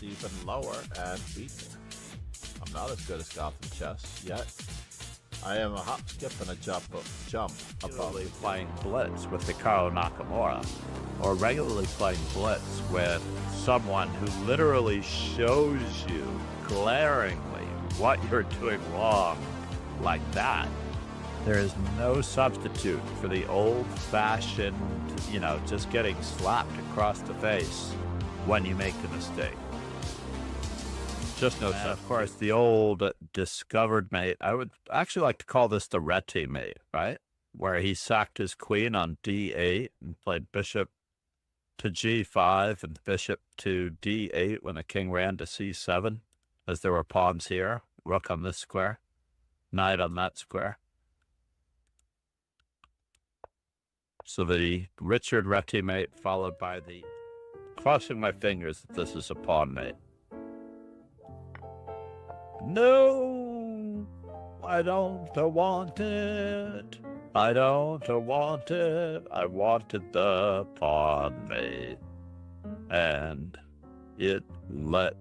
even lower and beat me. I'm not as good as Gotham chess yet. I am a hop, skip, and a jump above playing Blitz with Hikaru Nakamura, or regularly playing Blitz with someone who literally shows you glaringly what you're doing wrong like that. There is no substitute for the old-fashioned, just getting slapped across the face when you make the mistake. Just no substitute. Of course, the old discovered mate, I would actually like to call this the Reti mate, right? Where he sacked his queen on d8 and played bishop to g5 and bishop to d8 when the king ran to c7, as there were pawns here, rook on this square, knight on that square. So the Richard Reti mate followed by the, crossing my fingers that this is a pawn mate. No, I don't want it. I don't want it. I wanted the pawn mate, and it let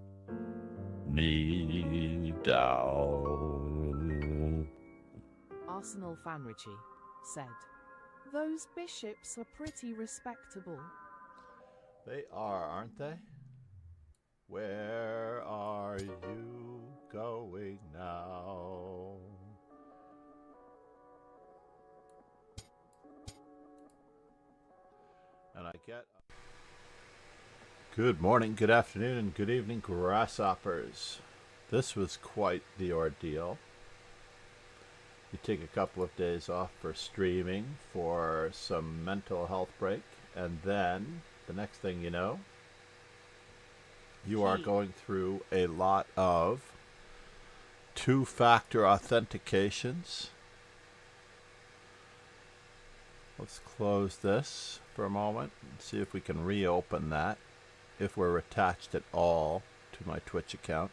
me down. Arsenal fan Richie said, "Those bishops are pretty respectable." They are, aren't they? Where are you going now? And I get... Good morning, good afternoon, and good evening, grasshoppers. This was quite the ordeal. You take a couple of days off for streaming for some mental health break, and then the next thing you know, you are going through a lot of two-factor authentications. Let's close this for a moment and see if we can reopen that, if we're attached at all to my Twitch account.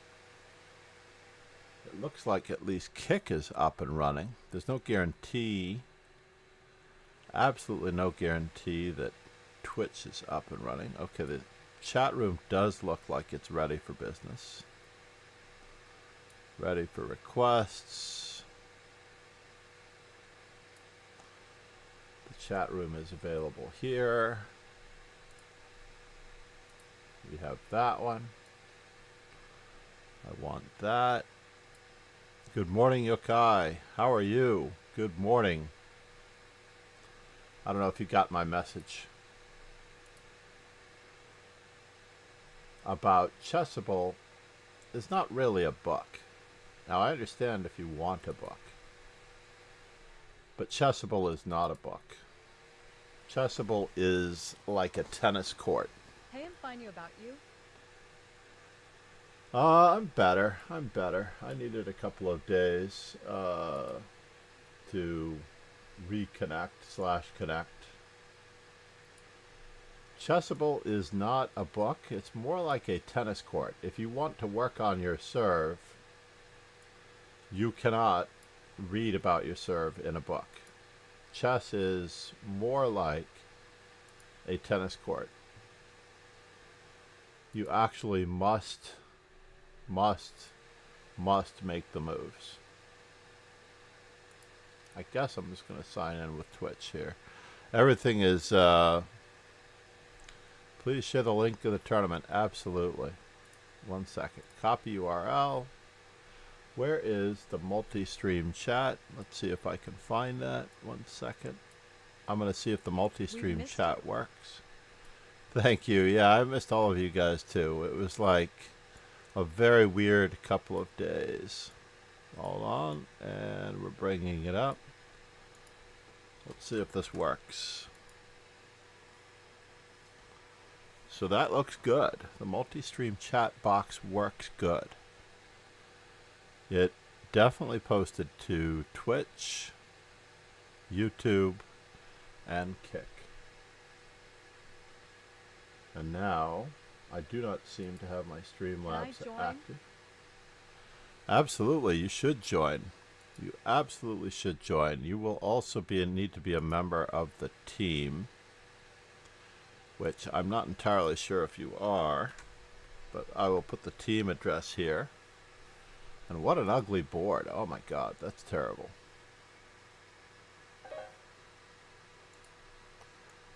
It looks like at least Kick is up and running. There's no guarantee, absolutely no guarantee that Twitch is up and running. Okay, the chat room does look like it's ready for business. Ready for requests. The chat room is available here. We have that one. I want that. Good morning, Yokai. How are you? Good morning. I don't know if you got my message about Chessable. Is not really a book. Now, I understand if you want a book, but Chessable is not a book. Chessable is like a tennis court. Hey, I'm finding about you. I'm better. I needed a couple of days to reconnect/connect. Chessable is not a book. It's more like a tennis court. If you want to work on your serve, you cannot read about your serve in a book. Chess is more like a tennis court. You actually must make the moves. I guess I'm just going to sign in with Twitch here. Everything is... please share the link to the tournament. Absolutely. 1 second. Copy URL. Where is the multi-stream chat? Let's see if I can find that. 1 second. I'm going to see if the multi-stream chat works. Thank you. Yeah, I missed all of you guys too. It was like a very weird couple of days. Hold on, and we're bringing it up. Let's see if this works. So that looks good. The multi-stream chat box works good. It definitely posted to Twitch, YouTube, and Kick. And now, I do not seem to have my Streamlabs active. Absolutely, you should join. You absolutely should join. You will also need to be a member of the team, which I'm not entirely sure if you are. but I will put the team address here. And what an ugly board. Oh my god, that's terrible.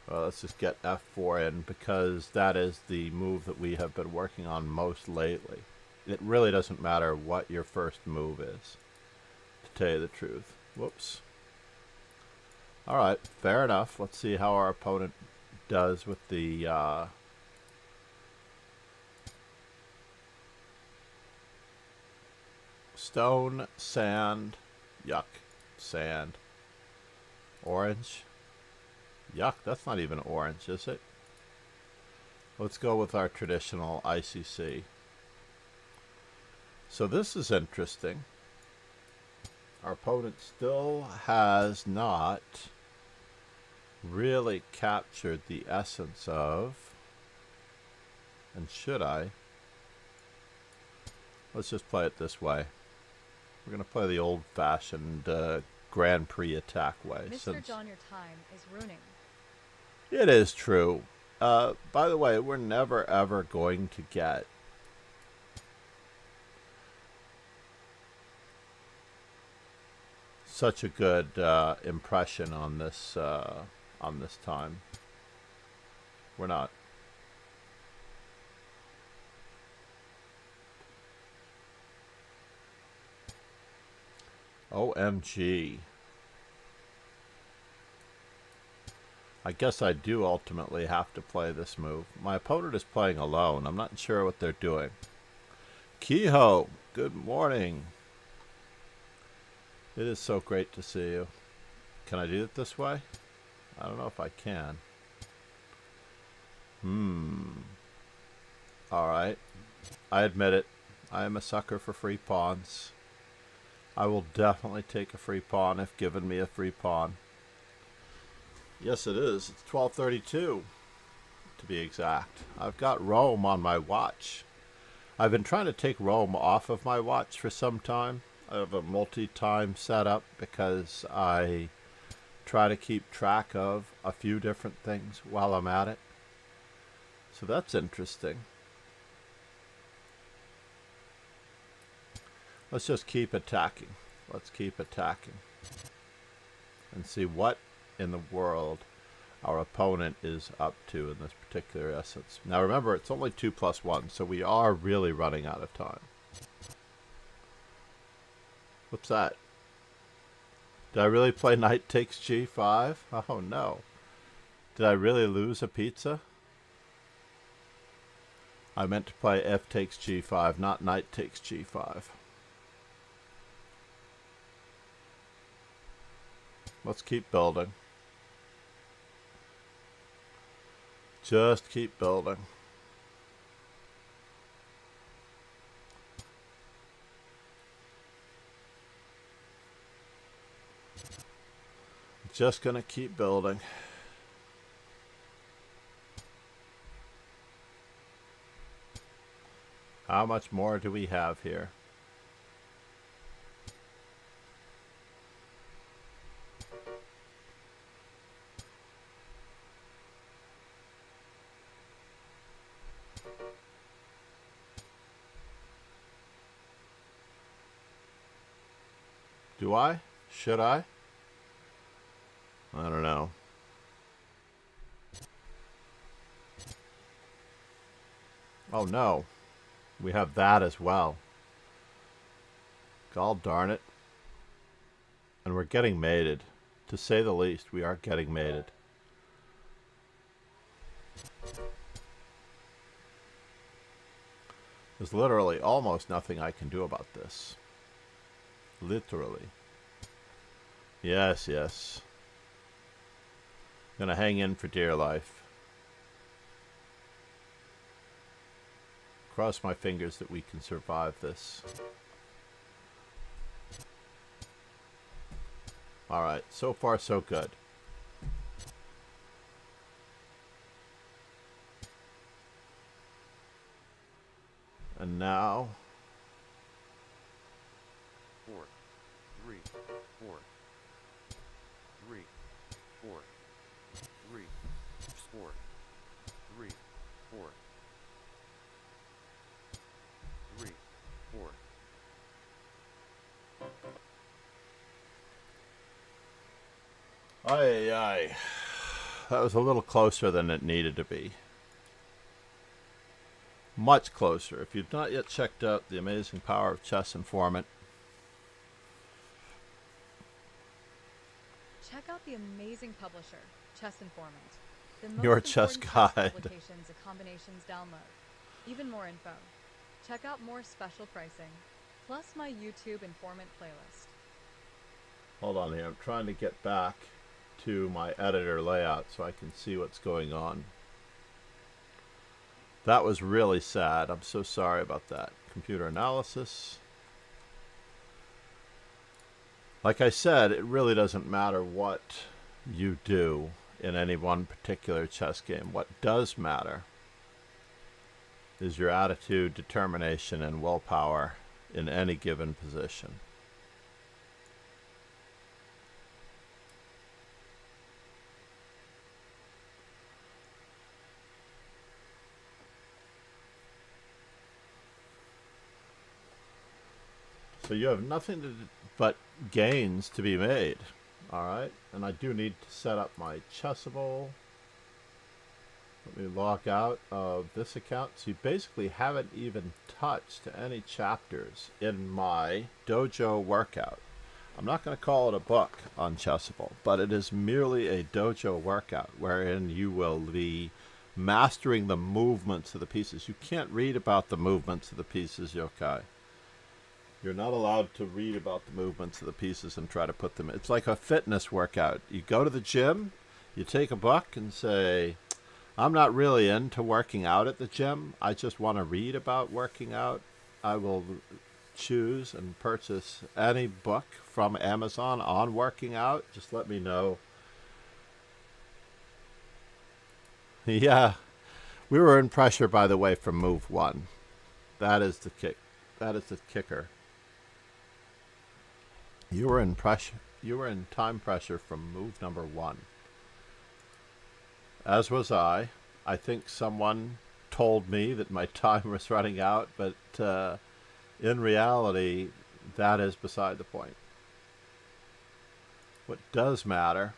Well, let's just get F4 in because that is the move that we have been working on most lately. It really doesn't matter what your first move is, to tell you the truth. Whoops. Alright, fair enough. Let's see how our opponent does with the stone, sand, yuck, sand, orange. Yuck, that's not even orange, is it? Let's go with our traditional ICC. So this is interesting. Our opponent still has not really captured the essence of, and should I? Let's just play it this way. We're going to play the old-fashioned Grand Prix attack way. Mr. John, your time is ruining. It is true. By the way, we're never ever going to get such a good impression on this time. We're not. OMG. I guess I do ultimately have to play this move. My opponent is playing alone. I'm not sure what they're doing. Kehoe, good morning. It is so great to see you. Can I do it this way? I don't know if I can. Alright. I admit it. I am a sucker for free pawns. I will definitely take a free pawn if given me a free pawn. Yes, it is. It's 12:32, to be exact. I've got Rome on my watch. I've been trying to take Rome off of my watch for some time. I have a multi-time setup because I try to keep track of a few different things while I'm at it. So that's interesting. Let's just keep attacking. Let's keep attacking. And see what in the world our opponent is up to in this particular essence. Now remember, it's only 2+1, so we are really running out of time. What's that? Did I really play knight takes g5? Oh no. Did I really lose a pizza? I meant to play f takes g5, not knight takes g5. Let's keep building. Just keep building. Just gonna keep building. How much more do we have here? Do I? Should I? I don't know. Oh no. We have that as well. God darn it. And we're getting mated. To say the least, we are getting mated. There's literally almost nothing I can do about this. Literally. Yes, yes. Gonna hang in for dear life. Cross my fingers that we can survive this. Alright, so far so good. And now... 4, 3, 4, 3, 4, 3, 4, 3, 4. Aye, aye. That was a little closer than it needed to be. Much closer. If you've not yet checked out The Amazing Power of Chess Informant, Check out the amazing publisher, Chess Informant. The most Your chess important guide. applications and combinations download. Even more info. Check out more special pricing, plus my YouTube Informant playlist. hold on here. I'm trying to get back to my editor layout so I can see what's going on. That was really sad. I'm so sorry about that. Computer analysis. Like I said, it really doesn't matter what you do in any one particular chess game. What does matter is your attitude, determination, and willpower in any given position. So you have nothing but gains to be made. Alright, and I do need to set up my Chessable. Let me log out of this account. So you basically haven't even touched any chapters in my dojo workout. I'm not going to call it a book on Chessable, but it is merely a dojo workout wherein you will be mastering the movements of the pieces. You can't read about the movements of the pieces, yokai. You're not allowed to read about the movements of the pieces and try to put them. It's like a fitness workout. You go to the gym, you take a book and say, I'm not really into working out at the gym. I just want to read about working out. I will choose and purchase any book from Amazon on working out. Just let me know. Yeah. We were in pressure, by the way, from move 1. That is the kick. That is the kicker. You were in pressure. You were in time pressure from move number 1. As was I. I think someone told me that my time was running out, but in reality, that is beside the point. What does matter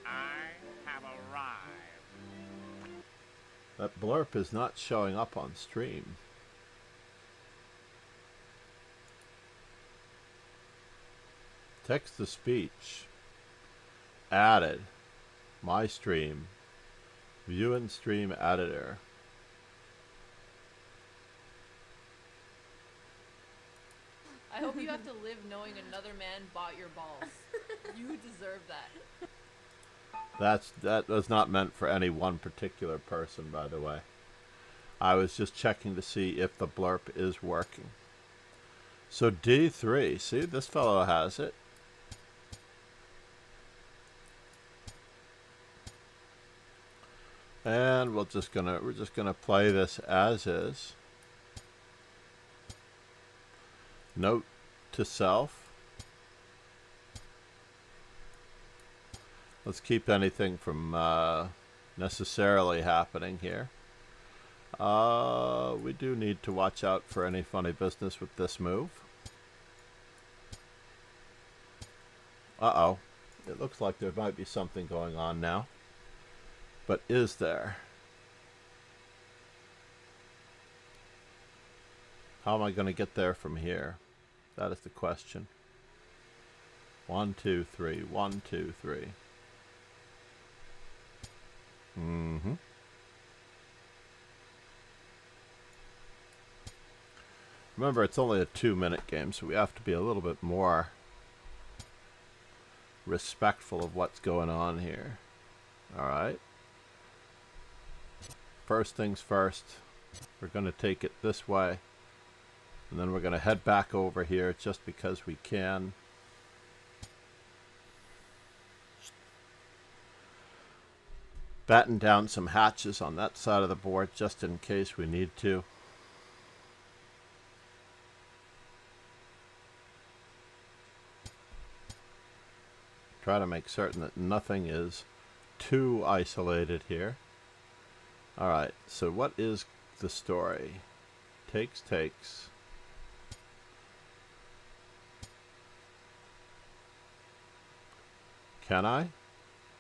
have arrived. that blurb is not showing up on stream. Text to speech added. My stream. View and stream editor. I hope you have to live knowing another man bought your balls. You deserve that. That was not meant for any one particular person, by the way. I was just checking to see if the blurb is working. So D3, see, this fellow has it. And we're just gonna play this as is. Note to self. Let's keep anything from necessarily happening here. We do need to watch out for any funny business with this move. Uh-oh. It looks like there might be something going on now. But is there? How am I going to get there from here? That is the question. 1, 2, 3. 1, 2, 3. Mm-hmm. Remember, it's only a 2-minute game, so we have to be a little bit more respectful of what's going on here. Alright. First things first, we're going to take it this way. And then we're going to head back over here just because we can. Batten down some hatches on that side of the board just in case we need to. Try to make certain that nothing is too isolated here. Alright, so what is the story? Takes. Can I?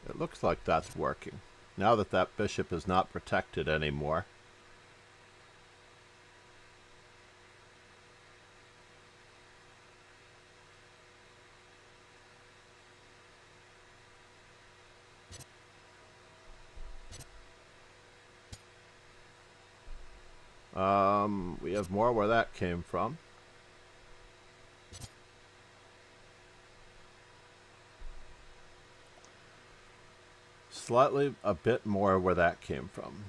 It looks like that's working. Now that that bishop is not protected anymore. We have more where that came from. Slightly a bit more where that came from.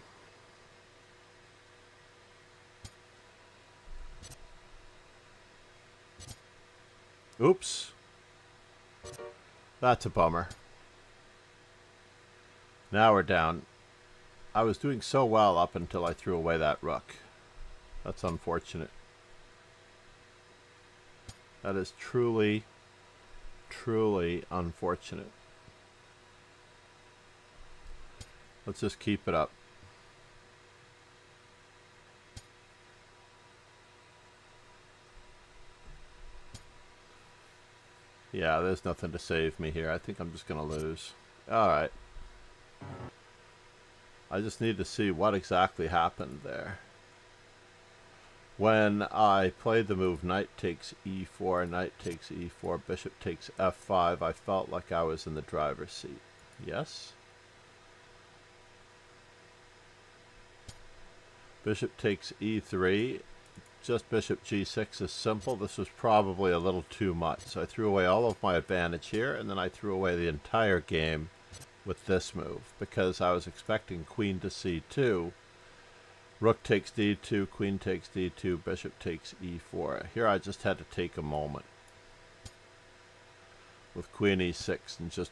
Oops. That's a bummer. Now we're down. I was doing so well up until I threw away that rook. That's unfortunate. That is truly, truly unfortunate. Let's just keep it up. Yeah, there's nothing to save me here. I think I'm just going to lose. Alright. I just need to see what exactly happened there. When I played the move knight takes e4, knight takes e4, bishop takes f5, I felt like I was in the driver's seat. Yes? Bishop takes e3. Just bishop g6 is simple. This was probably a little too much. So I threw away all of my advantage here, and then I threw away the entire game with this move, because I was expecting queen to c2. Rook takes d2, queen takes d2, bishop takes e4. Here I just had to take a moment with queen e6 and just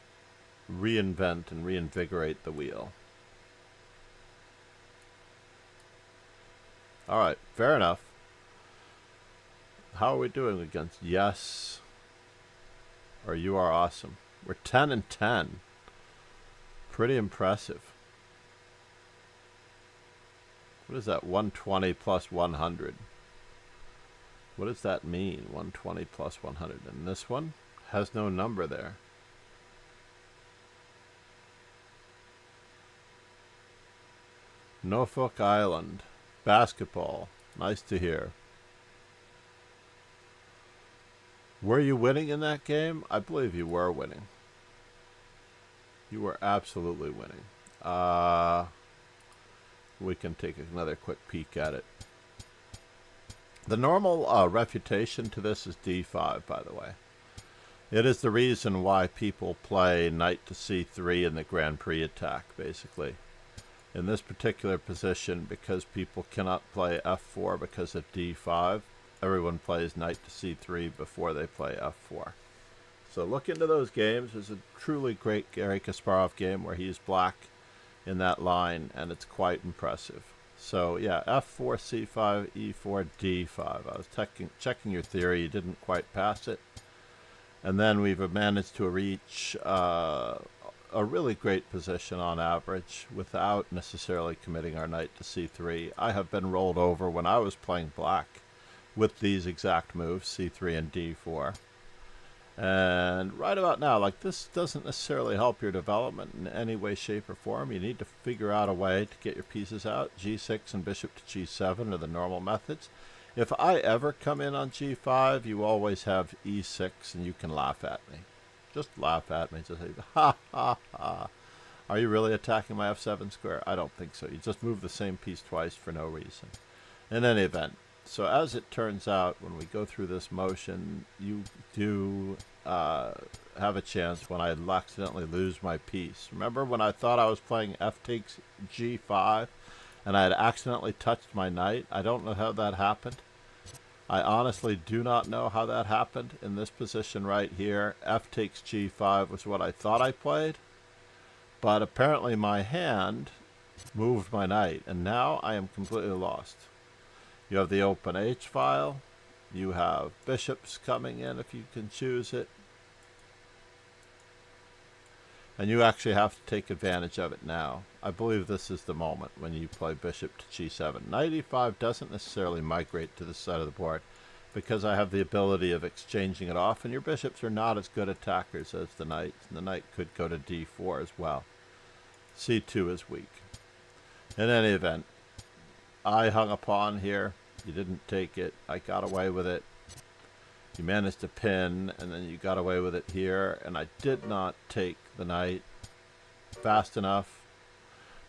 reinvent and reinvigorate the wheel. Alright, fair enough. How are we doing against yes or you are awesome? We're 10 and 10. Pretty impressive. What is that? 120 plus 100. What does that mean? 120 plus 100. And this one has no number there. Norfolk Island. Basketball. Nice to hear. Were you winning in that game? I believe you were winning. You were absolutely winning. We can take another quick peek at it. The normal refutation to this is d5, by the way. It is the reason why people play knight to c3 in the Grand Prix attack, basically. In this particular position, because people cannot play f4 because of d5, everyone plays knight to c3 before they play f4. So look into those games. There's a truly great Garry Kasparov game where he's black in that line, and it's quite impressive. So yeah, f4, c5, e4, d5. I was checking your theory. You didn't quite pass it. And then we've managed to reach a really great position on average without necessarily committing our knight to c3. I have been rolled over when I was playing black with these exact moves, c3 and d4. And right about now, like, this doesn't necessarily help your development in any way, shape, or form. You need to figure out a way to get your pieces out. G6 and bishop to g7 are the normal methods. If I ever come in on g5, you always have e6, and you can laugh at me. Just laugh at me. Just say, ha, ha, ha. Are you really attacking my f7 square? I don't think so. You just move the same piece twice for no reason. In any event, so as it turns out, when we go through this motion, you do have a chance when I accidentally lose my piece. Remember when I thought I was playing f takes g5 and I had accidentally touched my knight? I don't know how that happened. I honestly do not know how that happened. In this position right here, f takes g5 was what I thought I played, but apparently my hand moved my knight, and now I am completely lost. You have the open H file. You have bishops coming in if you can choose it. And you actually have to take advantage of it now. I believe this is the moment when you play bishop to g7. Knight e5 doesn't necessarily migrate to the side of the board. because I have the ability of exchanging it off, and your bishops are not as good attackers as the knights, and the knight could go to d4 as well. c2 is weak. In any event, I hung a pawn here. You didn't take it. I got away with it. You managed to pin, and then you got away with it here, and I did not take the knight fast enough.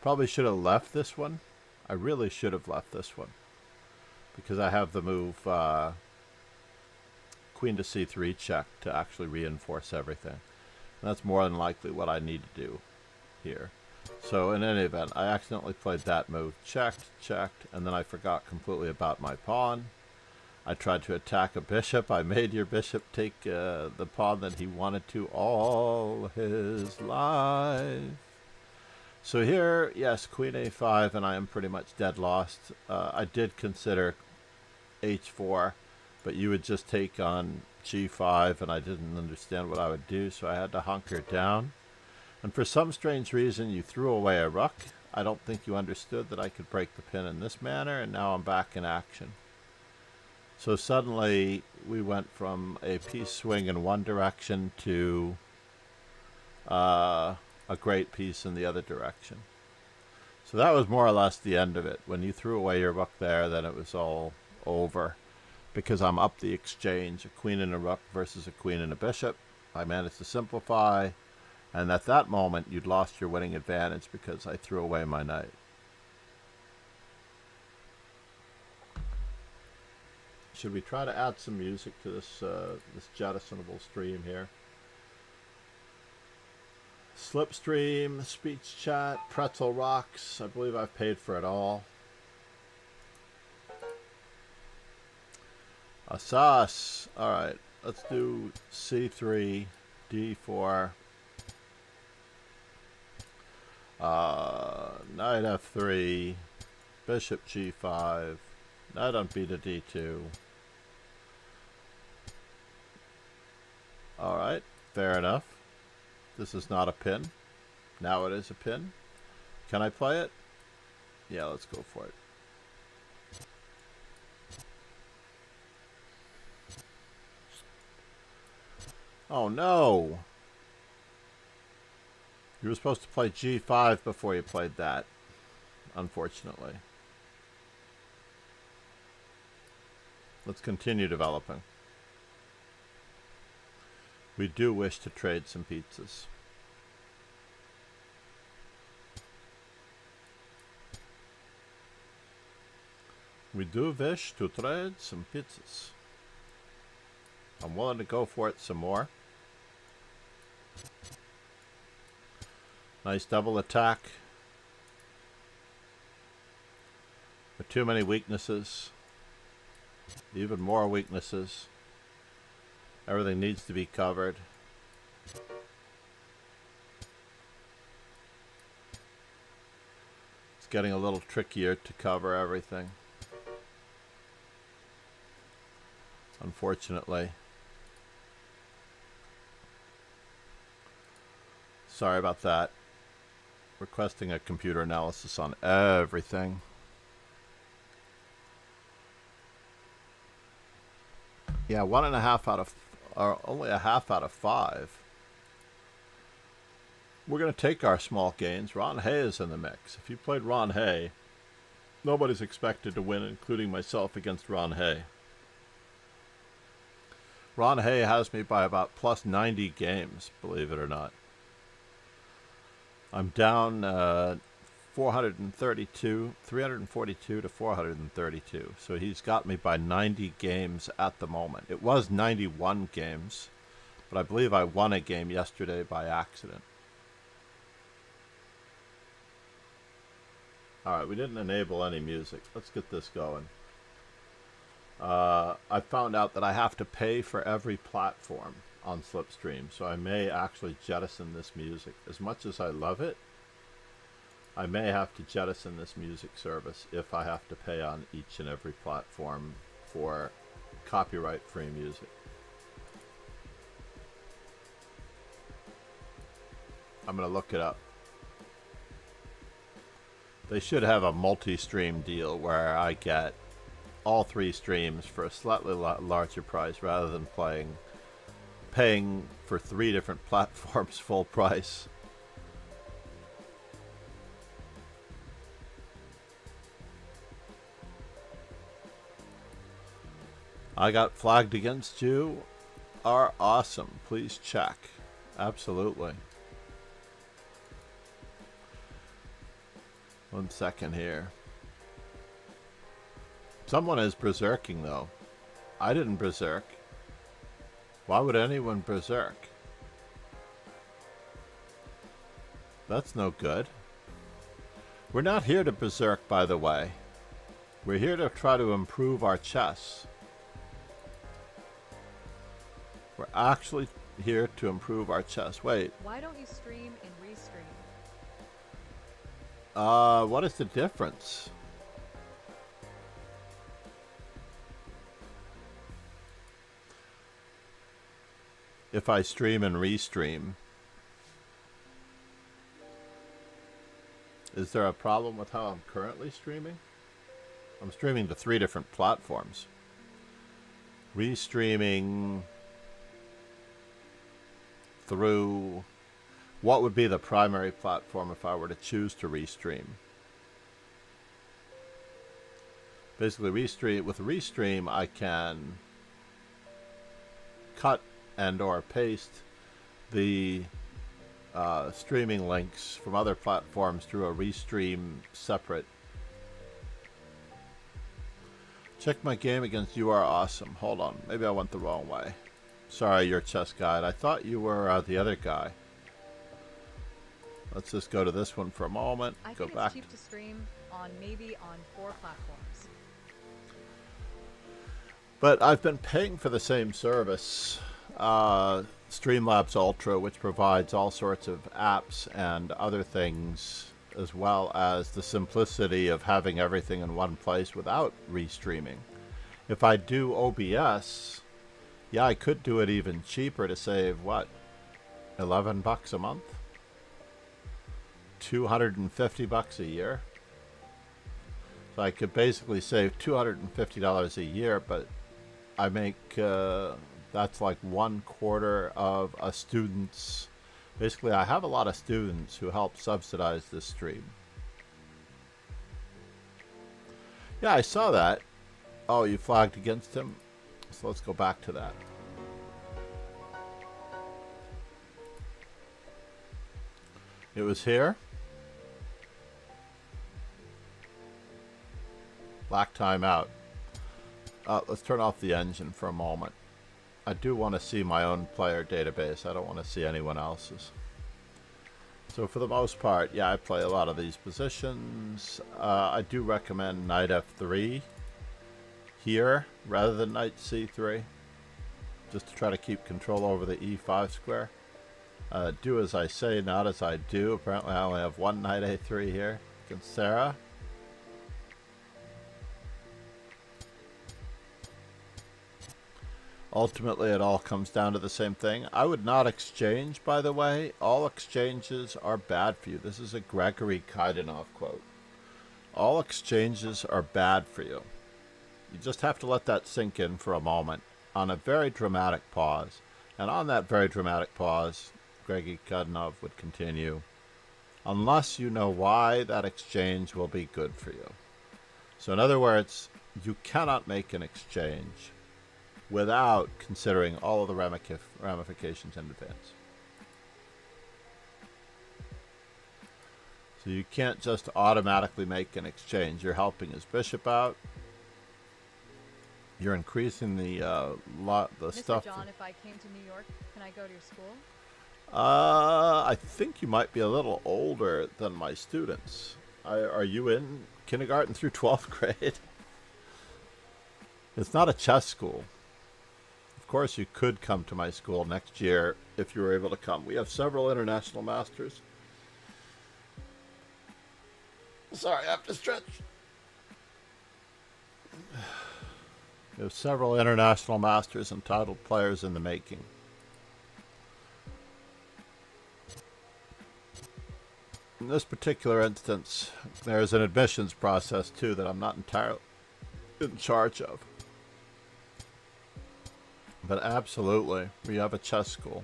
Probably should have left this one. I really should have left this one, because I have the move queen to c3 check to actually reinforce everything. And that's more than likely what I need to do here. So in any event, I accidentally played that move. Checked, and then I forgot completely about my pawn. I tried to attack a bishop. I made your bishop take the pawn that he wanted to all his life. So here, yes, queen a5, and I am pretty much dead lost. I did consider h4, but you would just take on g5, and I didn't understand what I would do, so I had to hunker down. And for some strange reason, you threw away a rook. I don't think you understood that I could break the pin in this manner, and now I'm back in action. So suddenly, we went from a piece swing in one direction to a great piece in the other direction. So that was more or less the end of it. When you threw away your rook there, then it was all over, because I'm up the exchange, a queen and a rook versus a queen and a bishop. I managed to simplify, and at that moment you'd lost your winning advantage because I threw away my knight. Should we try to add some music to this this jettisonable stream here? Slipstream, speech chat, pretzel rocks. I believe I've paid for it all. Asas. Alright, let's do c3, d4, knight f3, bishop g5, knight on b to d2. Alright, fair enough. This is not a pin. Now it is a pin. Can I play it? Yeah, let's go for it. Oh no! You were supposed to play g5 before you played that, unfortunately. Let's continue developing. We do wish to trade some pizzas. We do wish to trade some pizzas. I'm willing to go for it some more. Nice double attack. With too many weaknesses. Even more weaknesses. Everything needs to be covered. It's getting a little trickier to cover everything, unfortunately. Sorry about that. Requesting a computer analysis on everything. Yeah, 1.5 out of, or only a half out of 5. We're going to take our small gains. Ron Hay is in the mix. If you played Ron Hay, nobody's expected to win, including myself, against Ron Hay. Ron Hay has me by about plus 90 games, believe it or not. I'm down 342 to 432. So he's got me by 90 games at the moment. It was 91 games, but I believe I won a game yesterday by accident. Alright, we didn't enable any music. Let's get this going. I found out that I have to pay for every platform on Slipstream, so I may actually jettison this music. As much as I love it, I may have to jettison this music service if I have to pay on each and every platform for copyright-free music. I'm going to look it up. They should have a multi-stream deal where I get all 3 streams for a slightly larger price rather than paying for 3 different platforms full price. I got flagged against you are awesome. Please check. Absolutely. 1 second here. Someone is berserking though. I didn't berserk. Why would anyone berserk? That's no good. We're not here to berserk, by the way. We're here to try to improve our chess. We're actually here to improve our chess. Wait. Why don't you stream and restream? What is the difference? If I stream and restream, is there a problem with how I'm currently streaming? I'm streaming to 3 different platforms. Restreaming through what would be the primary platform if I were to choose to restream? Basically, with restream, I can cut and or paste the streaming links from other platforms through a restream separate. Check my game against You Are Awesome. Hold on, maybe I went the wrong way. Sorry, your chess guide. I thought you were the other guy. Let's just go to this one for a moment. I Go think back. it's cheap to stream on maybe on 4 platforms. But I've been paying for the same service, Streamlabs Ultra, which provides all sorts of apps and other things, as well as the simplicity of having everything in one place without restreaming. If I do OBS, yeah, I could do it even cheaper to save, what, $11 a month? $250 a year? So I could basically save $250 a year, but I make, that's like 1/4 of a student's. Basically, I have a lot of students who help subsidize this stream. Yeah, I saw that. Oh, you flagged against him? So let's go back to that. It was here. Black timeout. Let's turn off the engine for a moment. I do want to see my own player database. I don't want to see anyone else's. So for the most part, yeah, I play a lot of these positions. I do recommend knight f3 here rather than knight c3, just to try to keep control over the e5 square. Do as I say, not as I do. Apparently I only have one knight a3 here against Sarah. Ultimately, it all comes down to the same thing. I would not exchange, by the way. All exchanges are bad for you. This is a Gregory Kaidanov quote. All exchanges are bad for you. You just have to let that sink in for a moment on a very dramatic pause. And on that very dramatic pause, Gregory Kaidanov would continue, unless you know why that exchange will be good for you. So in other words, you cannot make an exchange without considering all of the ramifications in advance. So you can't just automatically make an exchange. You're helping his bishop out. You're increasing the Mr. stuff. John, if I came to New York, can I go to your school? I think you might be a little older than my students. Are you in kindergarten through 12th grade? It's not a chess school. Of course, you could come to my school next year if you were able to come. We have several international masters. Sorry, I have to stretch. We have several international masters and titled players in the making. In this particular instance, there's an admissions process too that I'm not in charge of. But absolutely, we have a chess school.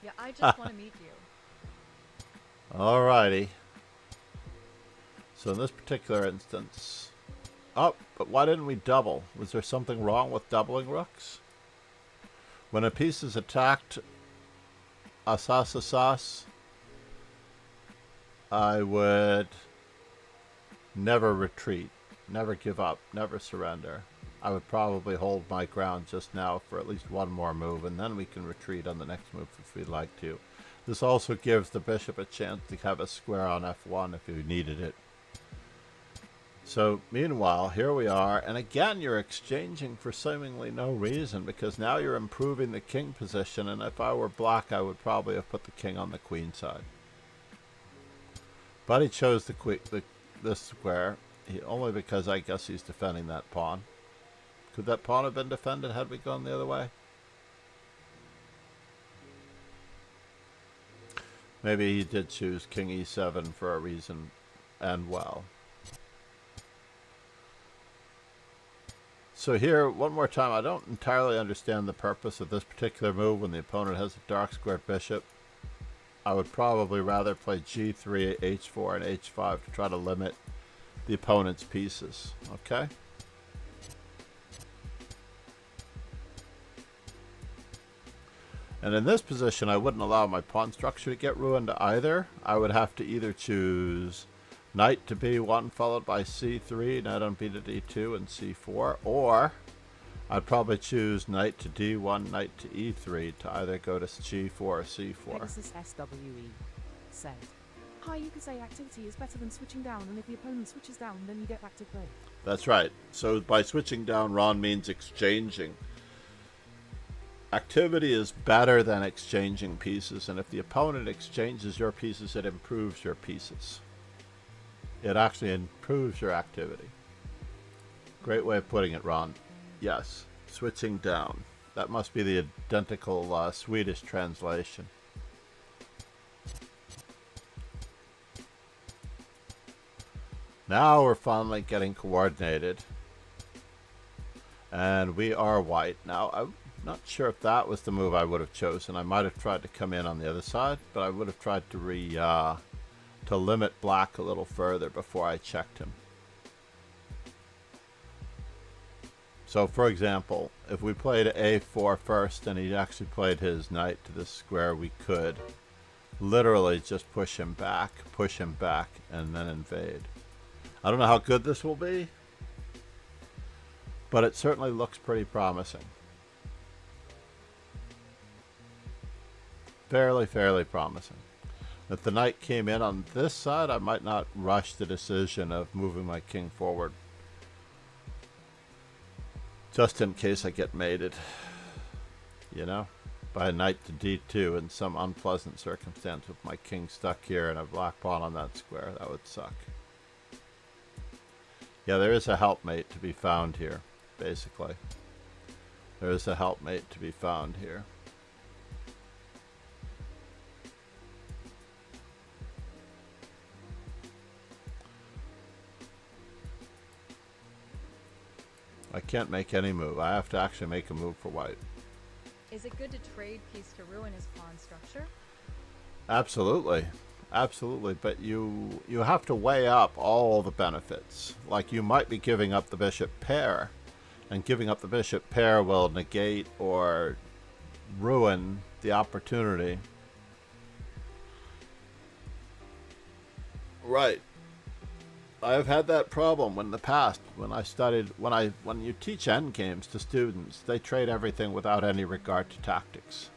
Yeah, I just want to meet you. Alrighty. So in this particular instance... Oh, but why didn't we double? Was there something wrong with doubling rooks? When a piece is attacked, asas, I would never retreat, never give up, never surrender. I would probably hold my ground just now for at least one more move, and then we can retreat on the next move if we'd like to. This also gives the bishop a chance to have a square on f1 if you needed it. So, meanwhile, here we are, and again you're exchanging for seemingly no reason, because now you're improving the king position, and if I were black, I would probably have put the king on the queen side. But he chose this square, only because I guess he's defending that pawn. Could that pawn have been defended had we gone the other way? Maybe he did choose king e7 for a reason, and well. So here, one more time, I don't entirely understand the purpose of this particular move when the opponent has a dark squared bishop. I would probably rather play g3, h4, and h5 to try to limit the opponent's pieces. Okay? And in this position, I wouldn't allow my pawn structure to get ruined either. I would have to either choose knight to b1 followed by c3, knight on b to d2 and c4, or I'd probably choose knight to d1, knight to e3 to either go to g4 or c4. Pegasus SWE said, hi, you could say activity is better than switching down, and if the opponent switches down, then you get back to play. That's right. So by switching down, Ron means exchanging. Activity is better than exchanging pieces, and if the opponent exchanges your pieces, it improves your pieces. It actually improves your activity. Great way of putting it, Ron. Yes, switching down. That must be the identical Swedish translation. Now we're finally getting coordinated. And we are white. Now, I'm not sure if that was the move I would have chosen. I might have tried to come in on the other side, but I would have tried to limit black a little further before I checked him. So, for example, if we played a4 first and he actually played his knight to this square, we could literally just push him back, and then invade. I don't know how good this will be, but it certainly looks pretty promising. Fairly promising. If the knight came in on this side, I might not rush the decision of moving my king forward. Just in case I get mated, you know, by a knight to d2 in some unpleasant circumstance with my king stuck here and a black pawn on that square. That would suck. Yeah, there is a helpmate to be found here, basically. There is a helpmate to be found here. I can't make any move. I have to actually make a move for white. Is it good to trade piece to ruin his pawn structure? Absolutely. Absolutely. But you have to weigh up all the benefits. Like you might be giving up the bishop pair, and giving up the bishop pair will negate or ruin the opportunity. Right. I've had that problem in the past when I studied, when you teach endgames to students, they trade everything without any regard to tactics.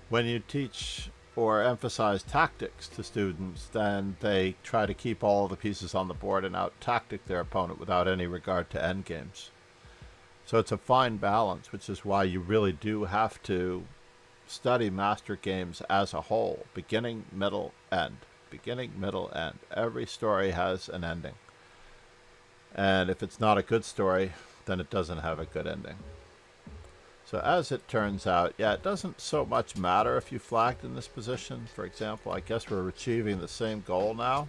When you teach or emphasize tactics to students, then they try to keep all the pieces on the board and out-tactic their opponent without any regard to endgames. So it's a fine balance, which is why you really do have to study master games as a whole, beginning, middle, end. Beginning, middle, end. Every story has an ending. And if it's not a good story, then it doesn't have a good ending. So as it turns out, yeah, it doesn't so much matter if you flagged in this position. For example, I guess we're achieving the same goal now.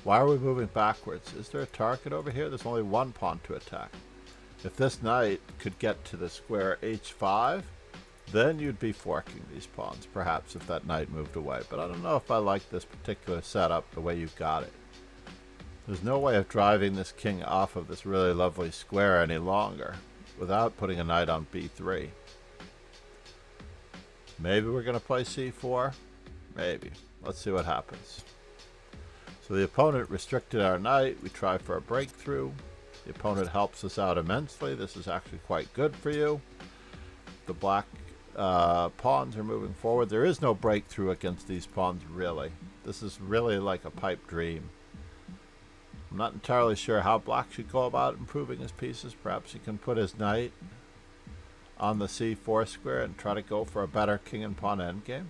Why are we moving backwards? Is there a target over here? There's only one pawn to attack. If this knight could get to the square h5, then you'd be forking these pawns, perhaps, if that knight moved away. But I don't know if I like this particular setup the way you've got it. There's no way of driving this king off of this really lovely square any longer without putting a knight on b3. Maybe we're going to play c4. Maybe. Let's see what happens. So the opponent restricted our knight. We try for a breakthrough. The opponent helps us out immensely. This is actually quite good for you. The black pawns are moving forward. There is no breakthrough against these pawns, really. This is really like a pipe dream. I'm not entirely sure how black should go about improving his pieces. Perhaps he can put his knight on the c4 square and try to go for a better king and pawn endgame.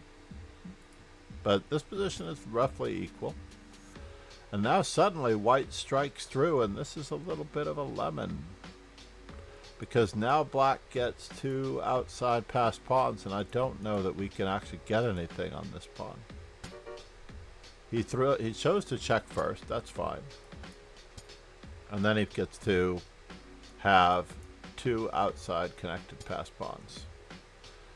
But this position is roughly equal. And now suddenly white strikes through, and this is a little bit of a lemon. Because now black gets two outside passed pawns, and I don't know that we can actually get anything on this pawn. He chose to check first, that's fine. And then he gets to have two outside connected passed pawns.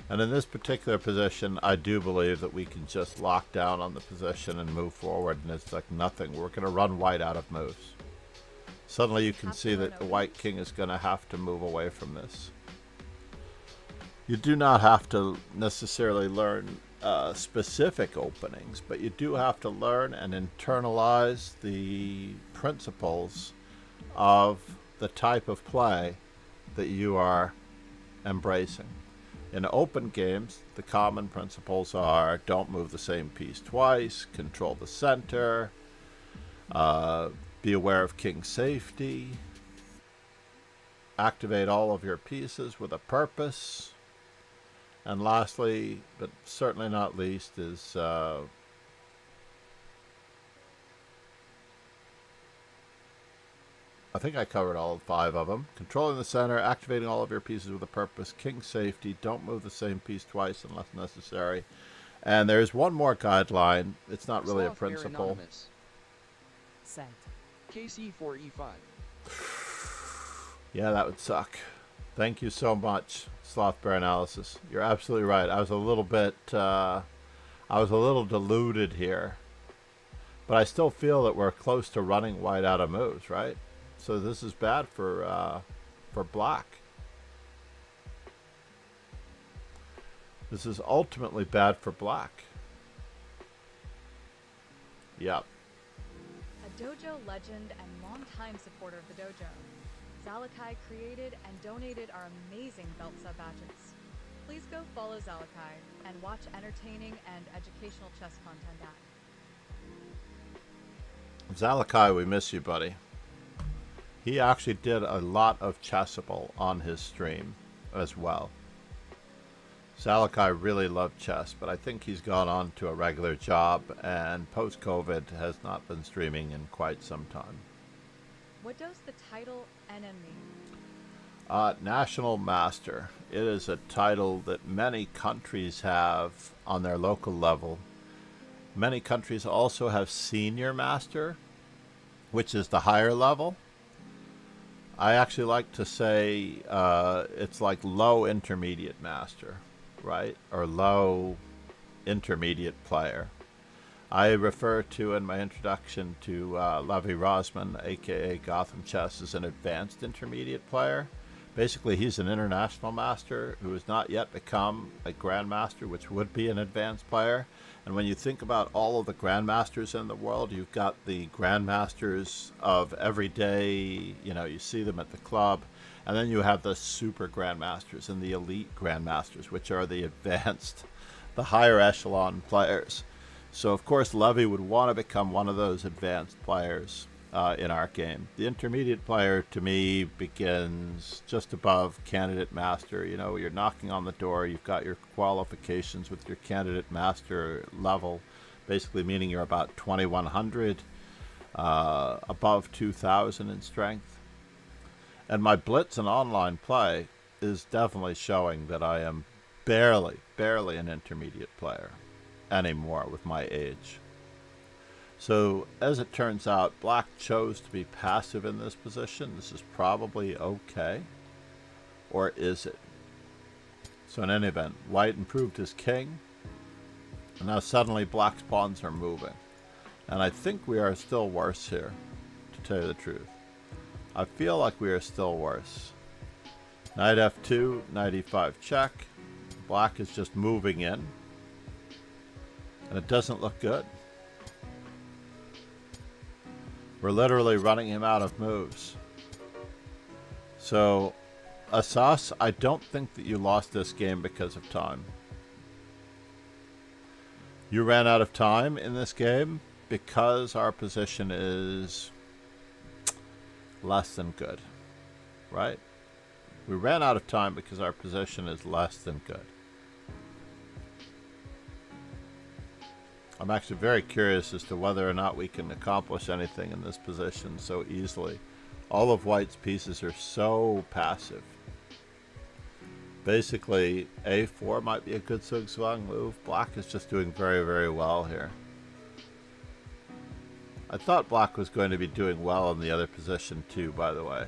And in this particular position, I do believe that we can just lock down on the position and move forward, and it's like nothing. We're going to run white out of moves. Suddenly you can see that the white king is going to have to move away from this. You do not have to necessarily learn specific openings, but you do have to learn and internalize the principles of the type of play that you are embracing. In open games, the common principles are don't move the same piece twice, control the center, be aware of king safety, activate all of your pieces with a purpose, and lastly, but certainly not least, is I think I covered all 5 of them. Controlling the center, activating all of your pieces with a purpose, king safety, don't move the same piece twice unless necessary. And there's one more guideline. It's not really a principle. Set. KC4E5. Yeah, that would suck. Thank you so much, Sloth Bear Analysis. You're absolutely right. I was a little deluded here. But I still feel that we're close to running white out of moves, right? So this is bad for black. This is ultimately bad for black. Yep. A dojo legend and longtime supporter of the dojo, Zalakai created and donated our amazing belt sub badges. Please go follow Zalakai and watch entertaining and educational chess content at Zalakai, we miss you, buddy. He actually did a lot of Chessable on his stream as well. Zalakai really loved chess, but I think he's gone on to a regular job and post-COVID has not been streaming in quite some time. What does the title NM mean? National Master. It is a title that many countries have on their local level. Many countries also have Senior Master, which is the higher level. I actually like to say it's like low intermediate master, right? Or low intermediate player. I refer to in my introduction to Levi Rosman, aka Gotham Chess, as an advanced intermediate player. Basically, he's an international master who has not yet become a grandmaster, which would be an advanced player. And when you think about all of the grandmasters in the world, you've got the grandmasters of every day, you see them at the club. And then you have the super grandmasters and the elite grandmasters, which are the advanced, the higher echelon players. So, of course, Levy would want to become one of those advanced players in our game. The intermediate player, to me, begins just above candidate master. You're knocking on the door. You've got your qualifications with your candidate master level, basically meaning you're about 2100, above 2000 in strength. And my blitz and online play is definitely showing that I am barely an intermediate player anymore with my age. So, as it turns out, black chose to be passive in this position. This is probably okay. Or is it? So in any event, white improved his king. And now suddenly black's pawns are moving. And I think we are still worse here, to tell you the truth. I feel like we are still worse. Knight f2, knight e5 check. Black is just moving in. And it doesn't look good. We're literally running him out of moves. So, Asas, I don't think that you lost this game because of time. You ran out of time in this game because our position is less than good. Right? We ran out of time because our position is less than good. I'm actually very curious as to whether or not we can accomplish anything in this position so easily. All of white's pieces are so passive. Basically, a4 might be a good zugzwang move. Black is just doing very, very well here. I thought black was going to be doing well in the other position too, by the way.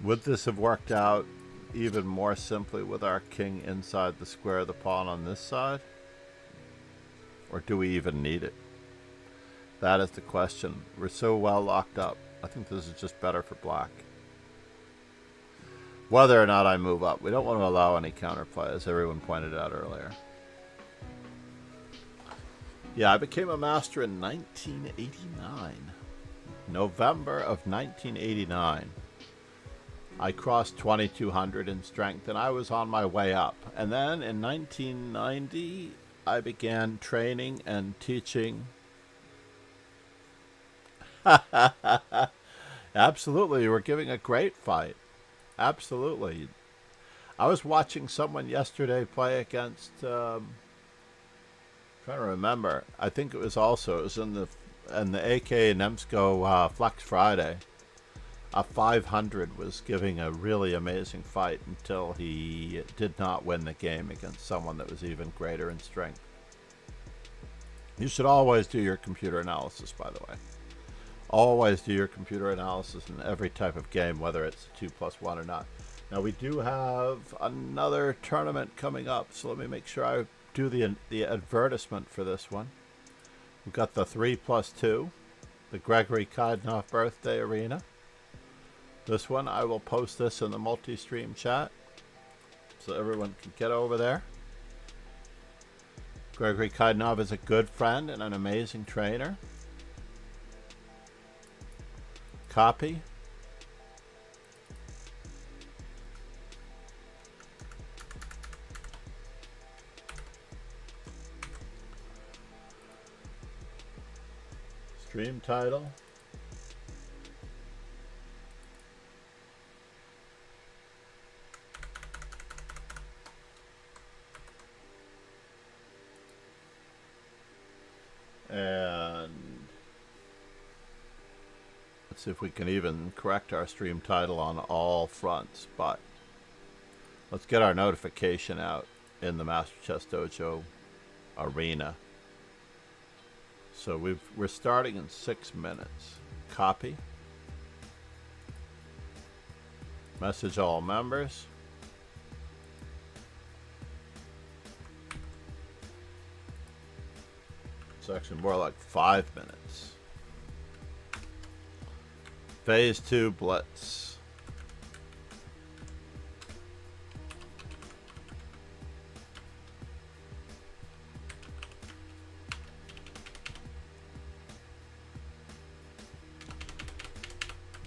Would this have worked out even more simply with our king inside the square of the pawn on this side? Or do we even need it? That is the question. We're so well locked up. I think this is just better for black. Whether or not I move up, we don't want to allow any counterplay, as everyone pointed out earlier. Yeah, I became a master in 1989. November of 1989. I crossed 2200 in strength, and I was on my way up. And then in 1990... I began training and teaching. Absolutely, you were giving a great fight. Absolutely. I was watching someone yesterday play against, trying to remember. I think it was in the AK Nemsko Flex Friday. A 500 was giving a really amazing fight until he did not win the game against someone that was even greater in strength. You should always do your computer analysis, by the way. Always do your computer analysis in every type of game, whether it's a 2+1 or not. Now, we do have another tournament coming up, so let me make sure I do the advertisement for this one. We've got the 3+2, the Gregory Kaidnoff Birthday Arena. This one, I will post this in the multi-stream chat so everyone can get over there. Gregory Kaidnov is a good friend and an amazing trainer. Copy. Stream title. And let's see if we can even correct our stream title on all fronts, but let's get our notification out in the Master Chess Dojo arena. So we're starting in 6 minutes. Copy. Message all members. It's actually more like 5 minutes. Phase 2 Blitz.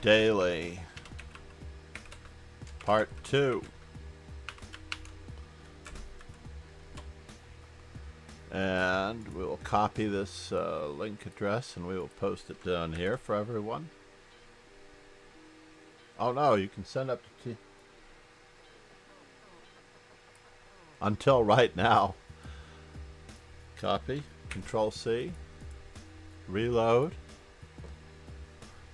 Daily. Part 2. And we will copy this link address and we will post it down here for everyone. Oh no, you can send up to until right now. Copy, Control C, reload.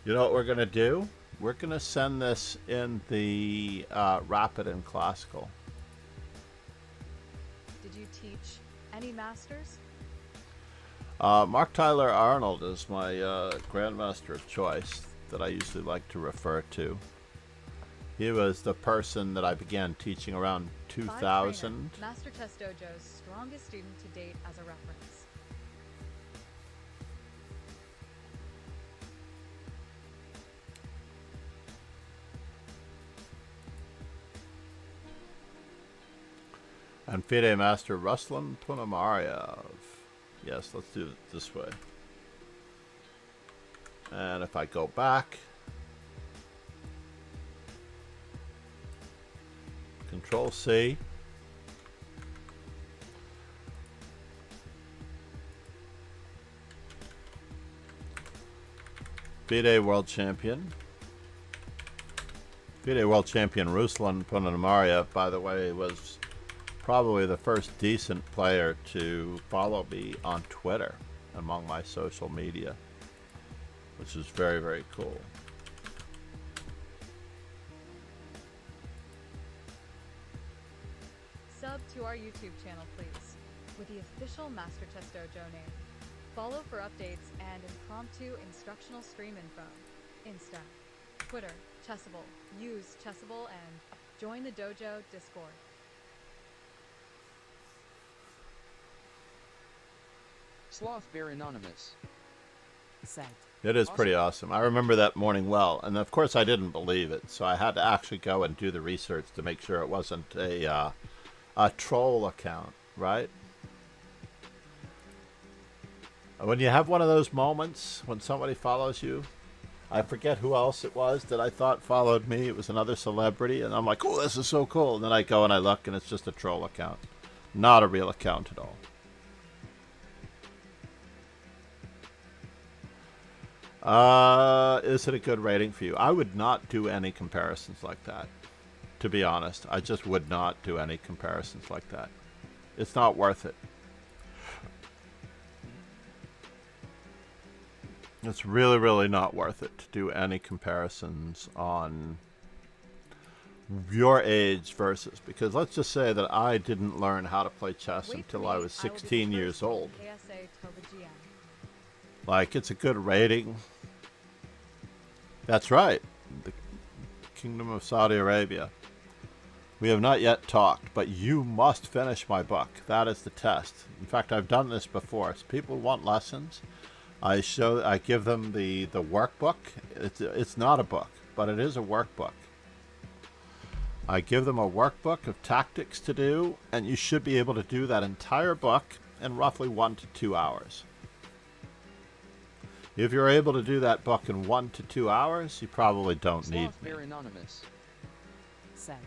You know what we're going to do? We're going to send this in the Rapid and Classical. Did you teach any masters? Mark Tyler Arnold is my grandmaster of choice that I usually like to refer to. He was the person that I began teaching around 2000. Master Chess Dojo's strongest student to date as a reference. And FIDE Master Ruslan Ponomariev. Yes, let's do it this way. And if I go back, Control C. FIDE World Champion. FIDE World Champion Ruslan Ponomariev, by the way, was probably the first decent player to follow me on Twitter among my social media, which is very, very cool. Sub to our YouTube channel, please, with the official Master Chess Dojo name. Follow for updates and impromptu instructional stream info. Insta, Twitter, Chessable, use Chessable, and join the dojo Discord. Sloth Bear Anonymous. Said. It is pretty awesome. I remember that morning well, and of course I didn't believe it, so I had to actually go and do the research to make sure it wasn't a troll account, right? When you have one of those moments when somebody follows you, I forget who else it was that I thought followed me. It was another celebrity, and I'm like, oh, this is so cool. And then I go and I look, and it's just a troll account. Not a real account at all. Is it a good rating for you? I would not do any comparisons like that. To be honest, I just would not do any comparisons like that. It's not worth it. It's really, really not worth it to do any comparisons on your age versus, because let's just say that I didn't learn how to play chess until I was 16 years old. Like, it's a good rating. That's right. The Kingdom of Saudi Arabia. We have not yet talked, but you must finish my book. That is the test. In fact, I've done this before. So people want lessons. I give them the workbook. It's not a book, but it is a workbook. I give them a workbook of tactics to do, and you should be able to do that entire book in roughly 1 to 2 hours. If you're able to do that book in 1 to 2 hours, you probably don't need me. Bear Anonymous. Said.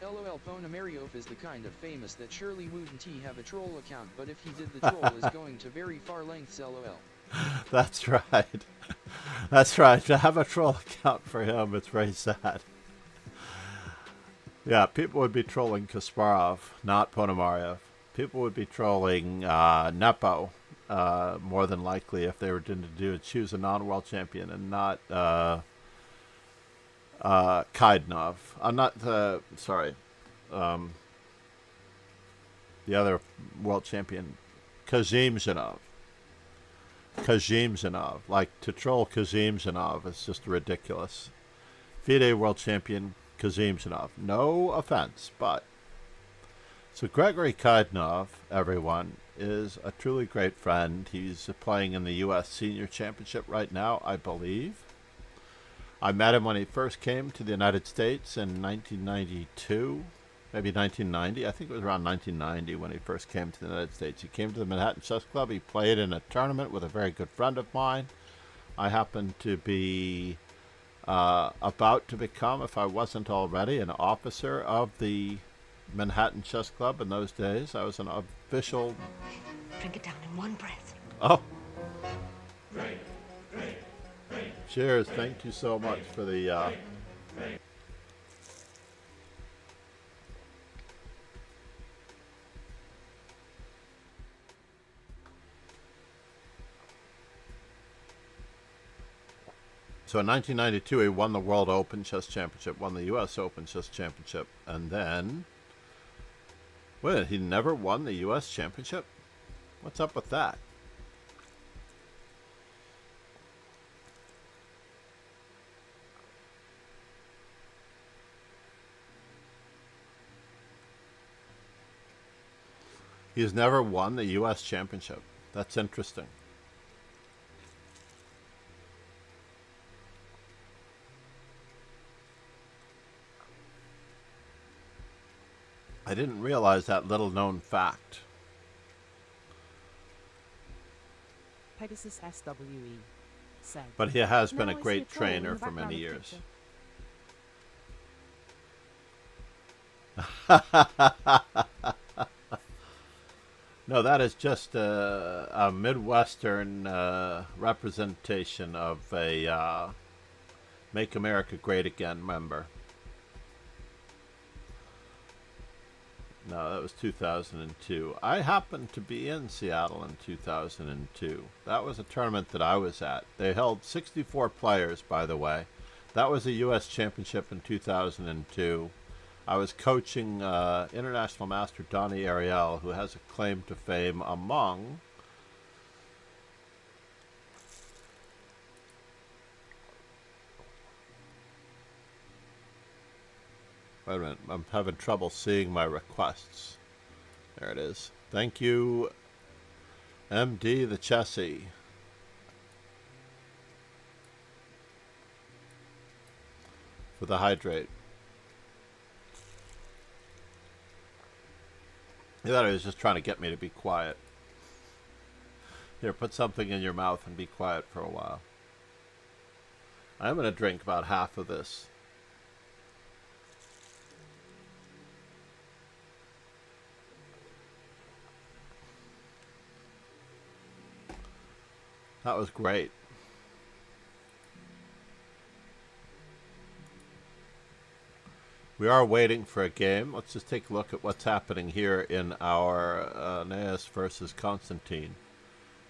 LOL Ponomariev is the kind of famous that surely wouldn't he have a troll account, but if he did, the troll is going to very far lengths. LOL. That's right. That's right. To have a troll account for him, it's very sad. Yeah, people would be trolling Kasparov, not Ponomariev. People would be trolling Nepo, more than likely, if they were to choose a non-world champion and not Kaidnov. I'm not sorry. The other world champion, Kazimzhanov. Like, to troll Kazimzhanov is just ridiculous. FIDE world champion Kazimzhanov. No offense, but so Gregory Kaidnov, everyone, is a truly great friend. He's playing in the U.S. Senior Championship right now, I believe. I met him when he first came to the United States in 1992, maybe 1990. I think it was around 1990 when he first came to the United States. He came to the Manhattan Chess Club. He played in a tournament with a very good friend of mine. I happened to be about to become, if I wasn't already, an officer of the Manhattan Chess Club in those days. I was an official. Drink it down in one breath. Oh. Cheers. Thank you so much for the So in 1992, he won the World Open Chess Championship, won the U.S. Open Chess Championship, and then... Wait, he never won the U.S. Championship? What's up with that? He's never won the U.S. championship. That's interesting. I didn't realize that little known fact. Pegasus SWE said. But he has been Now a I see great troll in trainer the for background many of the years. No, that is just a Midwestern representation of a Make America Great Again member. No, that was 2002. I happened to be in Seattle in 2002. That was a tournament that I was at. They held 64 players, by the way. That was a U.S. championship in 2002. I was coaching International Master Donnie Ariel, who has a claim to fame among wait a minute, I'm having trouble seeing my requests. There it is. Thank you, MD the Chessie. For the hydrate. I thought he was just trying to get me to be quiet. Here, put something in your mouth and be quiet for a while. I'm going to drink about half of this. That was great. We are waiting for a game. Let's just take a look at what's happening here in our Aeneas versus Constantine.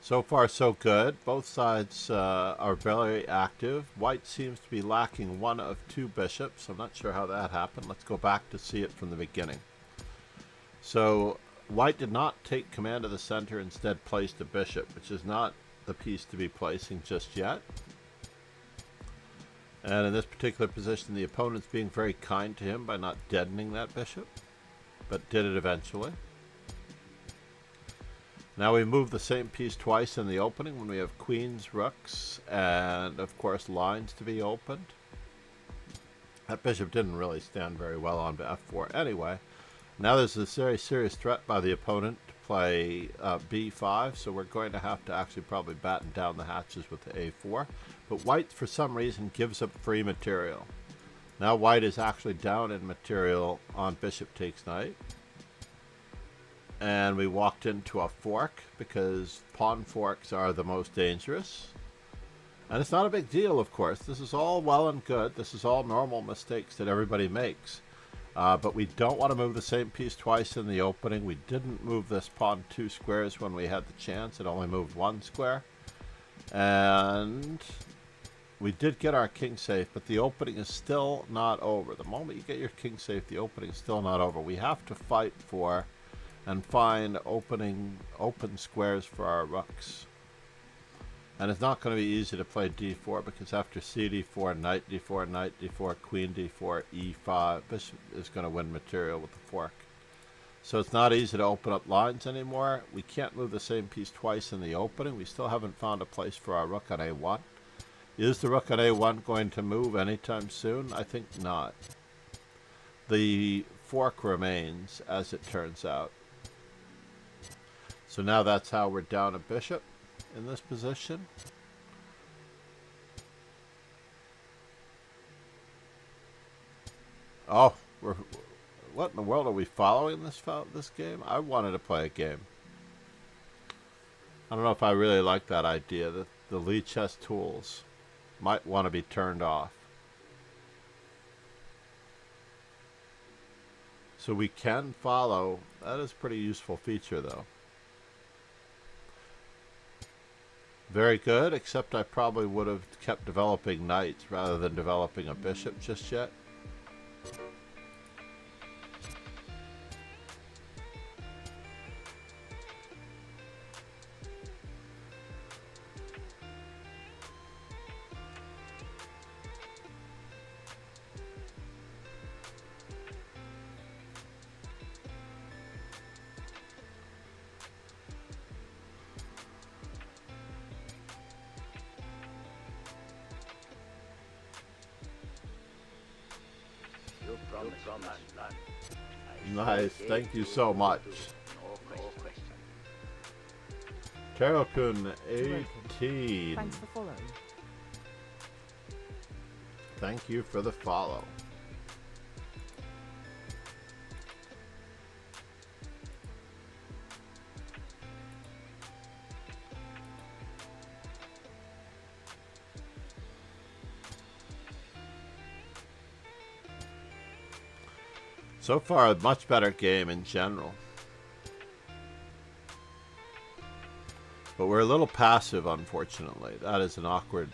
So far, so good. Both sides are very active. White seems to be lacking one of two bishops. I'm not sure how that happened. Let's go back to see it from the beginning. So White did not take command of the center, instead placed a bishop, which is not the piece to be placing just yet. And in this particular position, the opponent's being very kind to him by not deadening that bishop, but did it eventually. Now we move the same piece twice in the opening when we have queens, rooks, and of course lines to be opened. That bishop didn't really stand very well on f4 anyway. Now there's this very serious threat by the opponent to play b5, so we're going to have to actually probably batten down the hatches with the a4. But White, for some reason, gives up free material. Now White is actually down in material on bishop takes knight. And we walked into a fork because pawn forks are the most dangerous. And it's not a big deal, of course. This is all well and good. This is all normal mistakes that everybody makes. But we don't want to move the same piece twice in the opening. We didn't move this pawn 2 squares when we had the chance. It only moved 1 square. And we did get our king safe, but the opening is still not over. The moment you get your king safe, the opening is still not over. We have to fight for and find open squares for our rooks. And it's not going to be easy to play d4 because after cd4, knight d4, queen d4, e5, bishop is going to win material with the fork. So it's not easy to open up lines anymore. We can't move the same piece twice in the opening. We still haven't found a place for our rook on a1. Is the rook on a1 going to move anytime soon? I think not. The fork remains, as it turns out. So now that's how we're down a bishop in this position. Oh, what in the world are we following this game? I wanted to play a game. I don't know if I really like that idea. The Lee chess tools might want to be turned off. So we can follow. That is a pretty useful feature, though. Very good, except I probably would have kept developing knights rather than developing a bishop just yet. Nice. Thank you so much. Terokun 18. Thanks for following. Thank you for the follow. So far, a much better game in general. But we're a little passive, unfortunately. That is an awkward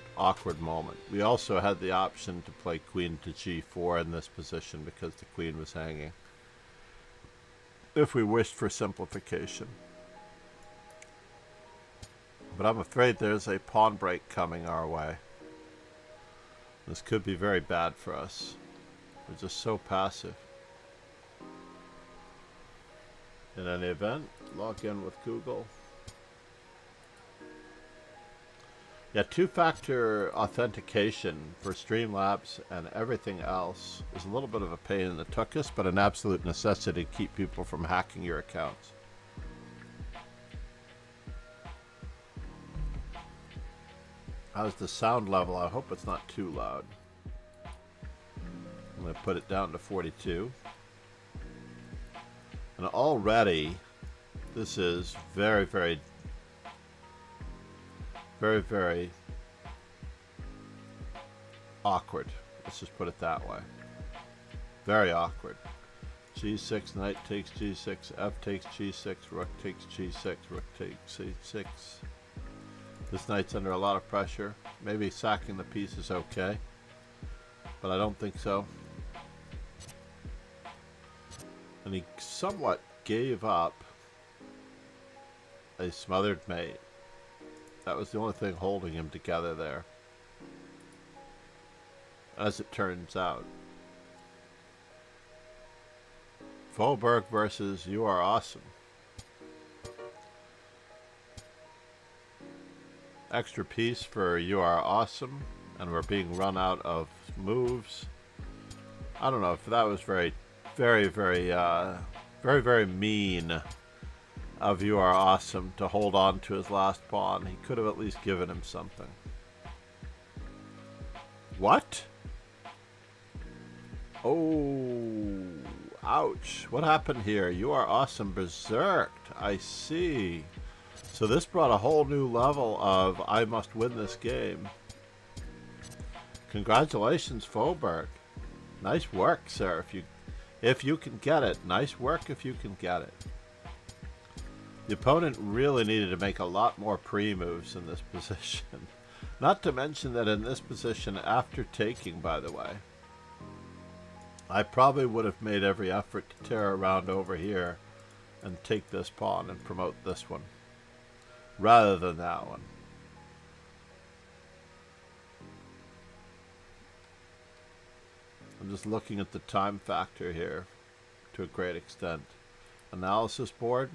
moment. We also had the option to play queen to g4 in this position because the queen was hanging, if we wished for simplification. But I'm afraid there's a pawn break coming our way. This could be very bad for us. We're just so passive. In any event, log in with Google. Yeah, two-factor authentication for Streamlabs and everything else is a little bit of a pain in the tuchus, but an absolute necessity to keep people from hacking your accounts. How's the sound level? I hope it's not too loud. I'm going to put it down to 42. And already, this is very, very awkward. Let's just put it that way. Very awkward. G6, knight takes G6, F takes G6, rook takes G6, rook takes C6. This knight's under a lot of pressure. Maybe sacking the piece is okay, but I don't think so. And he somewhat gave up a smothered mate. That was the only thing holding him together there, as it turns out. Faubourg versus You Are Awesome. Extra piece for You Are Awesome, and we're being run out of moves. I don't know if that was very mean of You Are Awesome to hold on to his last pawn. He could have at least given him something. What? Oh, ouch. What happened here? You Are Awesome berserked. I see. So this brought a whole new level of I must win this game. Congratulations, Faubourg. Nice work, sir. If you can get it. Nice work if you can get it. The opponent really needed to make a lot more pre-moves in this position. Not to mention that in this position, after taking, by the way, I probably would have made every effort to tear around over here and take this pawn and promote this one, rather than that one. I'm just looking at the time factor here to a great extent. Analysis board.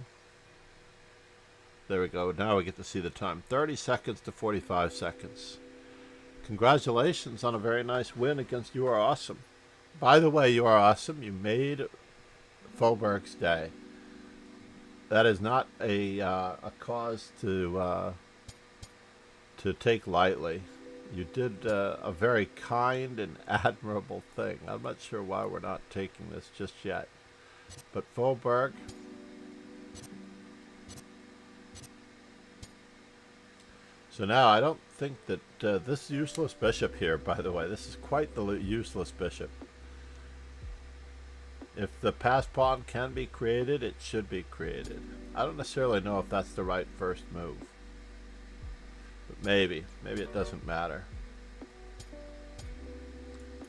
There we go. Now we get to see the time. 30 seconds to 45 seconds. Congratulations on a very nice win against You Are Awesome. By the way, You Are Awesome. You made Faubourg's day. That is not a cause to take lightly. You did a very kind and admirable thing. I'm not sure why we're not taking this just yet. But Faubourg, so now I don't think that this useless bishop here, by the way, this is quite the useless bishop. If the passed pawn can be created, it should be created. I don't necessarily know if that's the right first move. But maybe it doesn't matter.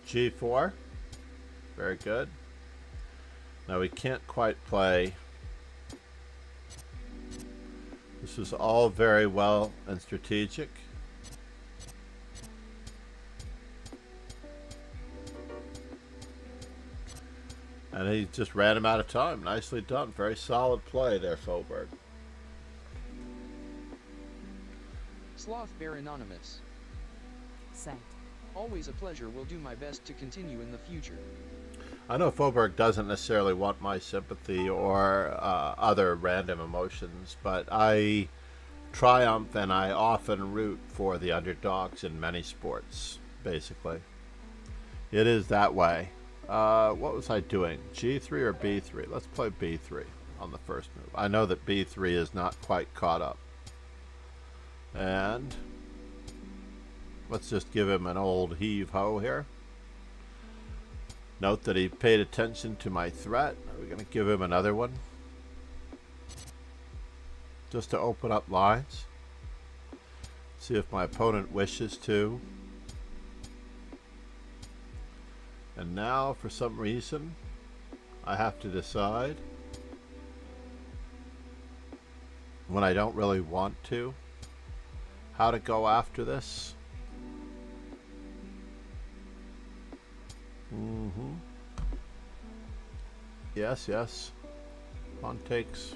G4. Very good. Now we can't quite play. This is all very well and strategic. And he just ran him out of time. Nicely done. Very solid play there, Faubourg. Sloth Bear Anonymous. Said. Always a pleasure. Will do my best to continue in the future. I know Faubourg doesn't necessarily want my sympathy or other random emotions, but I triumph and I often root for the underdogs in many sports, basically. It is that way. What was I doing? G3 or B3? Let's play B3 on the first move. I know that B3 is not quite caught up. And let's just give him an old heave-ho here. Note that he paid attention to my threat. Are we going to give him another one? Just to open up lines. See if my opponent wishes to. And now, for some reason, I have to decide when I don't really want to, how to go after this. Yes, yes. Pawn takes.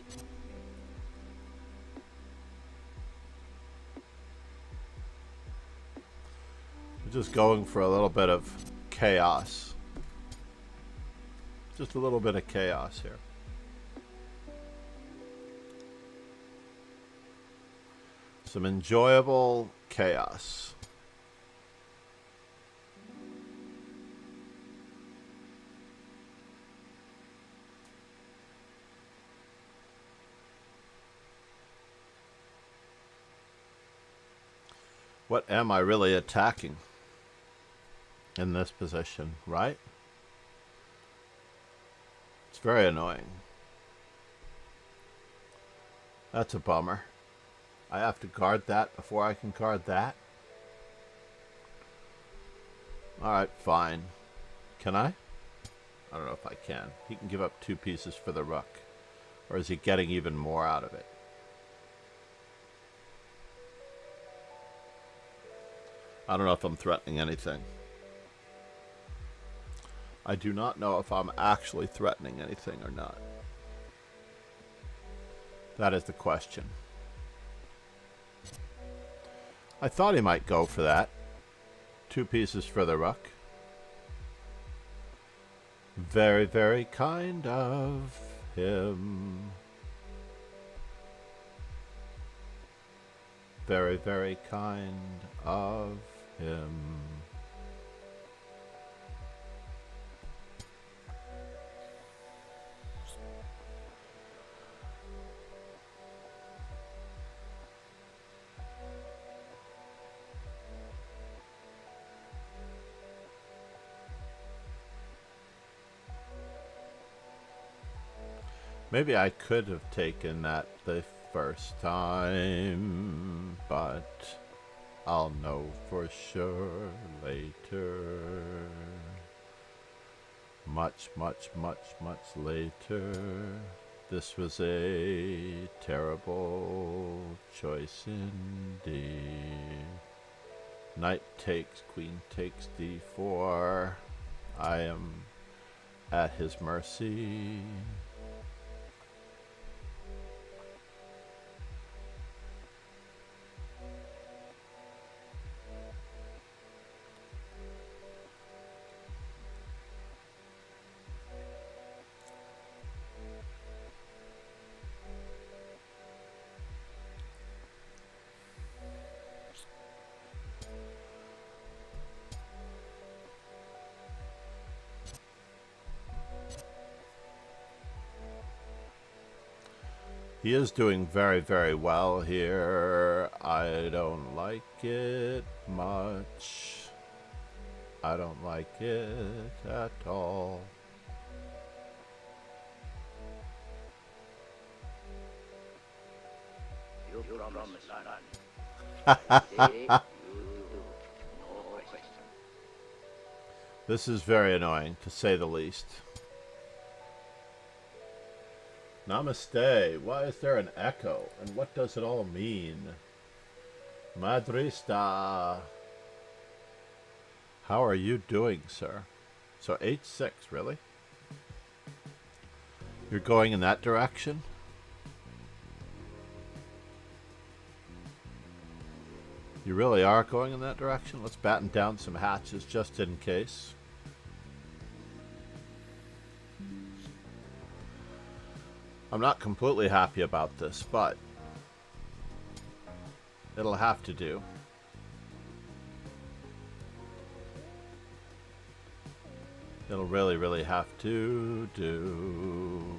We're just going for a little bit of chaos. Just a little bit of chaos here. Some enjoyable chaos. What am I really attacking in this position, right? It's very annoying. That's a bummer. I have to guard that before I can guard that. Alright, fine. Can I? I don't know if I can. He can give up 2 pieces for the rook. Or is he getting even more out of it? I don't know if I'm threatening anything. I do not know if I'm actually threatening anything or not. That is the question. I thought he might go for that. 2 pieces for the rook. Very, very kind of him. Very, very kind of him. Maybe I could have taken that the first time, but I'll know for sure later. Much, much, much, much later. This was a terrible choice indeed. Knight takes, queen takes d4. I am at his mercy. He is doing very, very well here. I don't like it much. I don't like it at all. This is very annoying, to say the least. Namaste. Why is there an echo? And what does it all mean? Madrista. How are you doing, sir? So h6, really? You're going in that direction? You really are going in that direction? Let's batten down some hatches just in case. I'm not completely happy about this, but it'll have to do. It'll really, really have to do.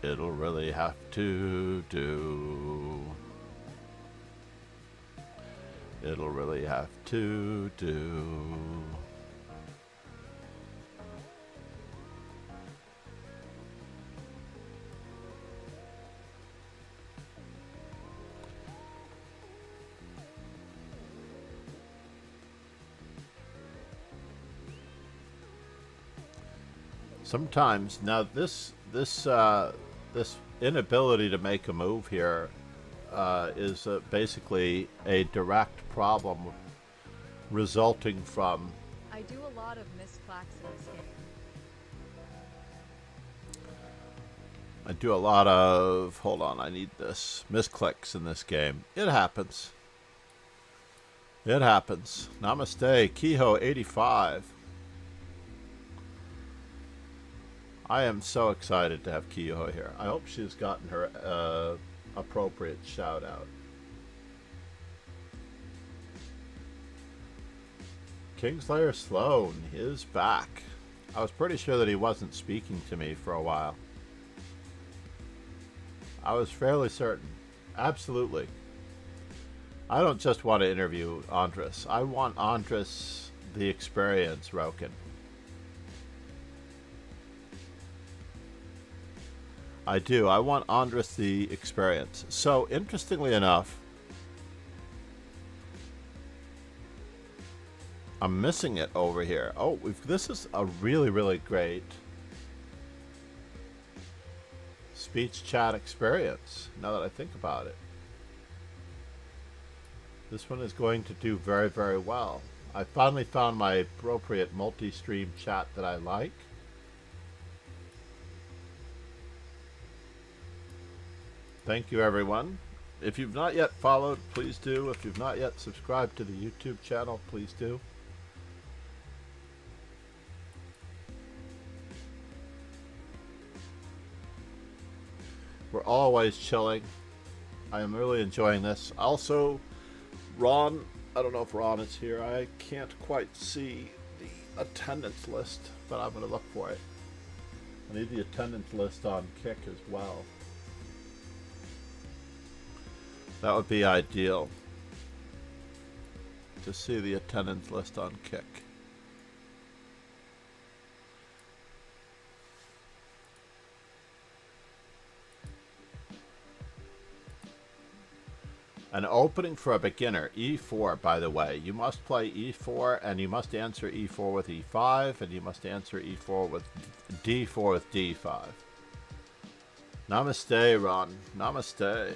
It'll really have to do. It'll really have to do. Sometimes now this inability to make a move here is basically a direct problem resulting from. I do a lot of misclacks in this game. I do a lot of. Hold on, I need this. Misclicks in this game. It happens. It happens. Namaste, Kehoe85. I am so excited to have Kehoe here. I hope she's gotten her appropriate shout out. Kingslayer Sloan is back. I was pretty sure that he wasn't speaking to me for a while. I was fairly certain. Absolutely. I don't just want to interview Andres. I want Andres the experience, Roken. I do. I want Andres the experience. So, interestingly enough, I'm missing it over here. Oh, this is a really, really great speech chat experience, now that I think about it. This one is going to do very, very well. I finally found my appropriate multi-stream chat that I like. Thank you, everyone. If you've not yet followed, please do. If you've not yet subscribed to the YouTube channel, please do. We're always chilling. I am really enjoying this. Also, Ron, I don't know if Ron is here. I can't quite see the attendance list, but I'm going to look for it. I need the attendance list on Kick as well. That would be ideal, to see the attendance list on Kick. An opening for a beginner, E4, by the way. You must play E4, and you must answer E4 with E5, and you must answer E4 with D4 with D5. Namaste, Ron. Namaste.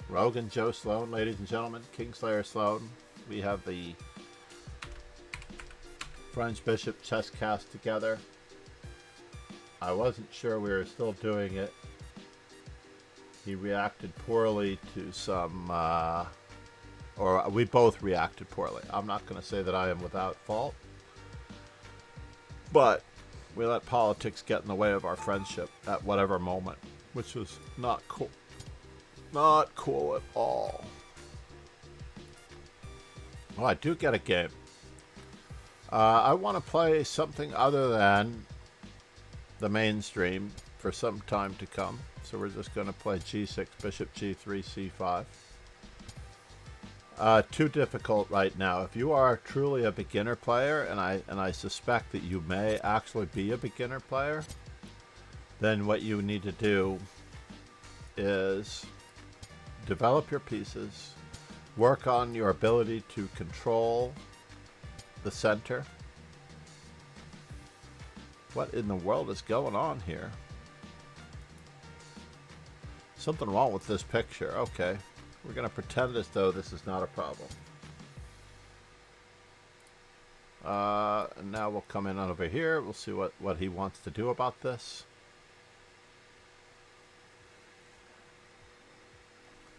Rogan Joe Sloan, ladies and gentlemen. Kingslayer Sloan. We have the French Bishop chess cast together. I wasn't sure we were still doing it. He reacted poorly to some, or we both reacted poorly. I'm not going to say that I am without fault, but we let politics get in the way of our friendship at whatever moment, which was not cool. Not cool at all. Well, I do get a game. I want to play something other than the mainstream for some time to come. So we're just going to play G6, Bishop G3, C5. Too difficult right now. If you are truly a beginner player, and I suspect that you may actually be a beginner player, then what you need to do is develop your pieces, work on your ability to control the center. What in the world is going on here? Something wrong with this picture. Okay. We're going to pretend as though this is not a problem. And now we'll come in over here. We'll see what he wants to do about this.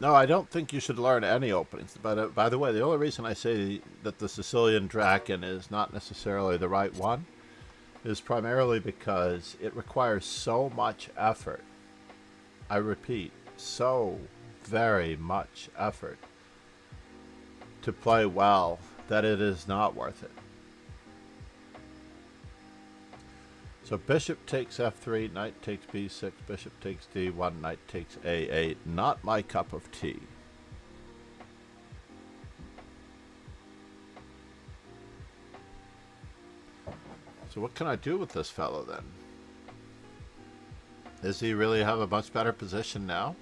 No, I don't think you should learn any openings. But by the way, the only reason I say that the Sicilian Draken is not necessarily the right one is primarily because it requires so much effort. I repeat, so very much effort to play well that it is not worth it. So bishop takes f3, knight takes b6, bishop takes d1, knight takes a8. Not my cup of tea. So what can I do with this fellow then? Does he really have a much better position now?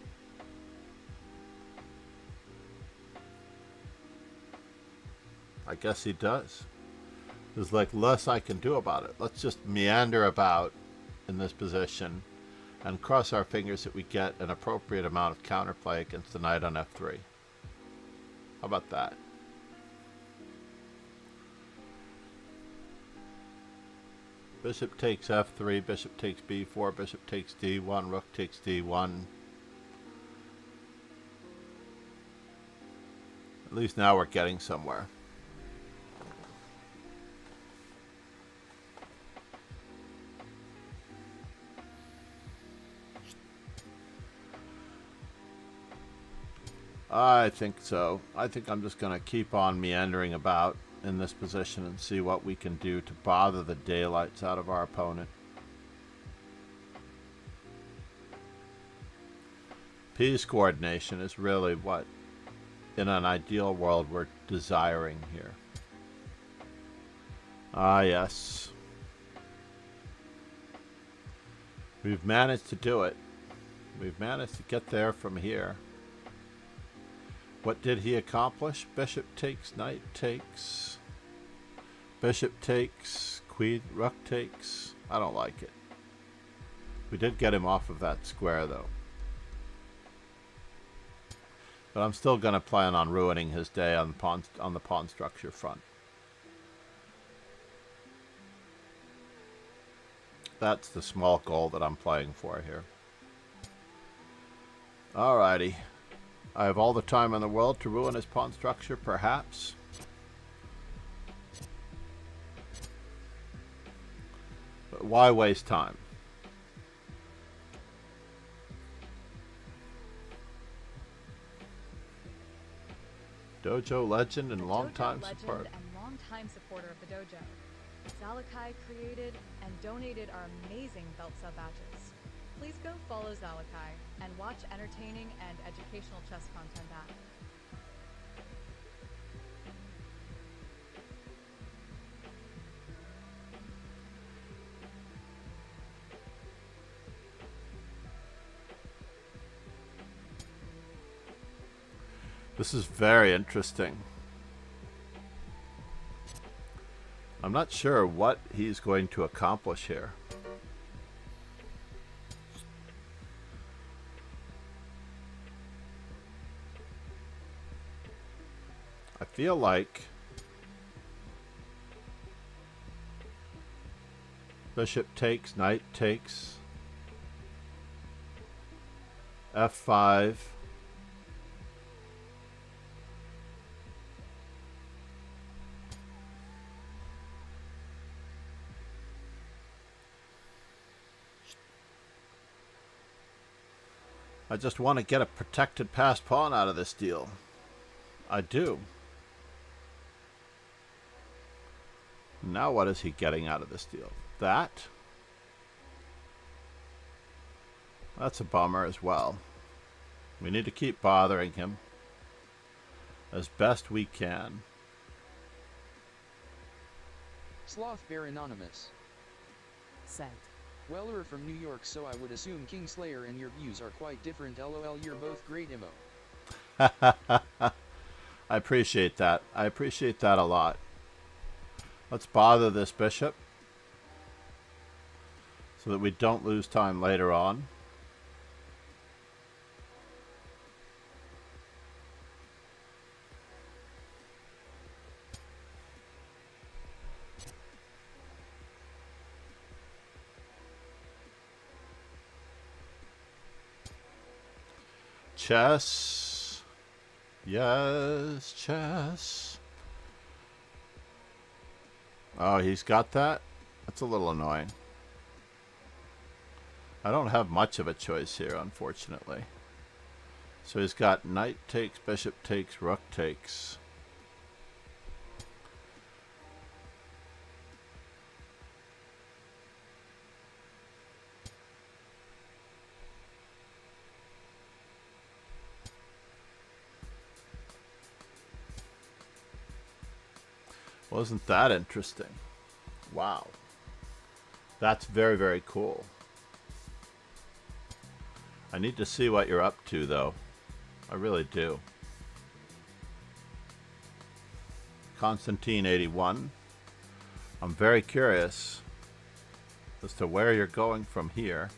I guess he does. There's like less I can do about it. Let's just meander about in this position and cross our fingers that we get an appropriate amount of counterplay against the knight on f3. How about that? Bishop takes f3, bishop takes b4, bishop takes d1, rook takes d1. At least now we're getting somewhere. I think so. I think I'm just going to keep on meandering about in this position and see what we can do to bother the daylights out of our opponent. Piece coordination is really what, in an ideal world, we're desiring here. Ah, yes. We've managed to do it. We've managed to get there from here. What did he accomplish? Bishop takes, knight takes, bishop takes, queen, rook takes. I don't like it. We did get him off of that square though. But I'm still going to plan on ruining his day on the pawn structure front. That's the small goal that I'm playing for here. Alrighty. I have all the time in the world to ruin his pawn structure, perhaps. But why waste time? Dojo legend and longtime supporter. Supporter of the dojo. Zalakai created and donated our amazing belt sub badges. Please go follow Zalakai and watch entertaining and educational chess content at This is very interesting. I'm not sure what he's going to accomplish here. I feel like bishop takes, knight takes, f5. I just want to get a protected passed pawn out of this deal. I do. Now what is he getting out of this deal? That? That's a bummer as well. We need to keep bothering him as best we can. Sloth Bear Anonymous said. Weller from New York, so I would assume Kingslayer and your views are quite different. LOL, you're both great emo. I appreciate that. I appreciate that a lot. Let's bother this bishop so that we don't lose time later on. Chess. Yes, chess. Oh, he's got that? That's a little annoying. I don't have much of a choice here, unfortunately. So he's got knight takes, bishop takes, rook takes. Wasn't that interesting? Wow. That's very, very cool. I need to see what you're up to, though. I really do. Constantine 81. I'm very curious as to where you're going from here.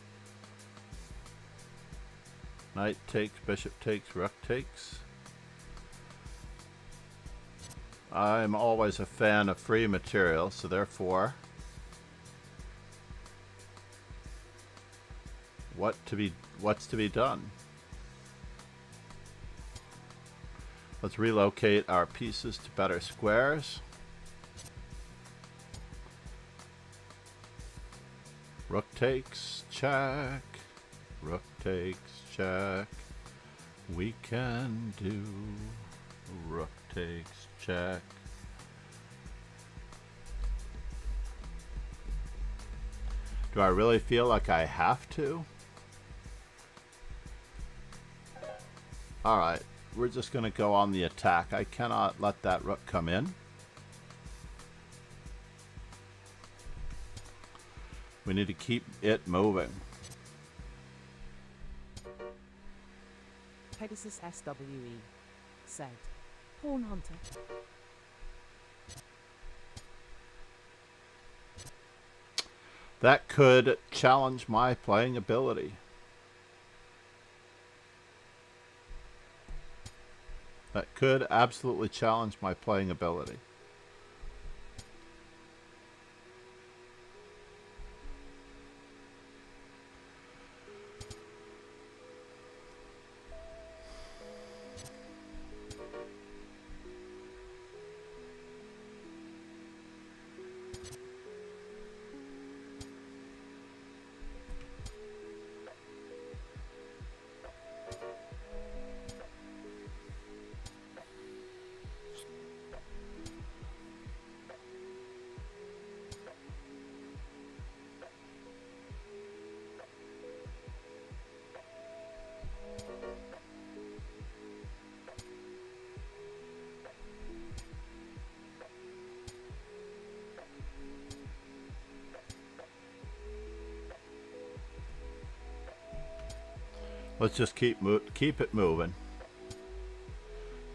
Knight takes, bishop takes, rook takes. I'm always a fan of free material, so therefore, what's to be done? Let's relocate our pieces to better squares. Rook takes, check. Rook takes, check. We can do rook takes, check. Do I really feel like I have to? Alright, we're just going to go on the attack. I cannot let that rook come in. We need to keep it moving. Pegasus SWE said, Pawn Hunter. That could challenge my playing ability. That could absolutely challenge my playing ability. Let's just keep it moving.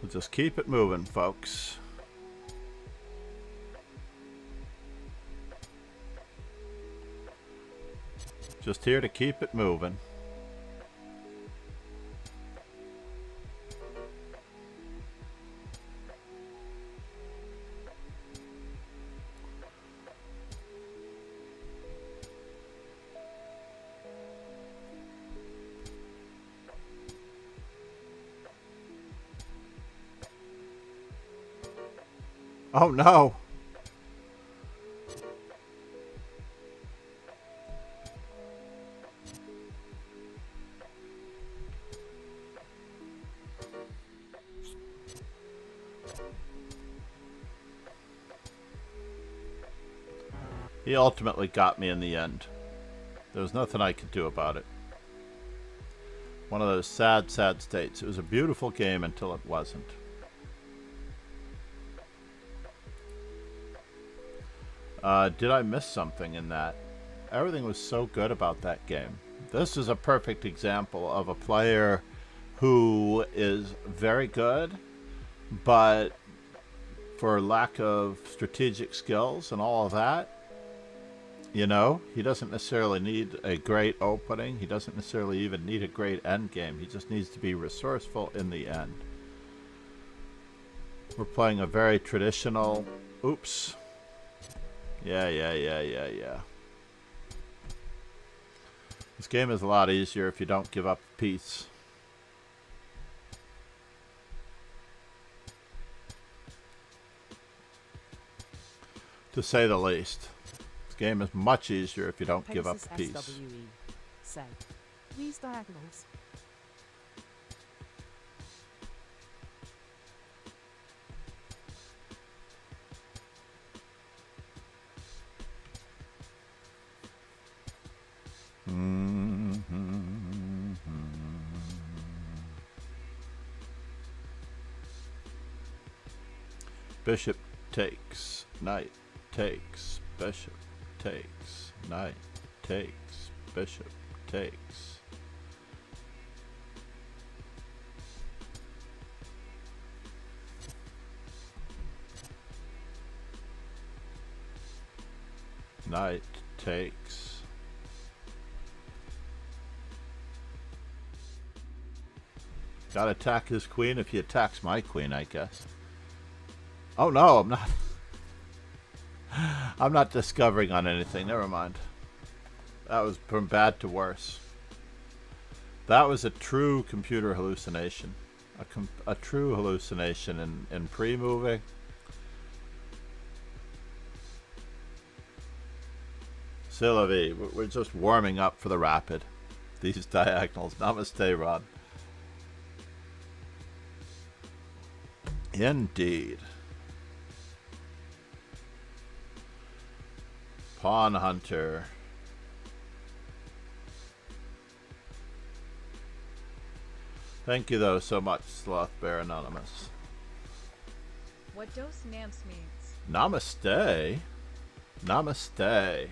We'll just keep it moving, folks. Just here to keep it moving. Oh no! He ultimately got me in the end. There was nothing I could do about it. One of those sad, sad states. It was a beautiful game until it wasn't. Did I miss something in that? Everything was so good about that game. This is a perfect example of a player who is very good, but for lack of strategic skills and all of that, you know, he doesn't necessarily need a great opening. He doesn't necessarily even need a great end game. He just needs to be resourceful in the end. We're playing a very traditional... Oops. Yeah. This game is a lot easier if you don't give up a piece. To say the least. This game is much easier if you don't give up Pegasus a piece. SWE said, these diagonals. Bishop takes, knight takes, bishop takes, knight takes, bishop takes. Knight takes. Gotta attack his queen if he attacks my queen, I guess. Oh no, I'm not. I'm not discovering on anything. Never mind. That was from bad to worse. That was a true computer hallucination. A true hallucination in pre-moving. Sylvie, we're just warming up for the rapid. These diagonals. Namaste, Rod. Indeed. Pawn Hunter. Thank you, though, so much, Sloth Bear Anonymous. What Dos Namps means. Namaste. Namaste.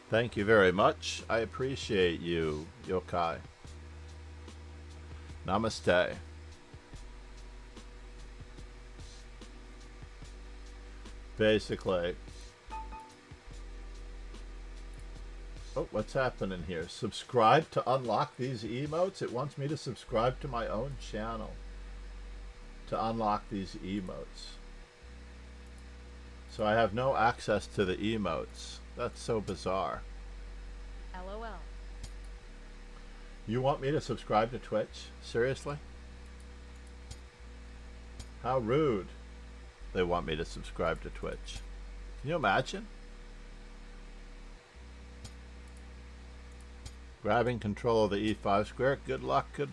Thank you very much. I appreciate you, Yokai. Namaste. Basically. Oh, what's happening here? Subscribe to unlock these emotes? It wants me to subscribe to my own channel to unlock these emotes. So I have no access to the emotes. That's so bizarre. LOL. You want me to subscribe to Twitch? Seriously? How rude. They want me to subscribe to Twitch. Can you imagine? Grabbing control of the E5 square. Good luck. Good.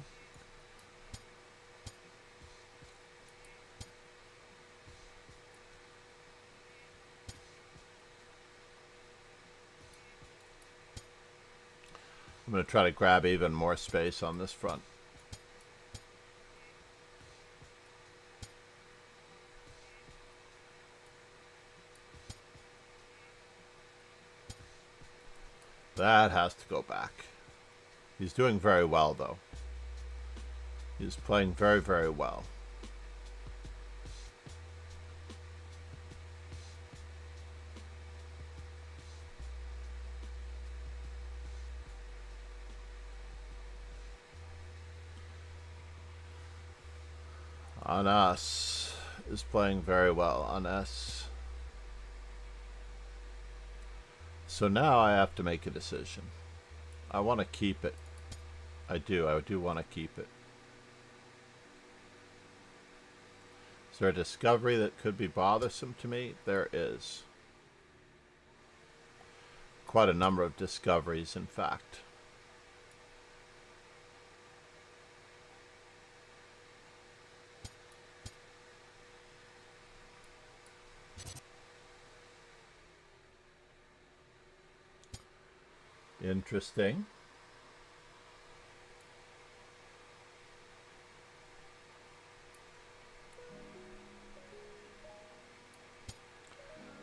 I'm going to try to grab even more space on this front. That has to go back. He's doing very well, though. He's playing very, very well. Anas is playing very well. Anas. So now I have to make a decision. I want to keep it. I do want to keep it. Is there a discovery that could be bothersome to me? There is. Quite a number of discoveries, in fact. Interesting.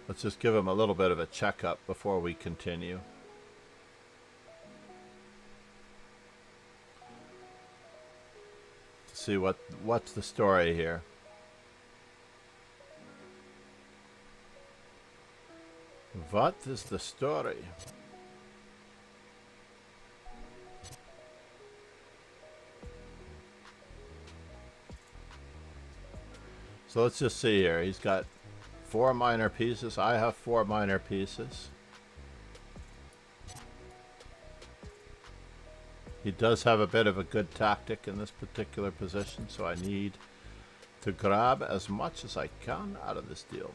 Let's just give him a little bit of a checkup before we continue. To see what's the story here. What is the story? So let's just see here. He's got 4 minor pieces. I have 4 minor pieces. He does have a bit of a good tactic in this particular position, so I need to grab as much as I can out of this deal.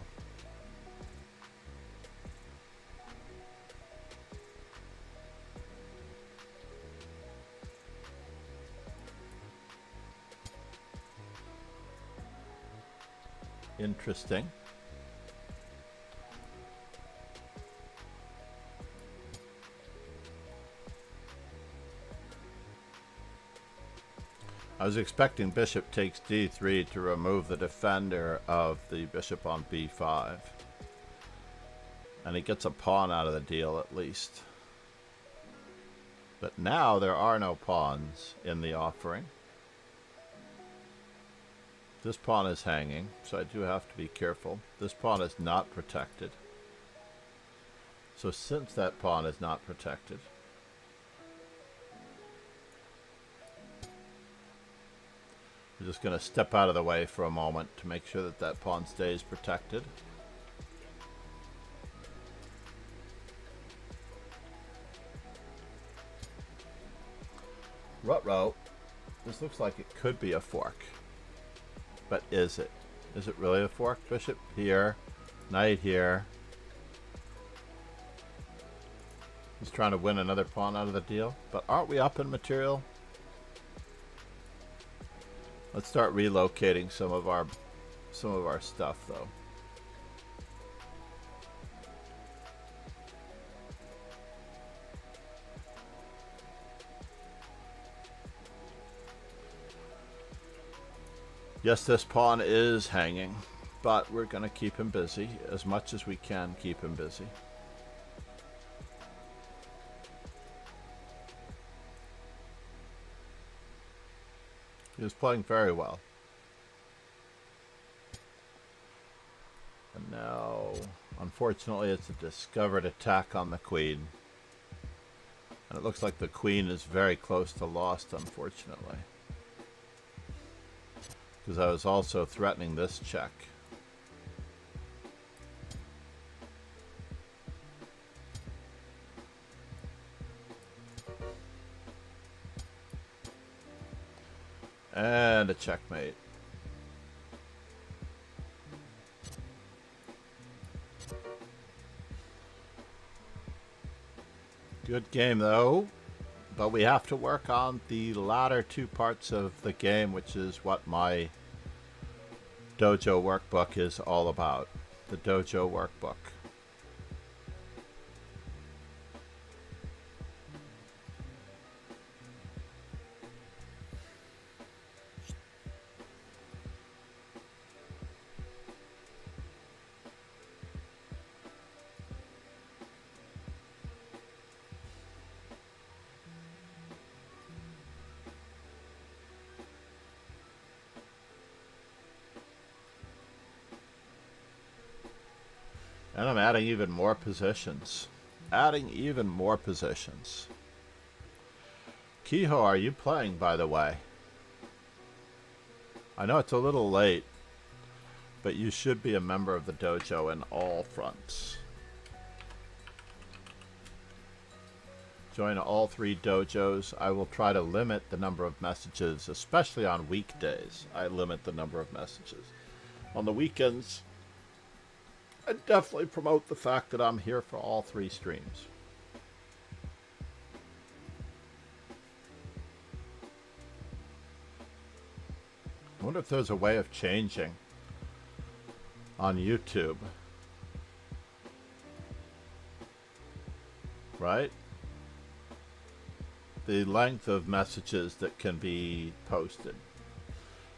Interesting. I was expecting bishop takes d3 to remove the defender of the bishop on b5. And he gets a pawn out of the deal at least. But now there are no pawns in the offering. This pawn is hanging, so I do have to be careful. This pawn is not protected. So since that pawn is not protected, I'm just going to step out of the way for a moment to make sure that that pawn stays protected. Ruh-roh. This looks like it could be a fork. But is it? Is it really a fork? Bishop here, knight here. He's trying to win another pawn out of the deal. But aren't we up in material? Let's start relocating some of our stuff though. Yes, this pawn is hanging, but we're going to keep him busy as much as we can keep him busy. He was playing very well. And now, unfortunately, it's a discovered attack on the queen. And it looks like the queen is very close to lost, unfortunately. Because I was also threatening this check. And a checkmate. Good game though, but we have to work on the latter two parts of the game, which is what my dojo workbook is all about. The dojo workbook. And I'm adding even more positions. Adding even more positions. Kiho, are you playing, by the way? I know it's a little late, but you should be a member of the dojo in all fronts. Join all three dojos. I will try to limit the number of messages, especially on weekdays. I limit the number of messages. On the weekends, I definitely promote the fact that I'm here for all three streams. I wonder if there's a way of changing on YouTube. Right? The length of messages that can be posted.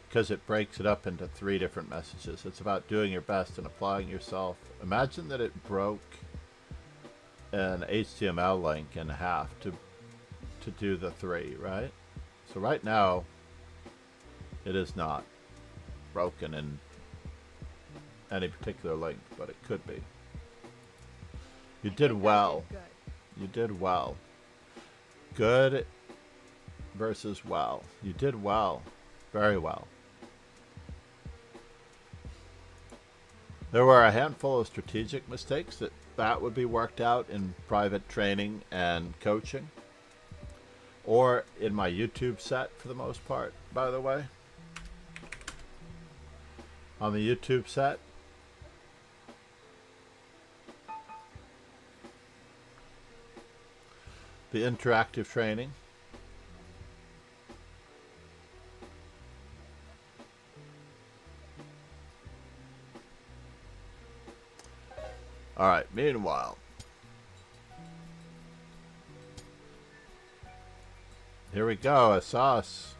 Because it breaks it up into 3 different messages. It's about doing your best and applying yourself. Imagine that it broke an HTML link in half to do the 3, right? So right now, it is not broken in any particular link, but it could be. You did well. You did well. Good versus well. You did well. Very well. There were a handful of strategic mistakes that would be worked out in private training and coaching. Or in my YouTube set for the most part, by the way. On the YouTube set. The interactive training. Alright, meanwhile. Here we go, a sauce.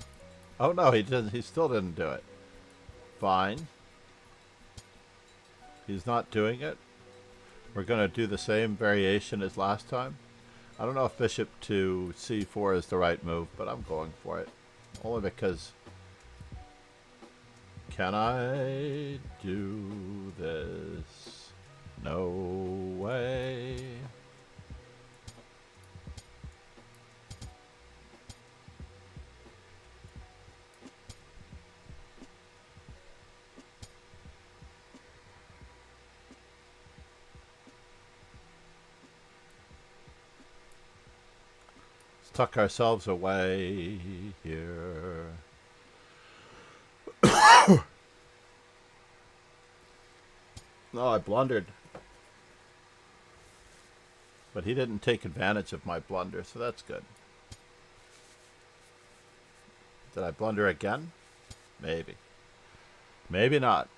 Oh no, he didn't. He still didn't do it. Fine. He's not doing it. We're going to do the same variation as last time. I don't know if bishop to c4 is the right move, but I'm going for it. Only because... Can I do this? No way. Let's tuck ourselves away here. No, I blundered. But he didn't take advantage of my blunder, so that's good. Did I blunder again? Maybe. Maybe not.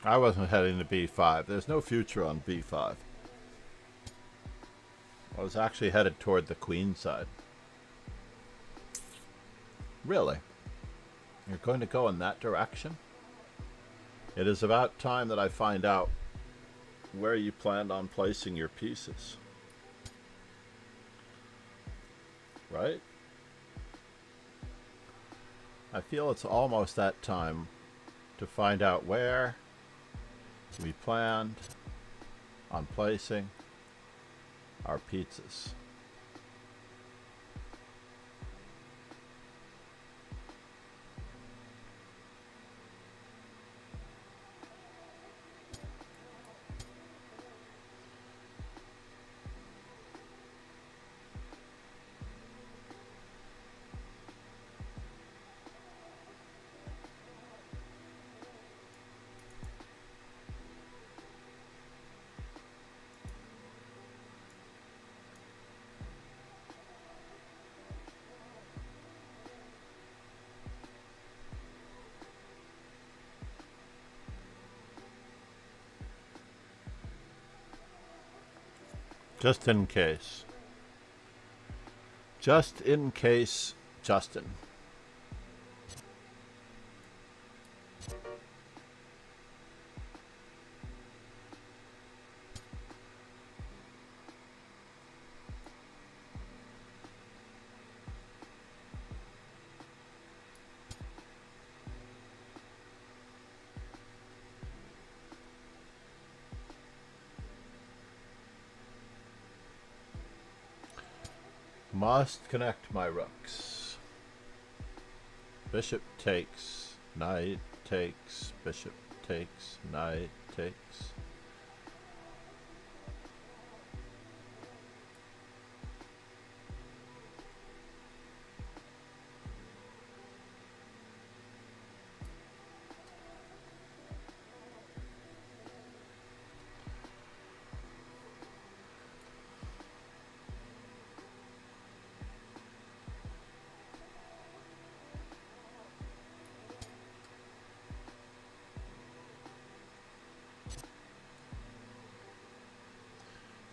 I wasn't heading to b5. There's no future on b5. I was actually headed toward the queen side. Really? You're going to go in that direction? It is about time that I find out where you planned on placing your pieces. Right? I feel it's almost that time to find out where we planned on placing our pizzas. Just in case. Just in case, Justin. Must connect my rooks. Bishop takes, knight takes, bishop takes, knight takes.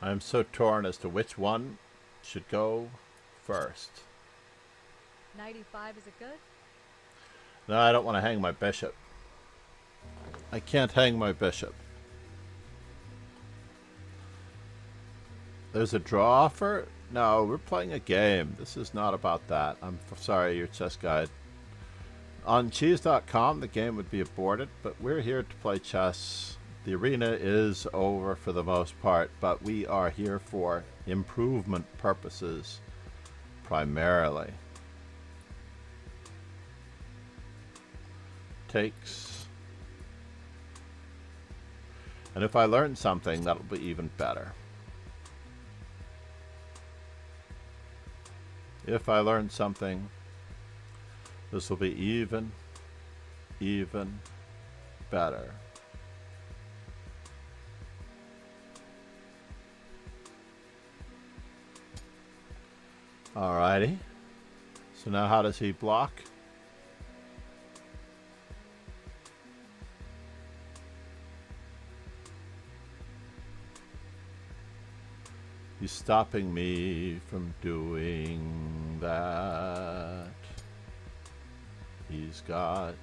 I'm so torn as to which one should go first. 95, is it good? No, I don't want to hang my bishop. I can't hang my bishop. There's a draw offer? No, we're playing a game. This is not about that. I'm sorry, your chess guide. On cheese.com, the game would be aborted, but we're here to play chess. The arena is over for the most part, but we are here for improvement purposes primarily. Takes. And if I learn something, that'll be even better. If I learn something, This will be even better. Alrighty. So now how does he block? He's stopping me from doing that. He's got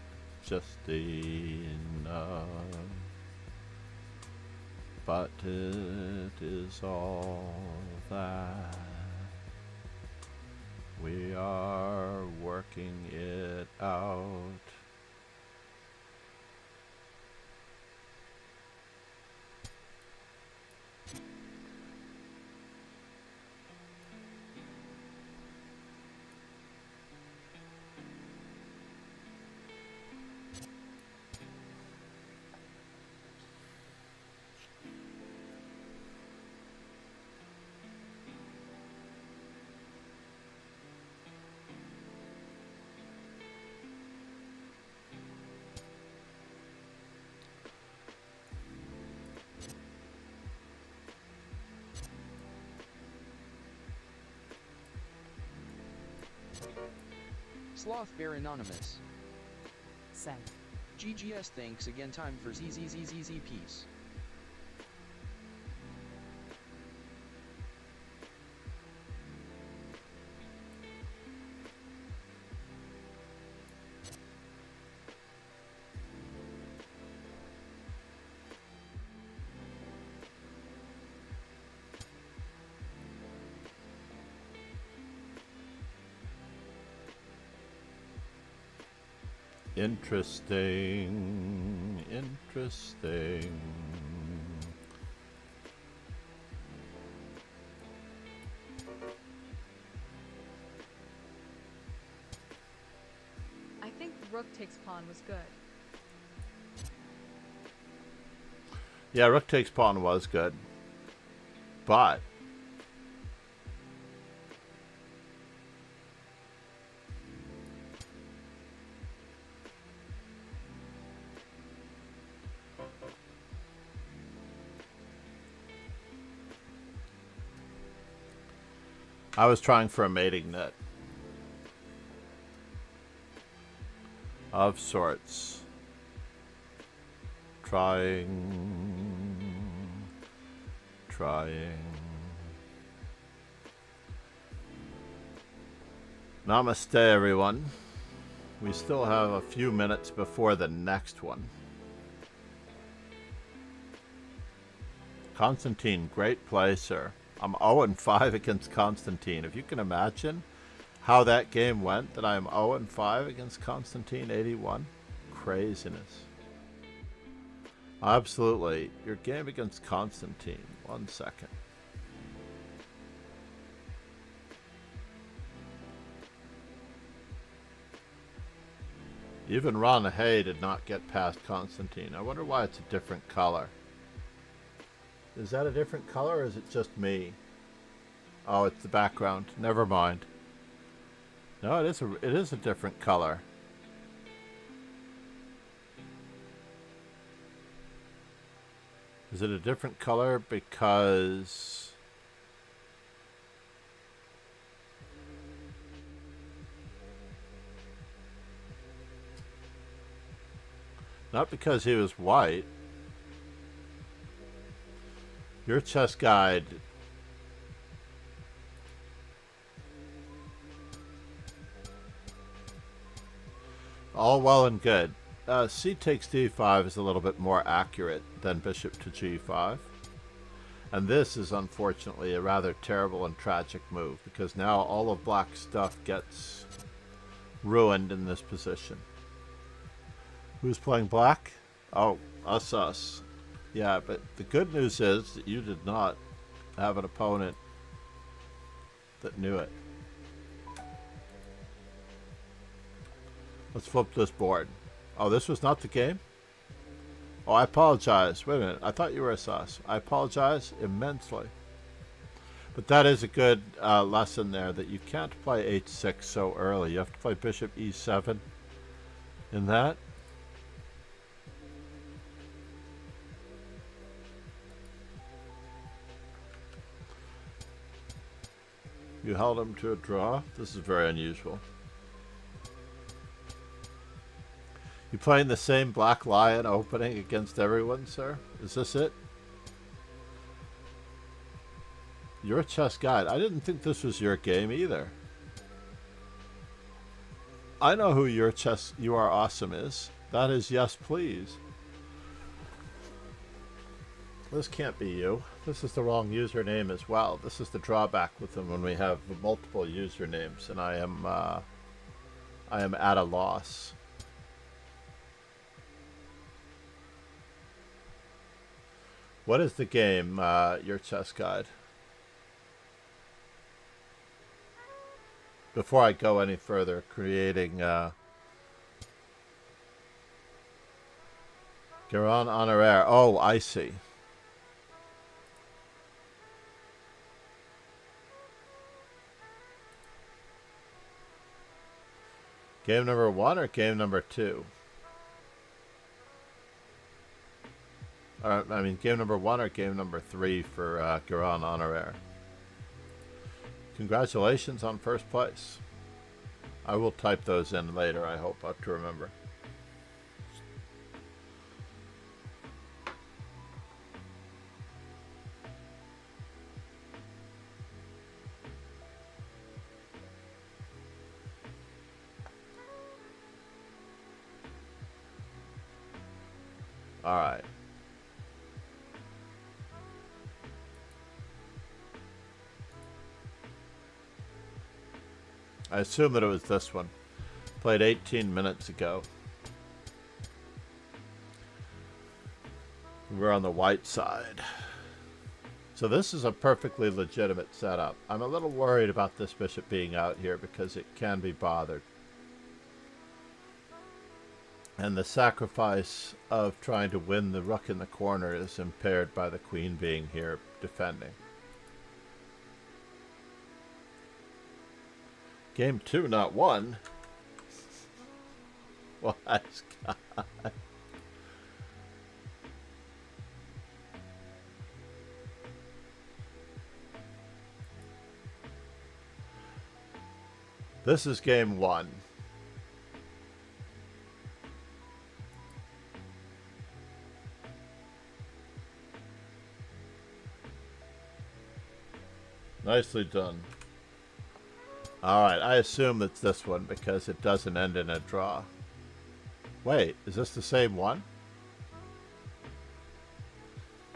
just enough, but it is all that. We are working it out. Sloth Bear Anonymous. Send. GGS thanks again, time for ZZZZZ peace. Interesting, interesting. I think rook takes pawn was good. Yeah, rook takes pawn was good, but I was trying for a mating net of sorts. Trying. Namaste, everyone. We still have a few minutes before the next one. Constantine, great play, sir. I'm 0-5 against Constantine. If you can imagine how that game went, that I'm 0-5 against Constantine 81. Craziness. Absolutely. Your game against Constantine. 1 second. Even Ron Hay did not get past Constantine. I wonder why it's a different color. Is that a different color or is it just me? Oh, it's the background. Never mind. No, it is a different color. Is it a different color because not because he was white? Your chess guide all well and good. C takes d5 is a little bit more accurate than bishop to g5. And this is unfortunately a rather terrible and tragic move because now all of black's stuff gets ruined in this position. Who's playing black? Oh, us. Yeah, but the good news is that you did not have an opponent that knew it. Let's flip this board. Oh, this was not the game? Oh, I apologize. Wait a minute. I thought you were a sus. I apologize immensely. But that is a good lesson there, that you can't play h6 so early. You have to play bishop e7 in that. You held him to a draw. This is very unusual. You playing the same Black Lion opening against everyone, sir? Is this it? You're a chess guide. I didn't think this was your game either. I know who your chess You Are Awesome is. That is Yes Please. This can't be you. This is the wrong username as well. This is the drawback with them when we have multiple usernames, and I am at a loss. What is the game, your chess guide? Before I go any further, creating Grand Honoraire. Oh, I see. Game number 1 or game number 2? I mean, game number 1 or game number 3 for Grand Honoraire. Congratulations on first place. I will type those in later, I hope, up to remember. All right. I assume that it was this one. Played 18 minutes ago. We're on the white side. So this is a perfectly legitimate setup. I'm a little worried about this bishop being out here because it can be bothered. And the sacrifice of trying to win the rook in the corner is impaired by the queen being here defending. Game 2, not 1. Wise guy. This is game 1. Nicely done. Alright, I assume it's this one because it doesn't end in a draw. Wait, is this the same one?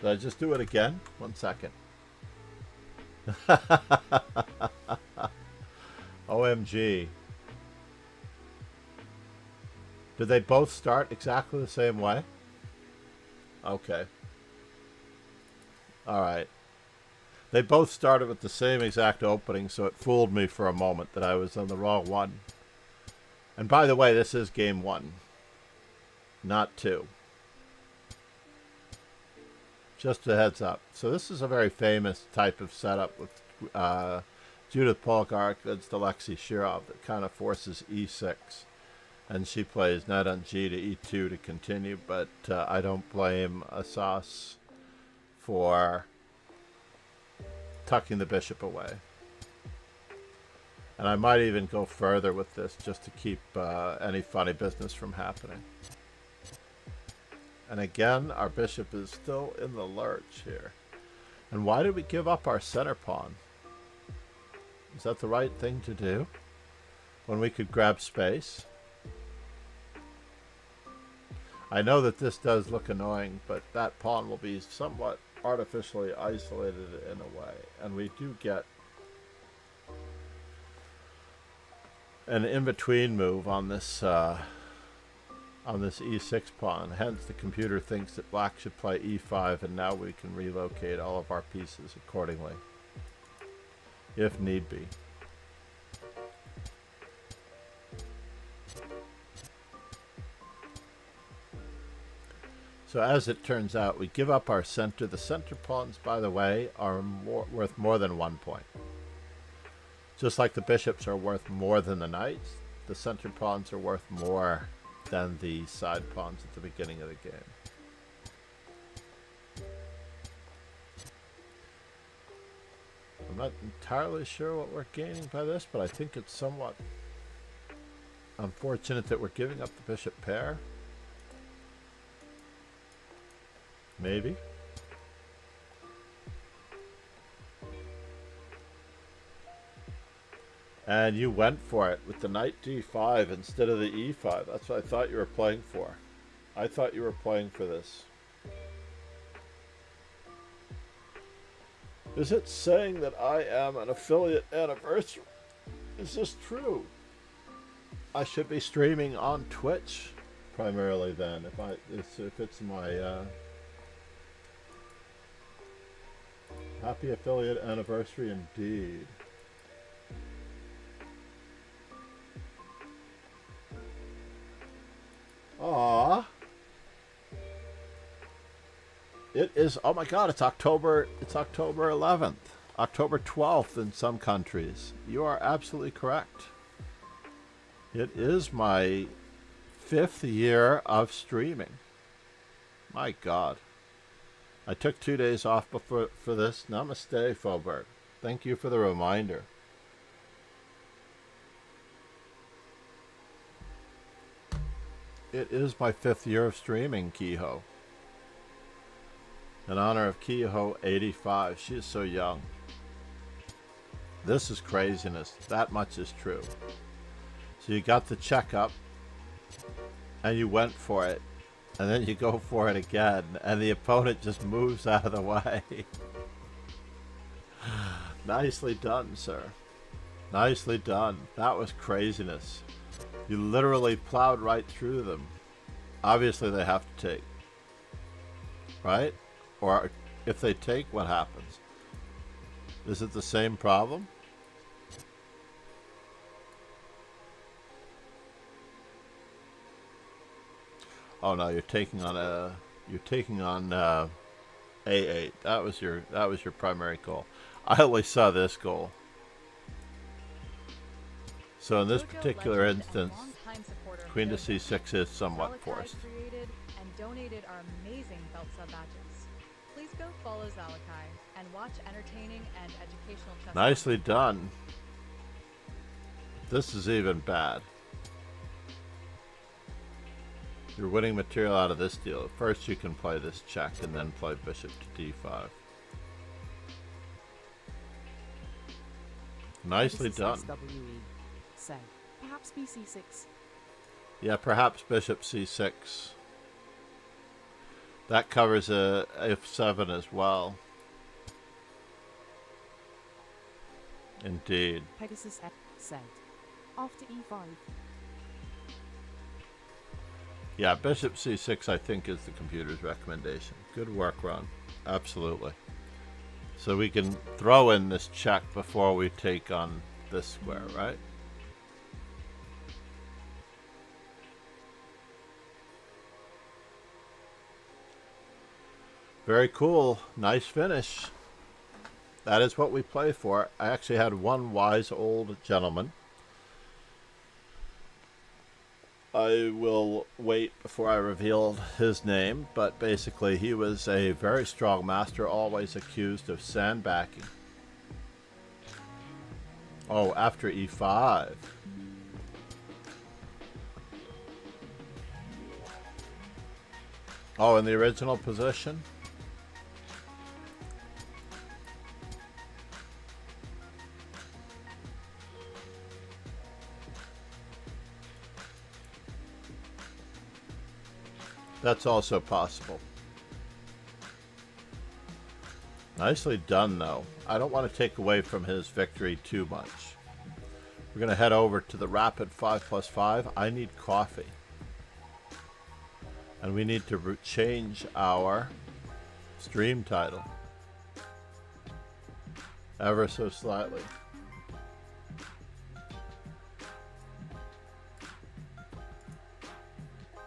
Did I just do it again? 1 second. OMG. Did they both start exactly the same way? Okay. Alright. They both started with the same exact opening, so it fooled me for a moment that I was on the wrong one. And by the way, this is game 1, not 2. Just a heads up. So this is a very famous type of setup with Judith Polgar against Alexei Shirov that kind of forces e6. And she plays knight on g to e2 to continue, but I don't blame Asas for tucking the bishop away. And I might even go further with this just to keep any funny business from happening. And again, our bishop is still in the lurch here. And why did we give up our center pawn? Is that the right thing to do when we could grab space? I know that this does look annoying, but that pawn will be somewhat artificially isolated in a way, and we do get an in-between move on this e6 pawn. Hence the computer thinks that black should play e5, and now we can relocate all of our pieces accordingly if need be. So as it turns out, we give up our center. The center pawns, by the way, are worth more than 1 point. Just like the bishops are worth more than the knights, the center pawns are worth more than the side pawns at the beginning of the game. I'm not entirely sure what we're gaining by this, but I think it's somewhat unfortunate that we're giving up the bishop pair. Maybe. And you went for it with the knight d5 instead of the e5. That's what I thought you were playing for. I thought you were playing for this. Is it saying that I am an affiliate anniversary? Is this true? I should be streaming on Twitch primarily then, if it's my happy affiliate anniversary indeed. Aww. It is, oh my god, it's October 11th. October 12th in some countries. You are absolutely correct. It is my 5th year of streaming. My god. I took 2 days off for this. Namaste, Faubourg. Thank you for the reminder. It is my 5th year of streaming, Kehoe. In honor of Kehoe 85. She is so young. This is craziness. That much is true. So you got the checkup, and you went for it, and then you go for it again, and the opponent just moves out of the way. Nicely done, sir. Nicely done. That was craziness. You literally plowed right through them. Obviously, they have to take. Right? Or if they take, what happens? Is it the same problem? Oh no, you're taking on A8. That was your primary goal. I only saw this goal. So in this particular instance, Queen to C6 is somewhat forced. Created and donated our amazing belt sub badges. Please go follow Zalakai and watch entertaining and educational chess. Nicely done. This is even bad. You're winning material out of this deal. First you can play this check and then play bishop to d5. Nicely done. SWE. Say, perhaps BC6. Yeah, perhaps bishop c6. That covers a f7 as well. Indeed. Pegasus F said. After e5. Yeah, bishop c6 I think is the computer's recommendation. Good work, Ron. Absolutely. So we can throw in this check before we take on this square, right? Very cool. Nice finish. That is what we play for. I actually had one wise old gentleman. I will wait before I reveal his name, but basically he was a very strong master, always accused of sandbagging. Oh, after e5. Oh, in the original position? That's also possible. Nicely done, though. I don't want to take away from his victory too much. We're going to head over to the rapid 5+5. I need coffee. And we need to change our stream title. Ever so slightly.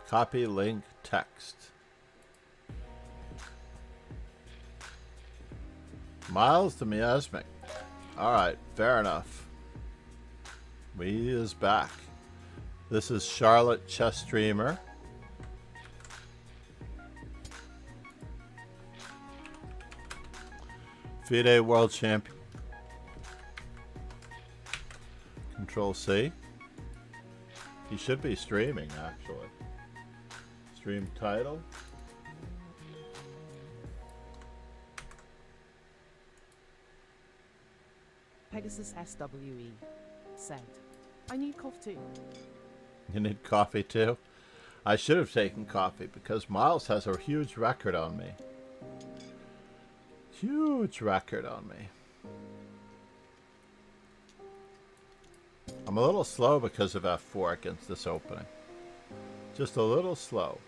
Copy link text. Miles the Miasmic. Alright, fair enough. We is back. This is Charlotte Chess Streamer. FIDE World Champion. Control C. He should be streaming, actually. Stream title. Pegasus SWE said, I need coffee too. You need coffee too? I should have taken coffee because Miles has a huge record on me. Huge record on me. I'm a little slow because of F4 against this opening. Just a little slow.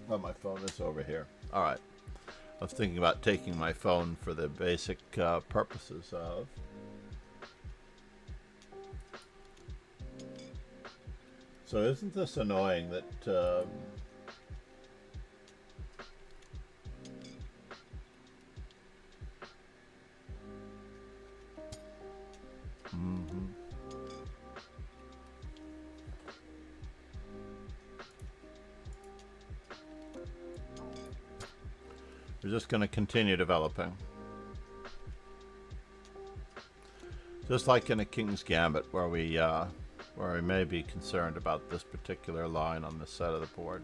Oh, my phone is over here. All right. I was thinking about taking my phone for the basic purposes of... So isn't this annoying that... We're just going to continue developing. Just like in a King's Gambit, where we may be concerned about this particular line on this side of the board.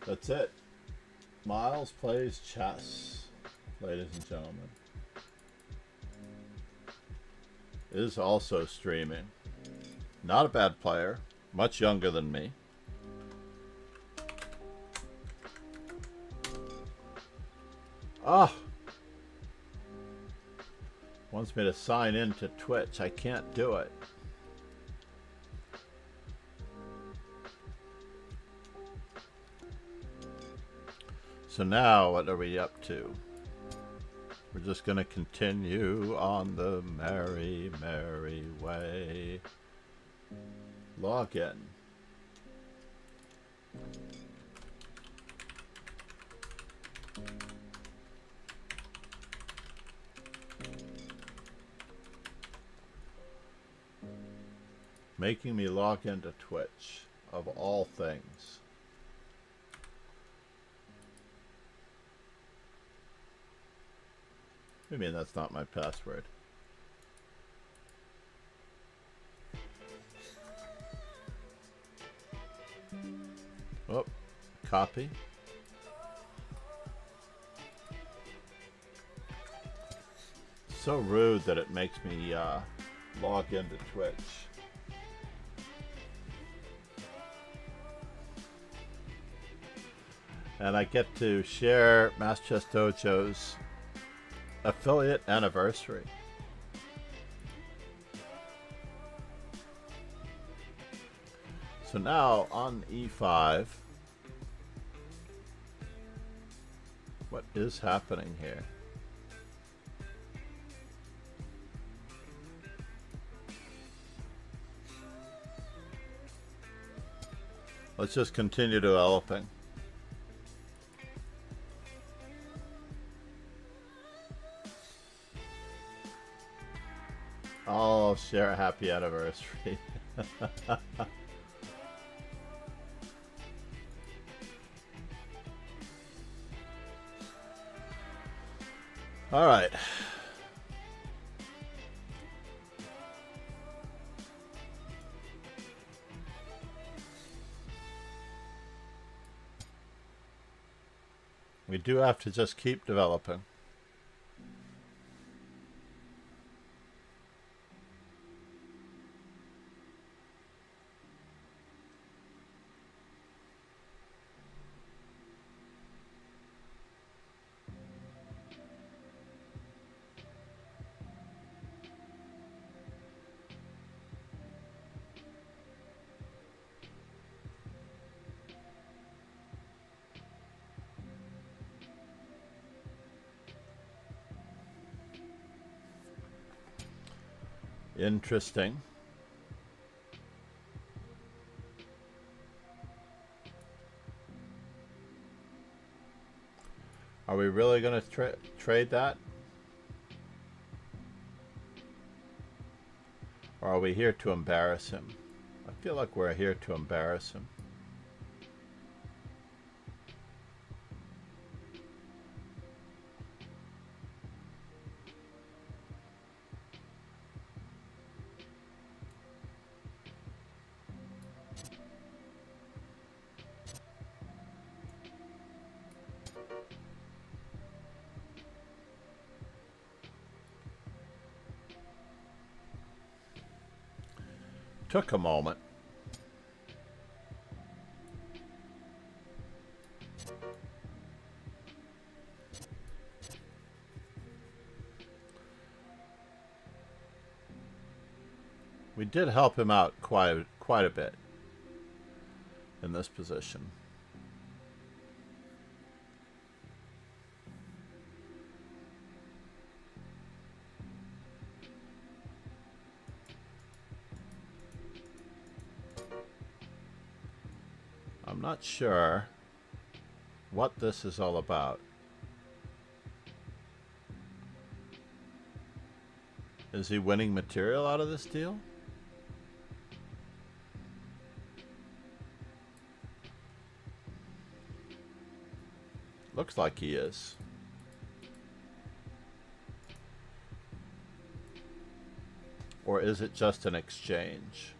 That's it. Miles plays chess, ladies and gentlemen. Is also streaming. Not a bad player. Much younger than me. Ah! Wants me to sign in to Twitch. I can't do it. So now, what are we up to? We're just going to continue on the merry, merry way. Log in. Making me log into Twitch, of all things. I mean, that's not my password. Oh, copy. So rude that it makes me log into Twitch. And I get to share Mass Chess Dojo's affiliate anniversary. So now on E5, what is happening here? Let's just continue developing. I'll share a happy anniversary. All right. We do have to just keep developing. Interesting. Are we really going to trade that? Or are we here to embarrass him? I feel like we're here to embarrass him. Took a moment. We did help him out quite a bit in this position. I'm not sure what this is all about. Is he winning material out of this deal? Looks like he is. Or is it just an exchange?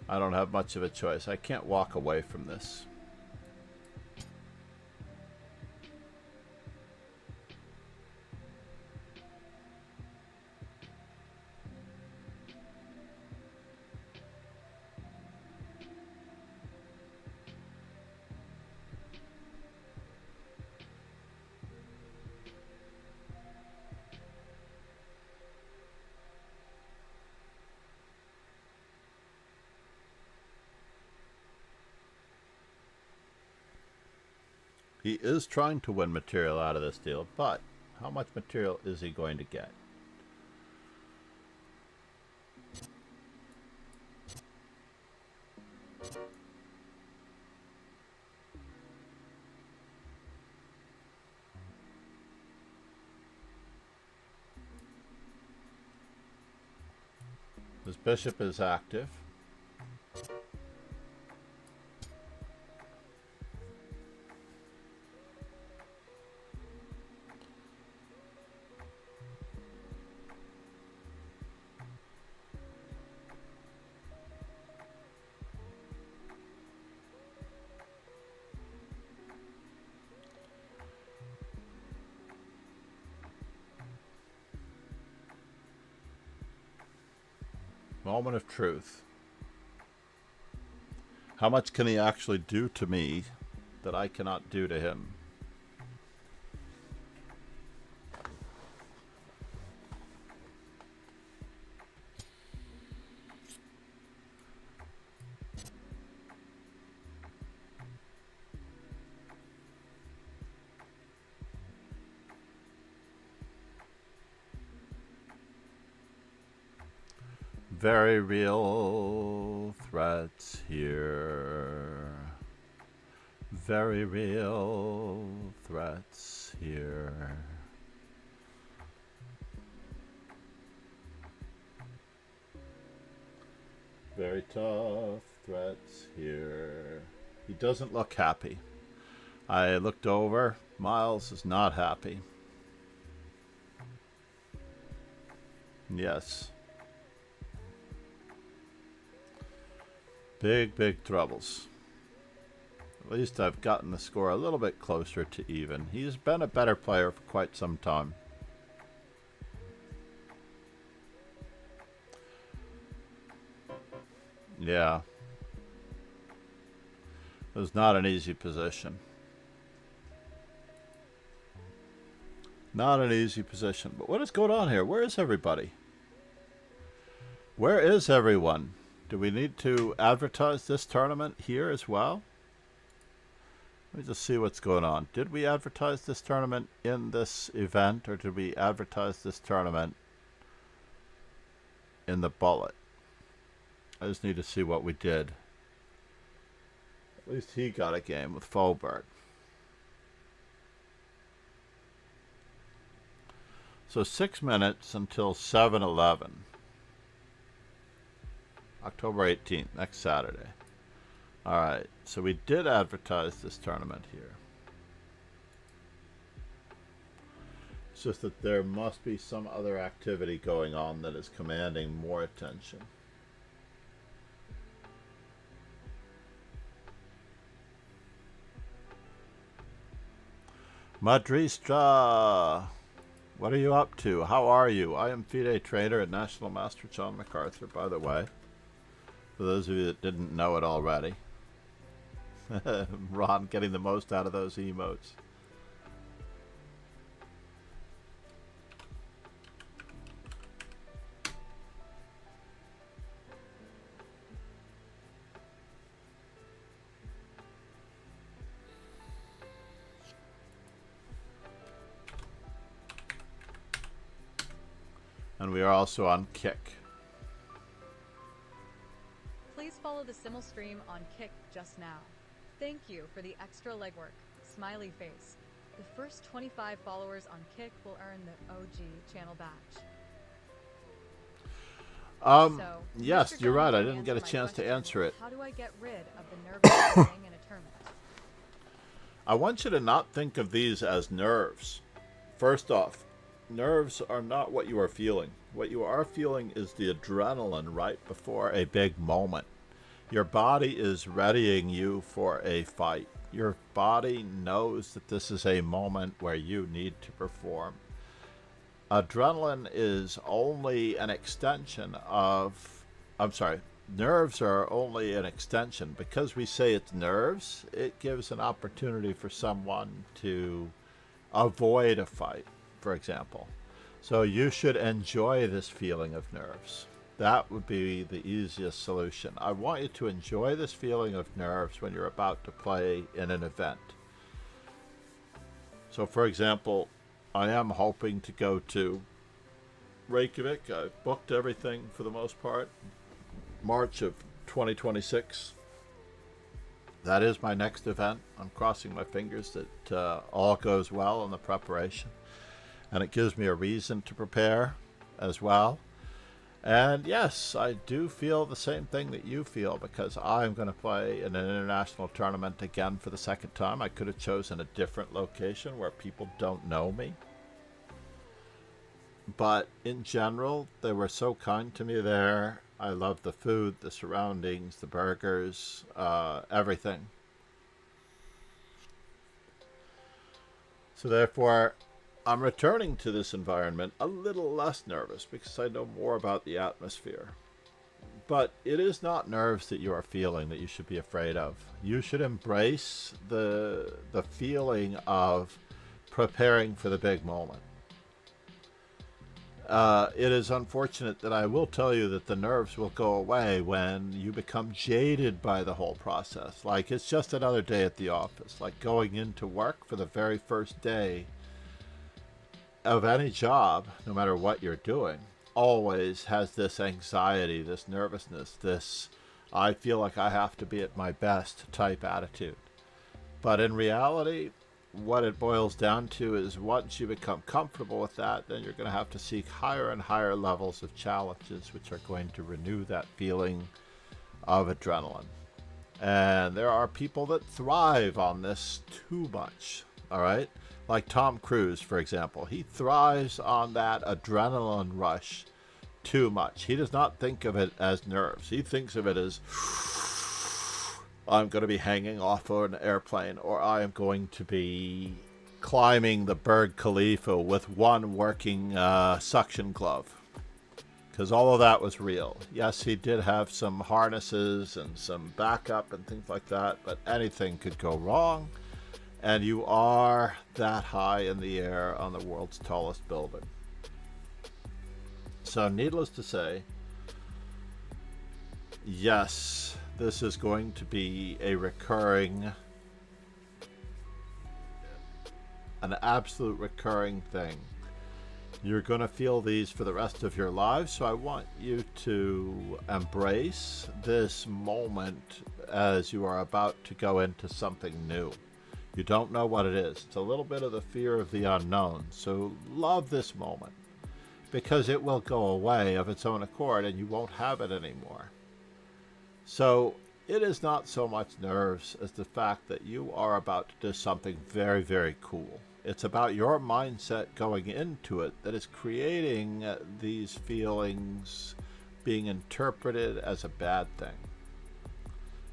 I don't have much of a choice. I can't walk away from this. He is trying to win material out of this deal, but how much material is he going to get? His bishop is active. Moment of truth. How much can he actually do to me that I cannot do to him? Very real threats here. Very real threats here. Very tough threats here. He doesn't look happy. I looked over. Miles is not happy. Yes. Big troubles. At least I've gotten the score a little bit closer to even. He's been a better player for quite some time. Yeah. It was not an easy position. Not an easy position. But what is going on here? Where is everybody? Where is everyone? Do we need to advertise this tournament here as well? Let me just see what's going on. Did we advertise this tournament in this event, or did we advertise this tournament in the bullet? I just need to see what we did. At least he got a game with Faubourg. So 6 minutes until 7:11. October 18th, next Saturday. Alright, so we did advertise this tournament here. It's just that there must be some other activity going on that is commanding more attention. Madristra! What are you up to? How are you? I am FIDE trainer and National Master John MacArthur, by the way. For those of you that didn't know it already. Ron getting the most out of those emotes. And we are also on Kick. Please follow the Simmel stream on Kick just now. Thank you for the extra legwork. Smiley face. The first 25 followers on Kick will earn the OG channel badge. So, yes, Mr. you're John right. I can didn't get a my chance to question. answer it. How do I get rid of the nervous feeling in a tournament? I want you to not think of these as nerves. First off, nerves are not what you are feeling. What you are feeling is the adrenaline right before a big moment. Your body is readying you for a fight. Your body knows that this is a moment where you need to perform. Adrenaline is only an extension of... nerves are only an extension. Because we say it's nerves, it gives an opportunity for someone to avoid a fight, for example. So you should enjoy this feeling of nerves. That would be the easiest solution. I want you to enjoy this feeling of nerves when you're about to play in an event. So for example, I am hoping to go to Reykjavik. I've booked everything for the most part. March of 2026. That is my next event. I'm crossing my fingers that all goes well in the preparation. And it gives me a reason to prepare as well. And yes, I do feel the same thing that you feel, because I'm going to play in an international tournament again for the second time. I could have chosen a different location where people don't know me. But in general, they were so kind to me there. I love the food, the surroundings, the burgers, everything. So therefore, I'm returning to this environment a little less nervous because I know more about the atmosphere. But it is not nerves that you are feeling that you should be afraid of. You should embrace the feeling of preparing for the big moment. It is unfortunate that I will tell you that the nerves will go away when you become jaded by the whole process. Like, it's just another day at the office. Like going into work for the very first day of any job, no matter what you're doing, always has this anxiety, this nervousness, this I feel like I have to be at my best type attitude. But in reality, what it boils down to is once you become comfortable with that, then you're going to have to seek higher and higher levels of challenges, which are going to renew that feeling of adrenaline. And there are people that thrive on this too much, all right? Like Tom Cruise, for example. He thrives on that adrenaline rush too much. He does not think of it as nerves. He thinks of it as, I'm going to be hanging off of an airplane, or I am going to be climbing the Burj Khalifa with one working suction glove. Because all of that was real. Yes, he did have some harnesses and some backup and things like that, but anything could go wrong. And you are that high in the air on the world's tallest building. So needless to say, yes, this is going to be a recurring an absolute recurring thing. You're going to feel these for the rest of your lives, so I want you to embrace this moment as you are about to go into something new. You don't know what it is. It's a little bit of the fear of the unknown, so love this moment, because it will go away of its own accord and you won't have it anymore. So it is not so much nerves as the fact that you are about to do something very, very cool. It's about your mindset going into it that is creating these feelings being interpreted as a bad thing,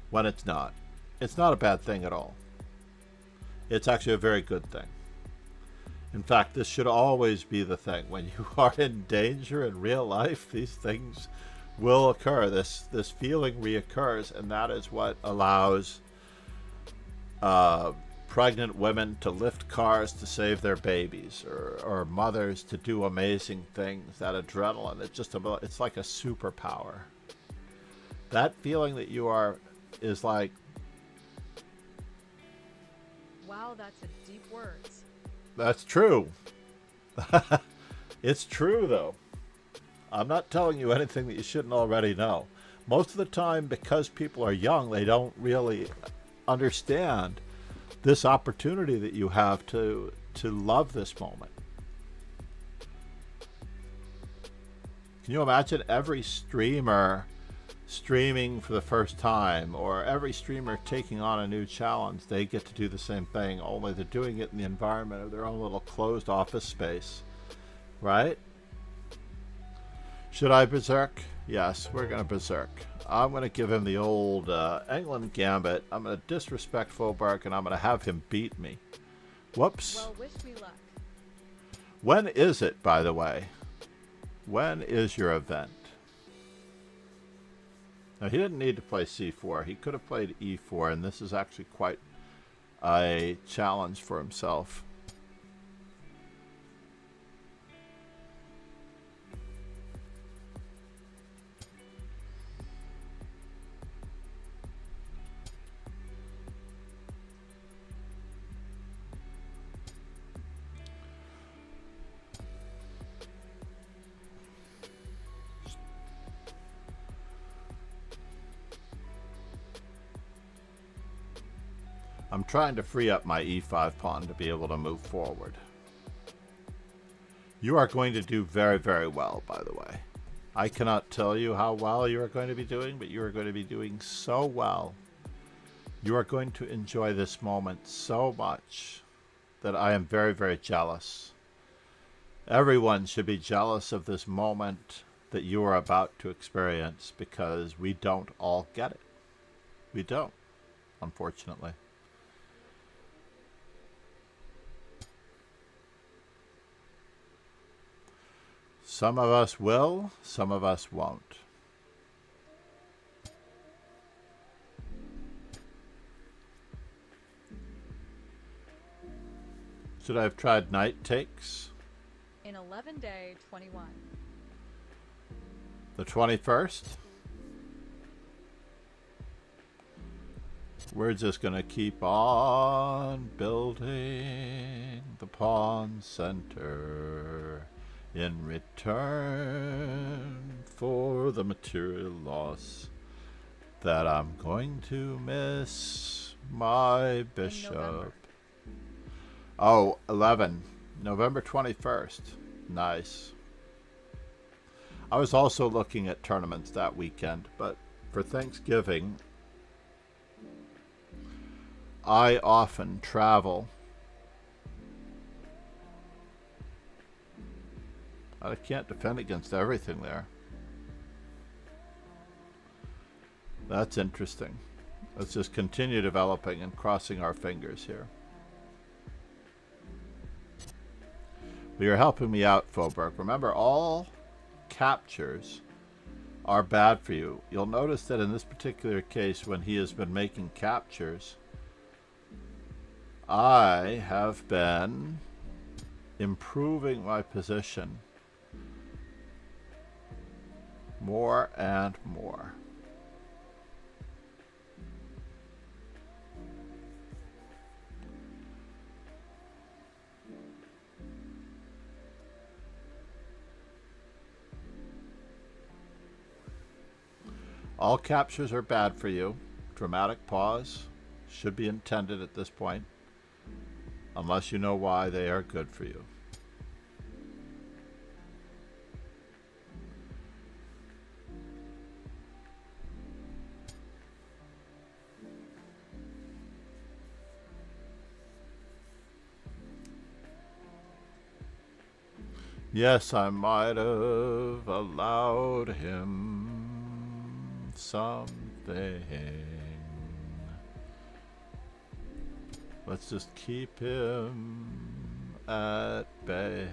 when it's not. It's not a bad thing at all. It's actually a very good thing. In fact, this should always be the thing. When you are in danger in real life, these things will occur. This feeling reoccurs, and that is what allows pregnant women to lift cars to save their babies, or mothers to do amazing things. That adrenaline, it's like a superpower. That feeling that you are is like, Wow, that's a deep words. that's true. It's true, though. I'm not telling you anything that you shouldn't already know. Most of the time, because people are young, they don't really understand this opportunity that you have to love this moment. Can you imagine every streamer streaming for the first time, or every streamer taking on a new challenge? They get to do the same thing, only they're doing it in the environment of their own little closed office space, right? Should I berserk? Yes, we're going to berserk. I'm going to give him the old England gambit. I'm going to disrespect Faubourg, and I'm going to have him beat me. Whoops. Well, wish me luck. When is it, by the way? When is your event? Now, he didn't need to play c4. He could have played e4, and this is actually quite a challenge for himself. I'm trying to free up my e5 pawn to be able to move forward. You are going to do very, very well, by the way. I cannot tell you how well you are going to be doing, but you are going to be doing so well. You are going to enjoy this moment so much that I am very, very jealous. Everyone should be jealous of this moment that you are about to experience, because we don't all get it. We don't, unfortunately. Some of us will, some of us won't. Should I have tried knight takes? In 11 day 21. The 21st? We're just going to keep on building the pawn center in return for the material loss that I'm going to miss my bishop. Oh, 11. November 21st. Nice. I was also looking at tournaments that weekend, but for Thanksgiving, I often travel. I can't defend against everything there. That's interesting. Let's just continue developing and crossing our fingers here. But you're helping me out, Faubourg. Remember, all captures are bad for you. You'll notice that in this particular case, when he has been making captures, I have been improving my position more and more. All captures are bad for you. Dramatic pause should be intended at this point, unless you know why they are good for you. Yes, I might have allowed him something. Let's just keep him at bay.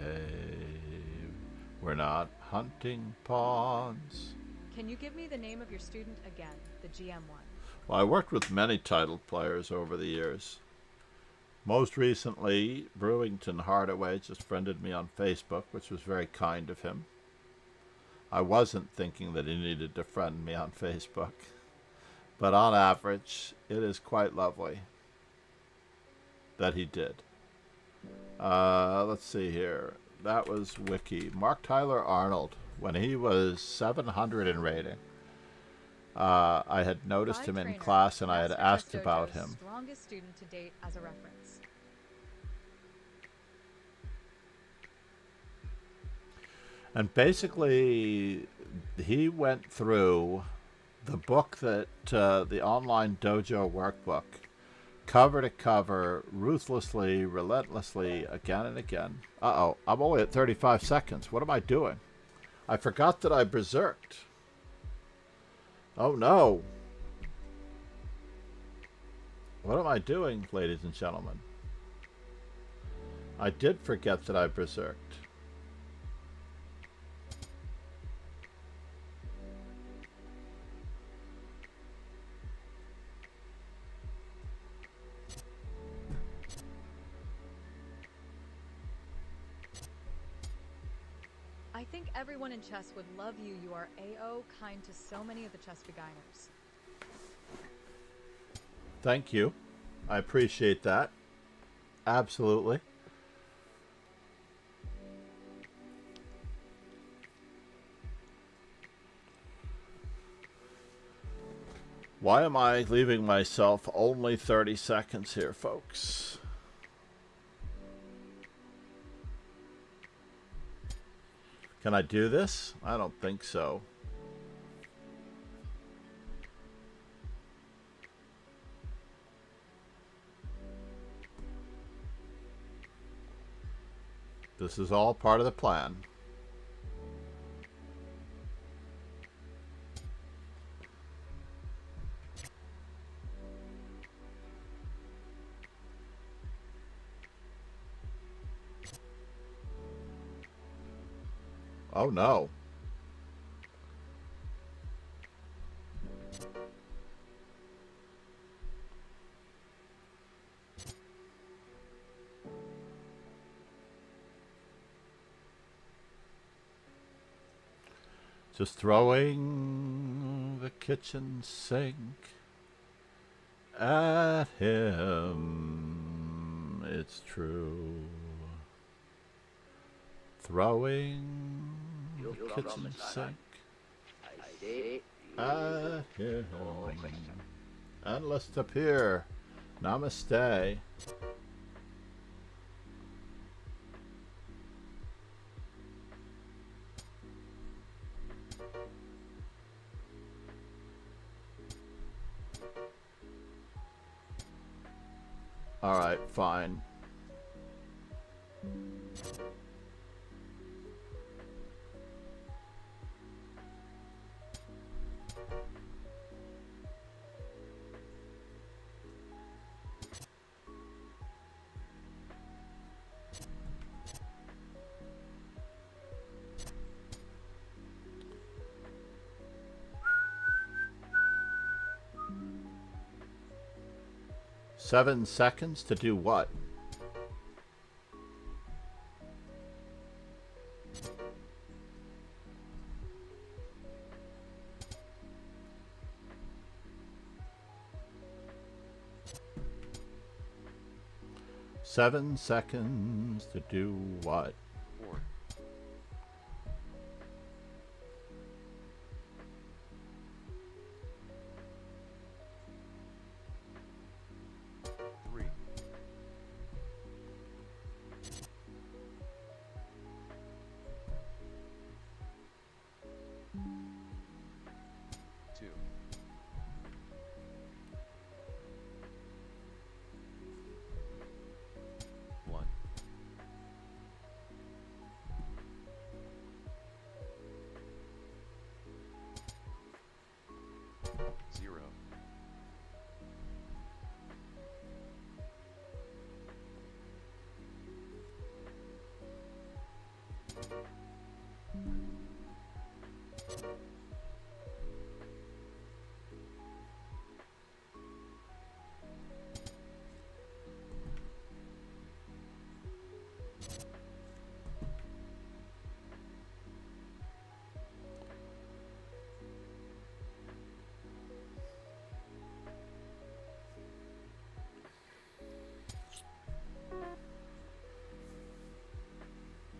We're not hunting pawns. Can you give me the name of your student again, the GM one? Well, I worked with many titled players over the years. Most recently, Brewington Hardaway just friended me on Facebook, which was very kind of him. I wasn't thinking that he needed to friend me on Facebook, but on average, it is quite lovely that he did. Let's see here. That was Wiki. Mark Tyler Arnold, when he was 700 in rating, I had noticed him in class and I had asked about him. Strongest student to date as a reference. And basically, he went through the book that the online dojo workbook, cover to cover, ruthlessly, relentlessly, again and again. Uh-oh, I'm only at 35 seconds. What am I doing? I forgot that I berserked. Oh no. What am I doing, ladies and gentlemen? I did forget that I berserked. I think everyone in chess would love you. You are AO, kind to so many of the chess beginners. Thank you. I appreciate that. Absolutely. Why am I leaving myself only 30 seconds here, folks? Can I do this? I don't think so. This is all part of the plan. Oh no. Just throwing the kitchen sink at him. It's true. Throwing the kitchen sink at him. Endless appear. Namaste. Alright, fine. Seven seconds to do what? Seven seconds to do what? 4,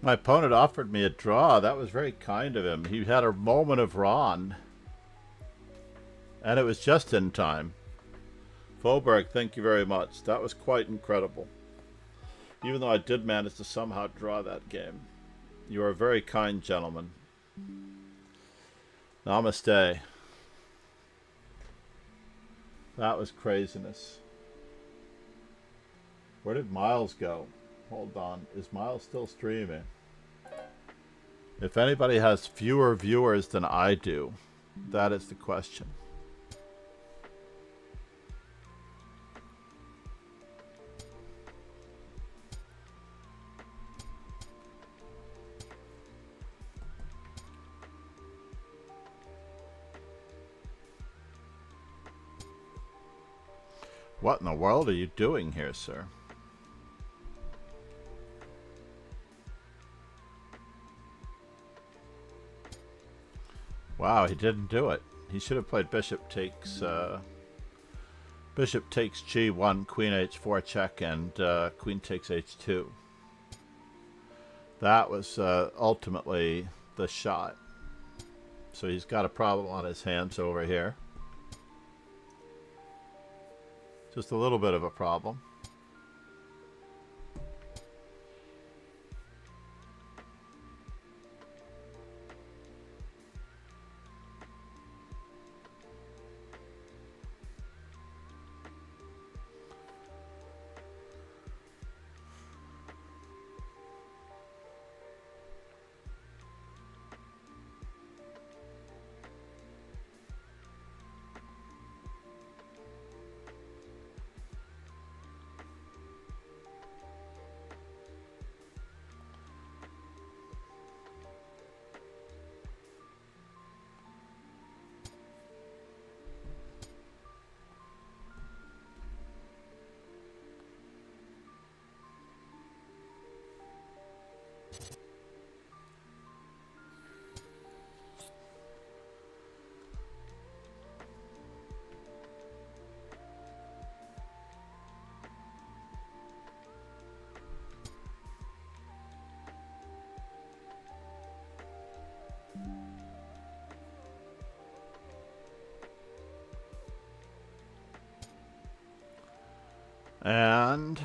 My opponent offered me a draw. That was very kind of him. He had a moment of Ron. And it was just in time. Faubourg, thank you very much. That was quite incredible. Even though I did manage to somehow draw that game. You are a very kind gentleman. Namaste. That was craziness. Where did Miles go? Hold on. Is Miles still streaming? If anybody has fewer viewers than I do, that is the question. What in the world are you doing here, sir? Wow, he didn't do it. He should have played bishop takes g1, queen h4 check, and queen takes h2. That was ultimately the shot. So he's got a problem on his hands over here. Just a little bit of a problem. And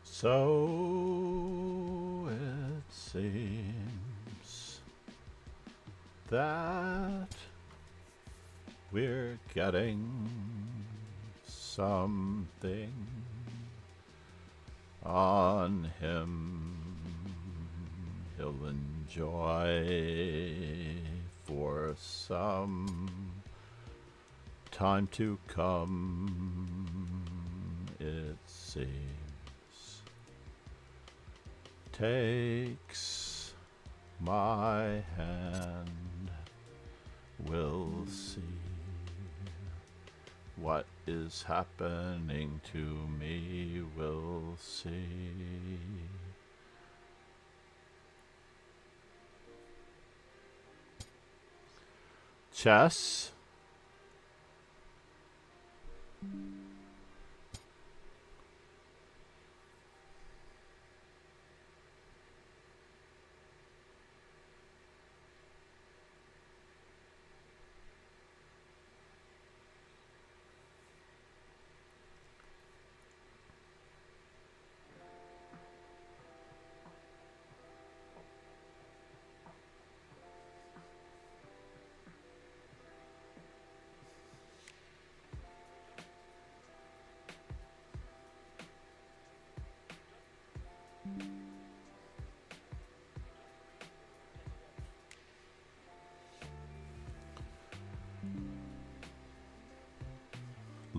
so it seems that we're getting something on him he'll enjoy for some time to come, it seems. Takes my hand, we'll see what is happening to me, we'll see. Chess.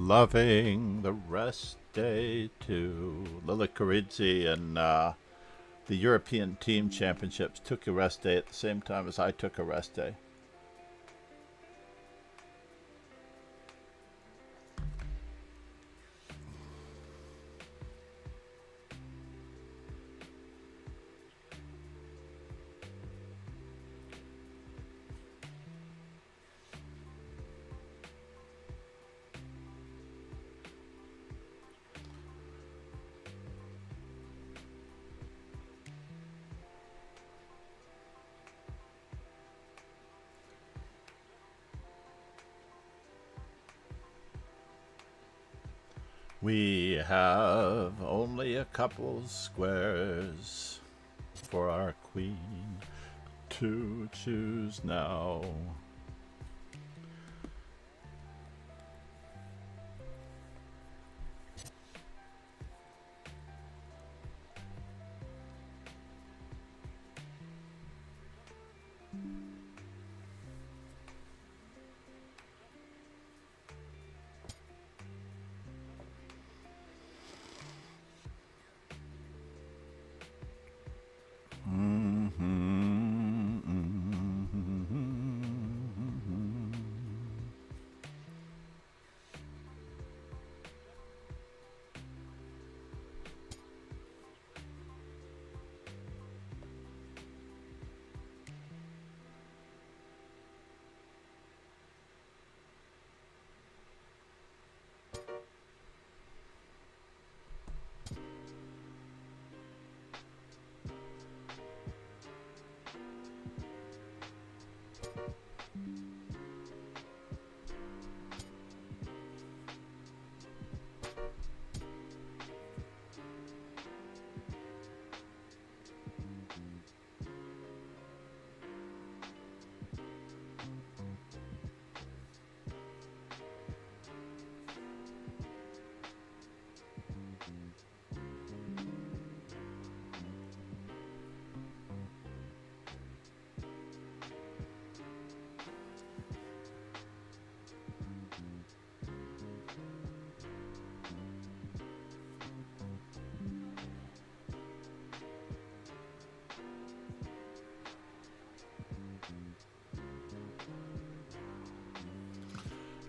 Loving the rest day too. Lila Carizzi and the European Team Championships took a rest day at the same time as I took a rest day. We have only a couple squares for our queen to choose now.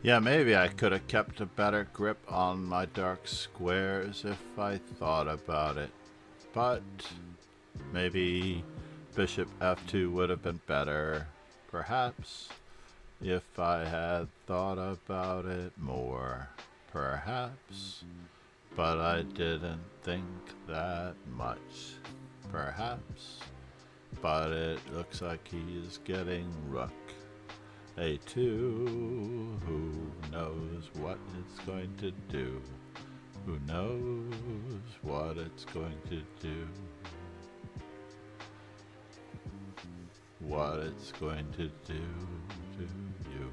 Yeah, maybe I could have kept a better grip on my dark squares if I thought about it. But maybe bishop f2 would have been better, perhaps, if I had thought about it more. Perhaps, but I didn't think that much. Perhaps, but it looks like he's getting rook a2. Who knows what it's going to do? Who knows what it's going to do? What it's going to do to you?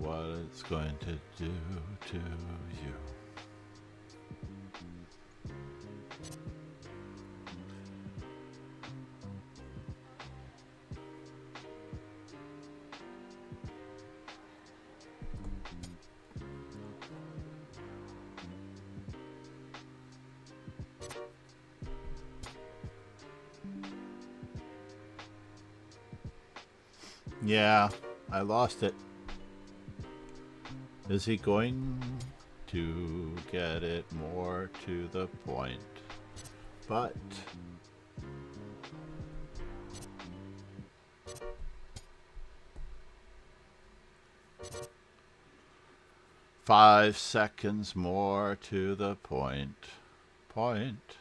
What it's going to do to you? Yeah, I lost it. Is he going to get it more to the point? But five seconds more to the point. Point.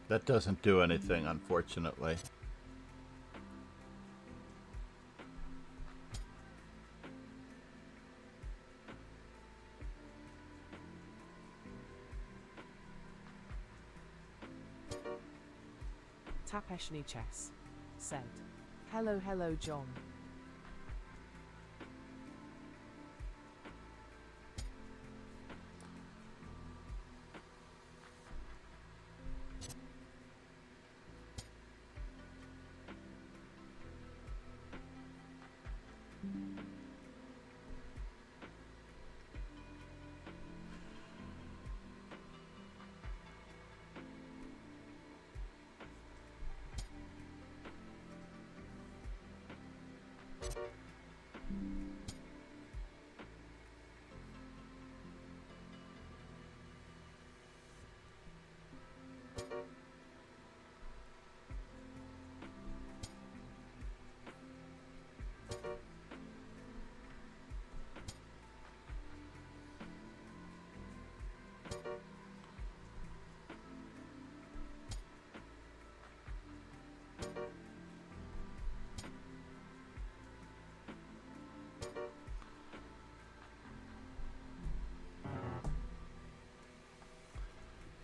'That doesn't do anything, unfortunately. Tapeshny Chess said, "Hello, hello, John."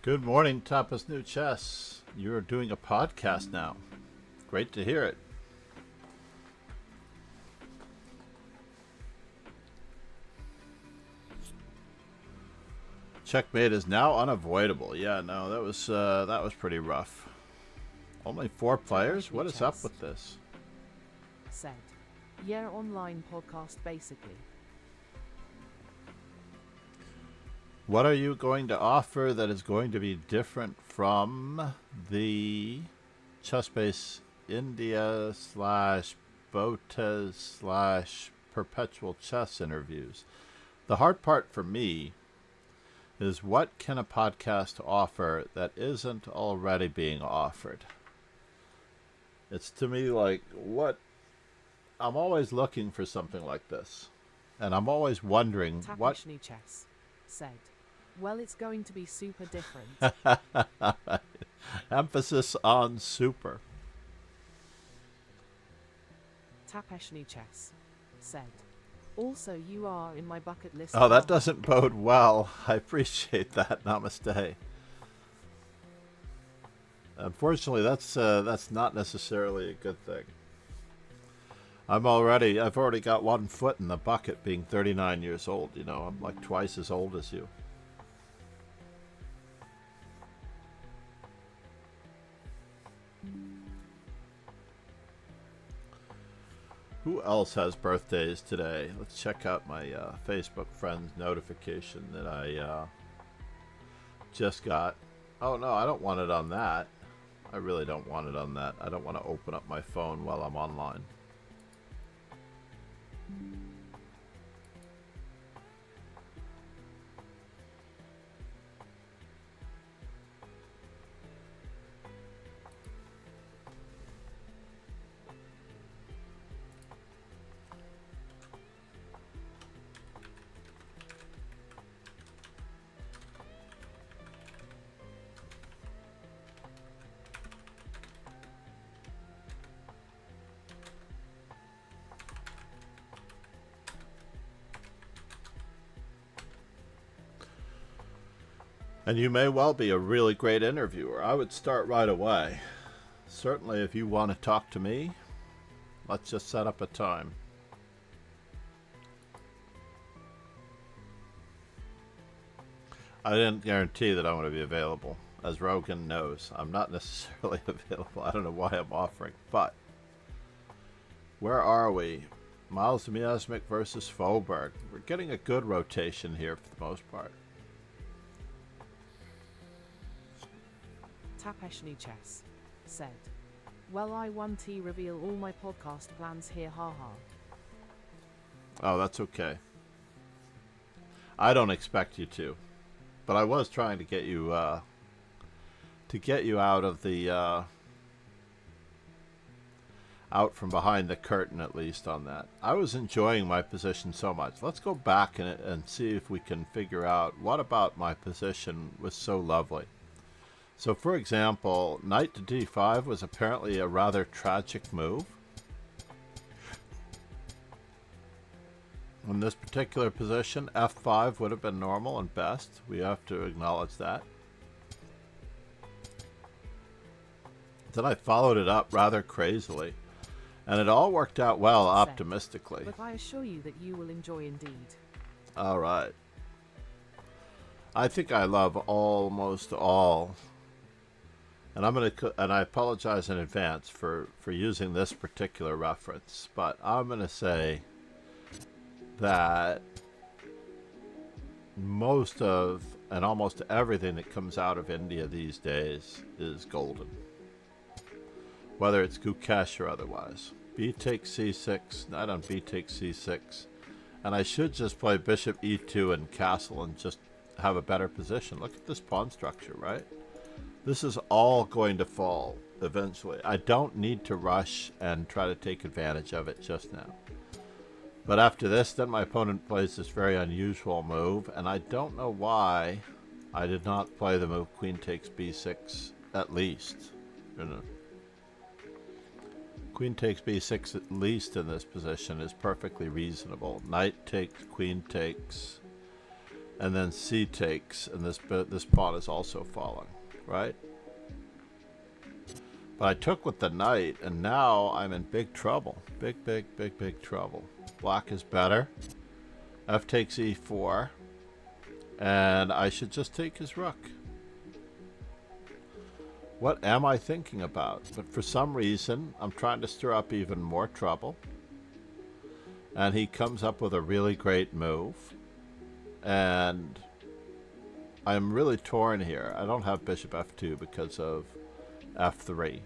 Good morning, Tapas New Chess. You're doing a podcast now. Great to hear it. Checkmate is now unavoidable. Yeah, no, that was pretty rough. Only 4 players? What is up with this? Said, "Yeah, online podcast basically." What are you going to offer that is going to be different from the ChessBase India / Botes / Perpetual Chess interviews? The hard part for me is, what can a podcast offer that isn't already being offered? It's to me like, what? I'm always looking for something like this. And I'm always wondering what... Tapeshny Chess said, "Well, it's going to be super different." Emphasis on super. Tapeshny Chess said, "Also, you are in my bucket list." Oh, that doesn't bode well. I appreciate that. Namaste. Unfortunately, that's not necessarily a good thing. I've already got one foot in the bucket, being 39 years old. You know, I'm like twice as old as you. Who else has birthdays today? Let's check out my Facebook friends notification that I just got. Oh no, I don't want it on that. I really don't want it on that. I don't want to open up my phone while I'm online. And you may well be a really great interviewer. I would start right away. Certainly, if you want to talk to me, let's just set up a time. I didn't guarantee that I'm going to be available. As Rogan knows, I'm not necessarily available. I don't know why I'm offering, but where are we? Miles Miasmik versus Fauberg. We're getting a good rotation here for the most part. Tapeshny Chess said, "Well, I 1T reveal all my podcast plans here, haha." Oh, that's okay. I don't expect you to, but I was trying to get you out of the out from behind the curtain, at least on that. I was enjoying my position so much. Let's go back and see if we can figure out what about my position was so lovely. So, for example, knight to d5 was apparently a rather tragic move. In this particular position, f5 would have been normal and best. We have to acknowledge that. then I followed it up rather crazily. And it all worked out well, Said, optimistically. But I assure you that you will enjoy indeed. All right. I think I love almost all. And I apologize in advance for using this particular reference, but I'm going to say that most of and almost everything that comes out of India these days is golden. Whether it's Gukesh or otherwise. B takes c6, knight on B takes c6. And I should just play bishop e2 and castle and just have a better position. Look at this pawn structure, right? This is all going to fall eventually. I don't need to rush and try to take advantage of it just now. But after this, then my opponent plays this very unusual move, and I don't know why I did not play the move queen takes b6 at least. Queen takes b6 at least in this position is perfectly reasonable. Knight takes, queen takes, and then c takes, and this pawn is also falling, right? But I took with the knight, and now I'm in big trouble. Big trouble. Black is better. F takes e4, and I should just take his rook. What am I thinking about? But for some reason, I'm trying to stir up even more trouble. And he comes up with a really great move. And I'm really torn here. I don't have bishop f2 because of f3.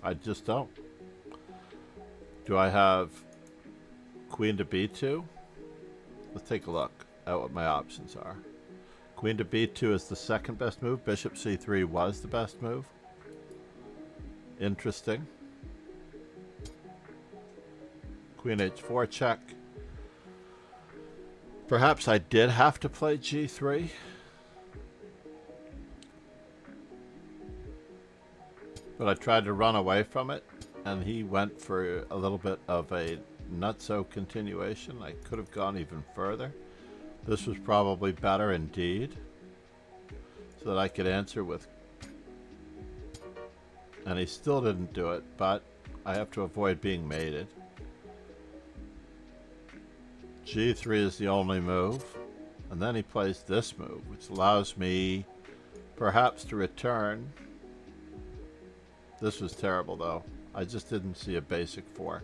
I just don't. Do I have queen to b2? Let's take a look at what my options are. Queen to b2 is the second best move. Bishop c3 was the best move. Interesting. Queen h4 check. Perhaps I did have to play g3. But I tried to run away from it, and he went for a little bit of a nutso continuation. I could have gone even further. This was probably better indeed, so that I could answer with... And he still didn't do it, but I have to avoid being mated. G3 is the only move, and then he plays this move, which allows me perhaps to return. This was terrible, though. I just didn't see a basic fork.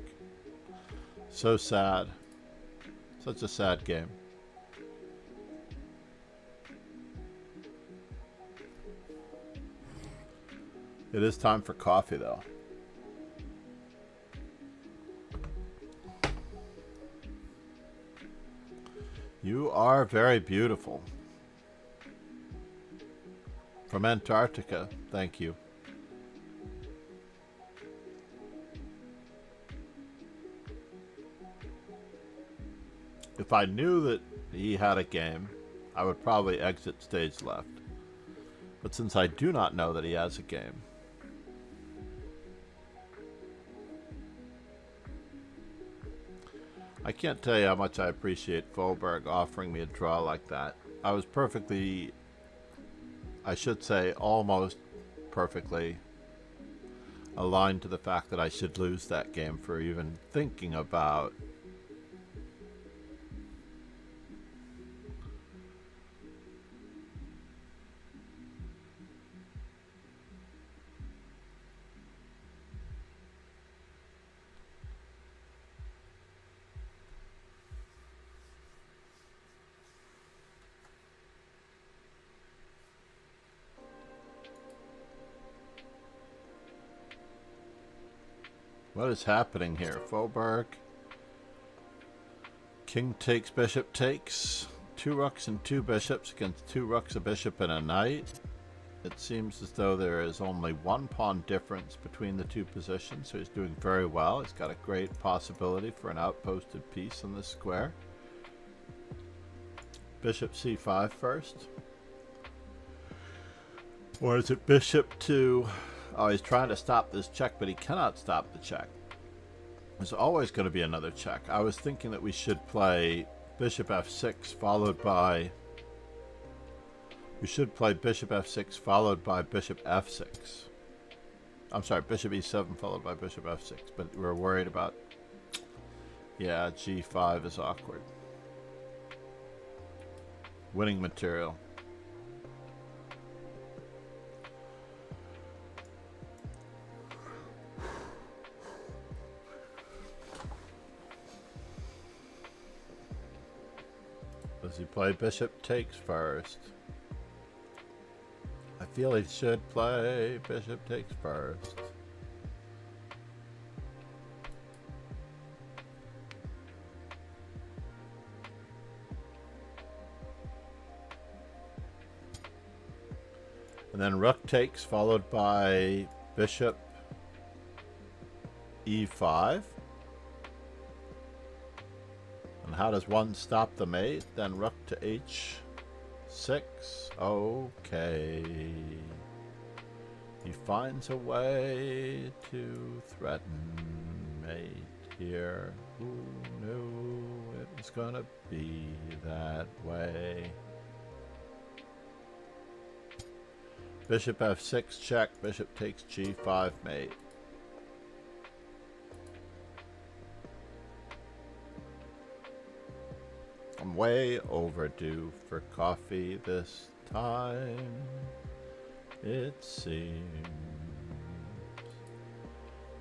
So sad. Such a sad game. It is time for coffee, though. You are very beautiful. From Antarctica, thank you. If I knew that he had a game, I would probably exit stage left. But since I do not know that he has a game, I can't tell you how much I appreciate Faubourg offering me a draw like that. I was perfectly, I should say almost perfectly aligned to the fact that I should lose that game for even thinking about what is happening here. Faubourg. King takes, bishop takes. 2 rooks and 2 bishops against 2 rooks, a bishop, and a knight. It seems as though there is only 1 pawn difference between the 2 positions, so he's doing very well. He's got a great possibility for an outposted piece on this square. Bishop c5 first. Or is it bishop to... Oh, he's trying to stop this check, but he cannot stop the check. There's always going to be another check. I was thinking that we should play bishop f6 followed by... We should play bishop f6 followed by bishop f6. I'm sorry, bishop e7 followed by bishop f6, but we're worried about... Yeah, g5 is awkward. Winning material. Does he play bishop takes first? I feel he should play bishop takes first. And then rook takes followed by bishop e5. And how does one stop the mate? Then rook to h6. Okay. He finds a way to threaten mate here. Who knew it was gonna be that way? Bishop f6 check, bishop takes g5 mate. I'm way overdue for coffee this time, it seems.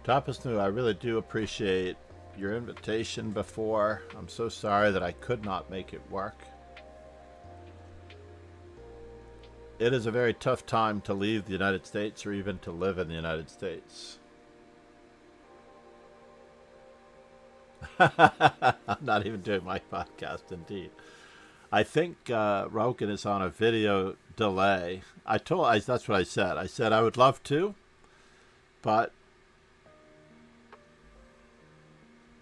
Tapas Nu, I really do appreciate your invitation before. I'm so sorry that I could not make it work. It is a very tough time to leave the United States or even to live in the United States. I'm not even doing my podcast, indeed. I think Rogan is on a video delay. That's what I said. I said I would love to, but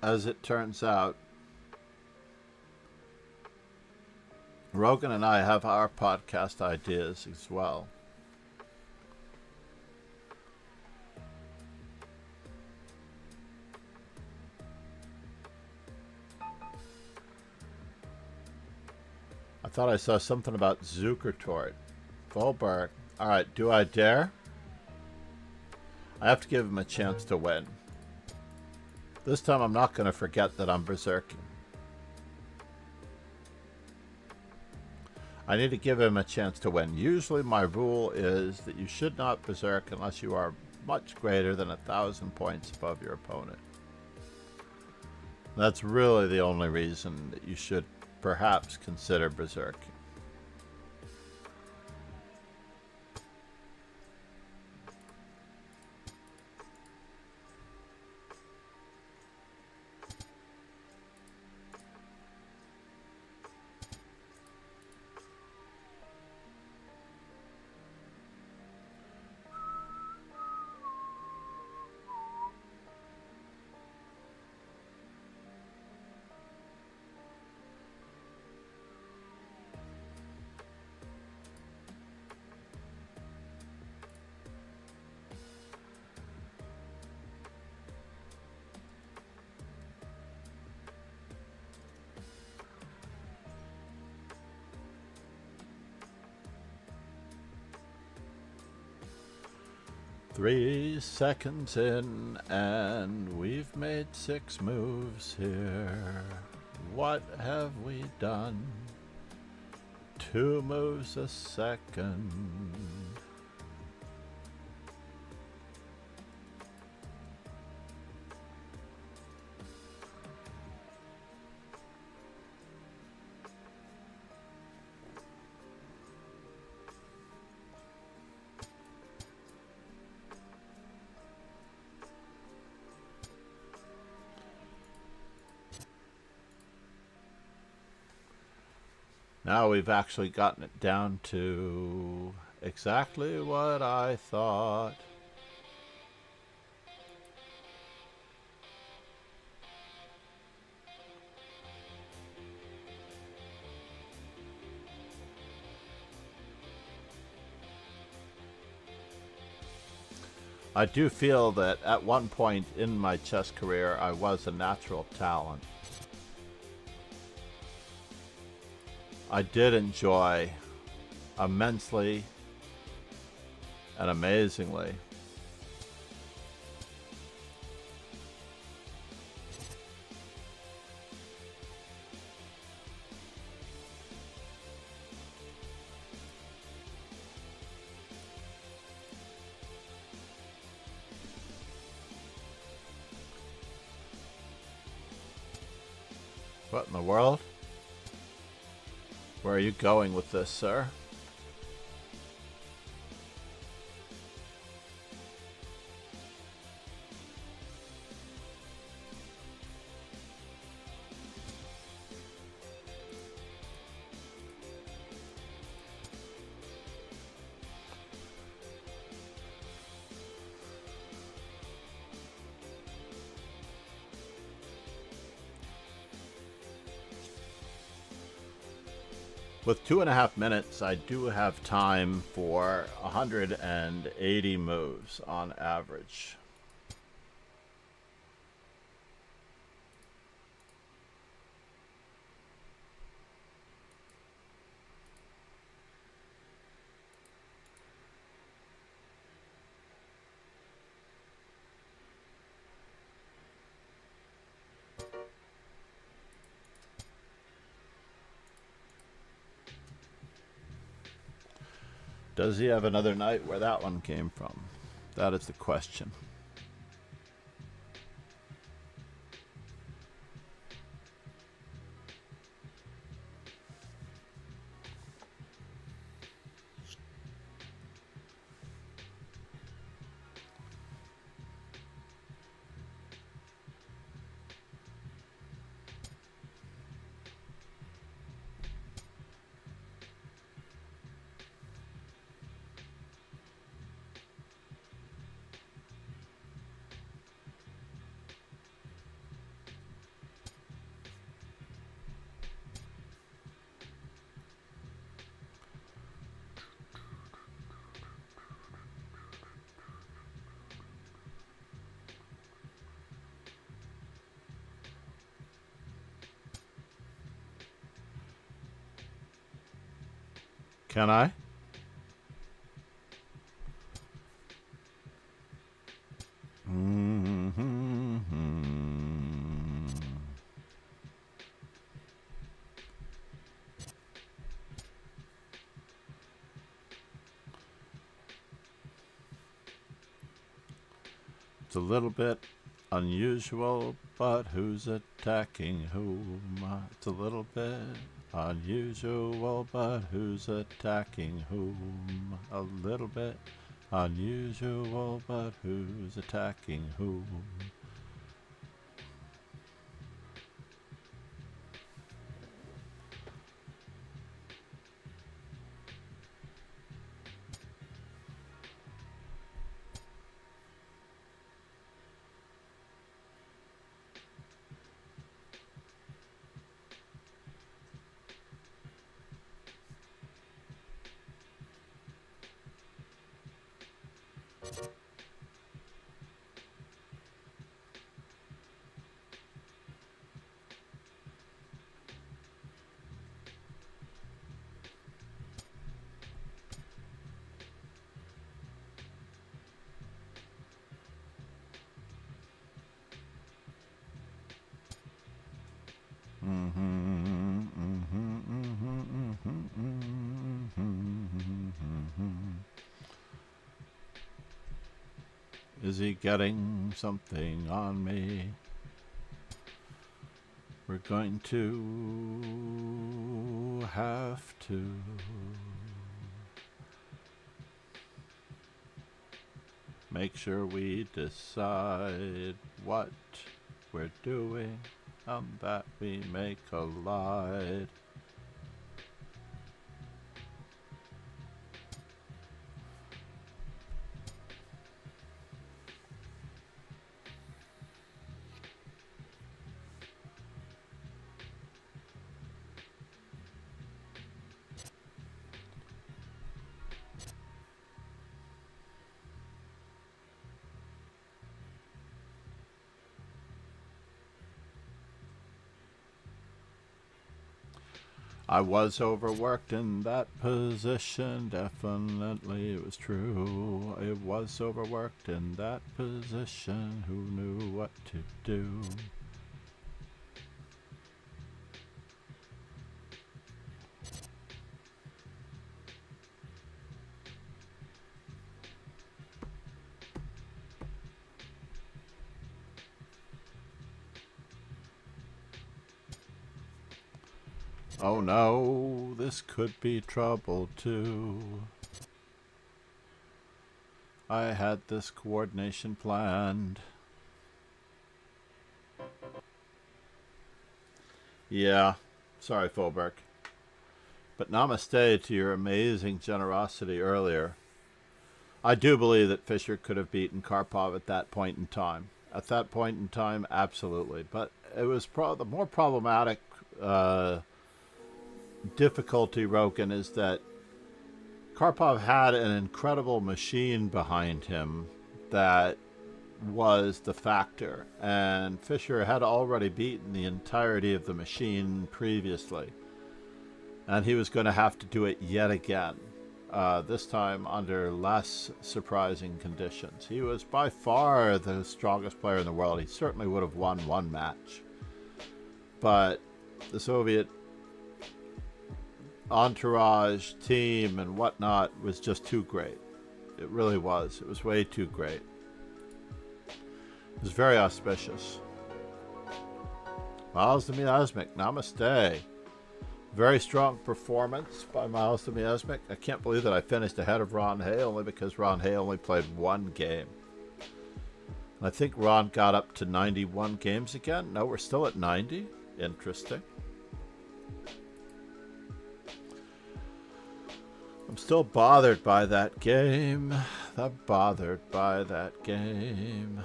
as it turns out, Rogan and I have our podcast ideas as well. I thought I saw something about Zuckertort. Volberg. Alright, do I dare? I have to give him a chance to win. This time I'm not going to forget that I'm berserking. I need to give him a chance to win. Usually my rule is that you should not berserk unless you are much greater than 1,000 points above your opponent. That's really the only reason that you should perhaps consider berserking. Three seconds in, and we've made 6 moves here. What have we done? 2 moves a second. Now we've actually gotten it down to exactly what I thought. I do feel that at one point in my chess career I was a natural talent. I did enjoy immensely and amazingly. What in the world? Where are you going with this, sir? With 2.5 minutes, I do have time for 180 moves on average. Does he have another night where that one came from? That is the question. Can I? It's a little bit unusual, but who's attacking whom? It's a little bit unusual, but who's attacking whom? A little bit unusual, but who's attacking whom? Is he getting something on me? We're going to have to make sure we decide what we're doing and that we may collide. I was overworked in that position, definitely it was true. I was overworked in that position, who knew what to do? Oh no, this could be trouble too. I had this coordination planned. Yeah, sorry, Fulberg. But namaste to your amazing generosity earlier. I do believe that Fischer could have beaten Karpov at that point in time. At that point in time, absolutely. But it was the more problematic difficulty, Roken, is that Karpov had an incredible machine behind him that was the factor, and Fischer had already beaten the entirety of the machine previously, and he was going to have to do it yet again, this time under less surprising conditions. He was by far the strongest player in the world. He certainly would have won one match, but the Soviet entourage, team, and whatnot was just too great. It really was. It was way too great. It was very auspicious. Miles Demiasmik, namaste. Very strong performance by Miles Demiasmik. I can't believe that I finished ahead of Ron Hay, only because Ron Hay only played one game. I think Ron got up to 91 games again. No, we're still at 90. Interesting. I'm still bothered by that game. I'm bothered by that game.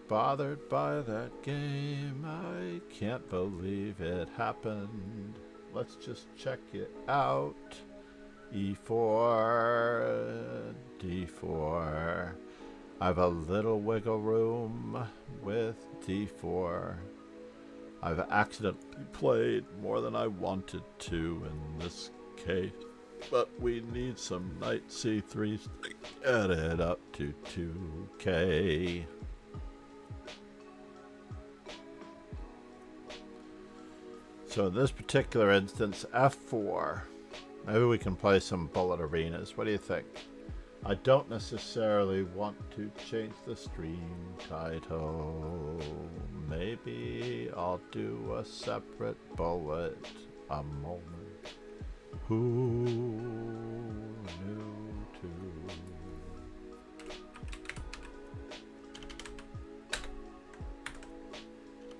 Bothered by that game. I can't believe it happened. Let's just check it out. E4, D4. I have a little wiggle room with D4. I've accidentally played more than I wanted to in this case. But we need some knight c3 to get it up to 2k. So in this particular instance, f4. Maybe we can play some bullet arenas. What do you think? I don't necessarily want to change the stream title. Maybe I'll do a separate bullet a moment. Who knew to?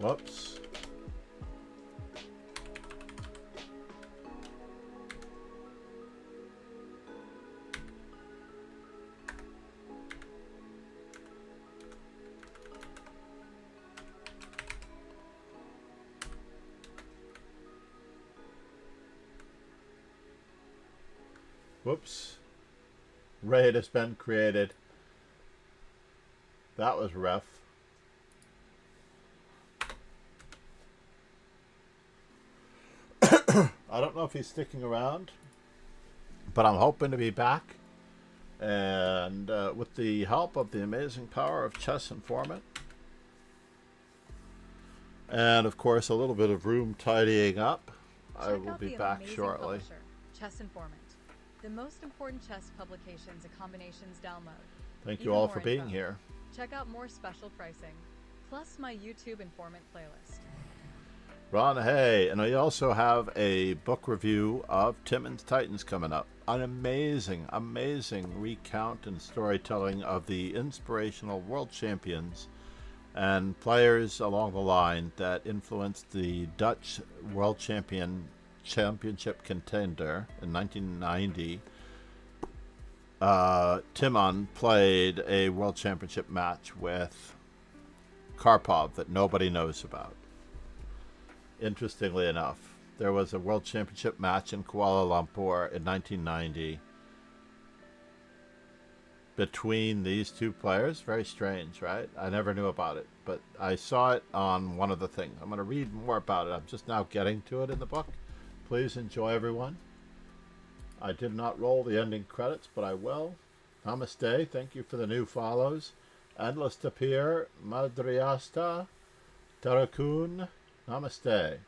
Whoops. Whoops. Raid has been created. That was rough. I don't know if he's sticking around, but I'm hoping to be back. And with the help of the amazing power of Chess Informant, and of course a little bit of room tidying up, I will be back shortly. Chess Informant. The most important chess publications and combinations download. Thank you all for being here. Check out more special pricing, plus my YouTube Informant playlist. Ron Hay, and I also have a book review of Timon's Titans coming up. An amazing, amazing recount and storytelling of the inspirational world champions and players along the line that influenced the Dutch world championship contender in 1990. Timon played a world championship match with Karpov that nobody knows about. Interestingly enough, there was a world championship match in Kuala Lumpur in 1990 between these two players. Very strange, right? I never knew about it, but I saw it on one of the things. I'm going to read more about it. I'm just now getting to it in the book, Please enjoy, everyone. I did not roll the ending credits, but I will. Namaste. Thank you for the new follows. Endless Tapir, Madriasta, Tarakun. Namaste.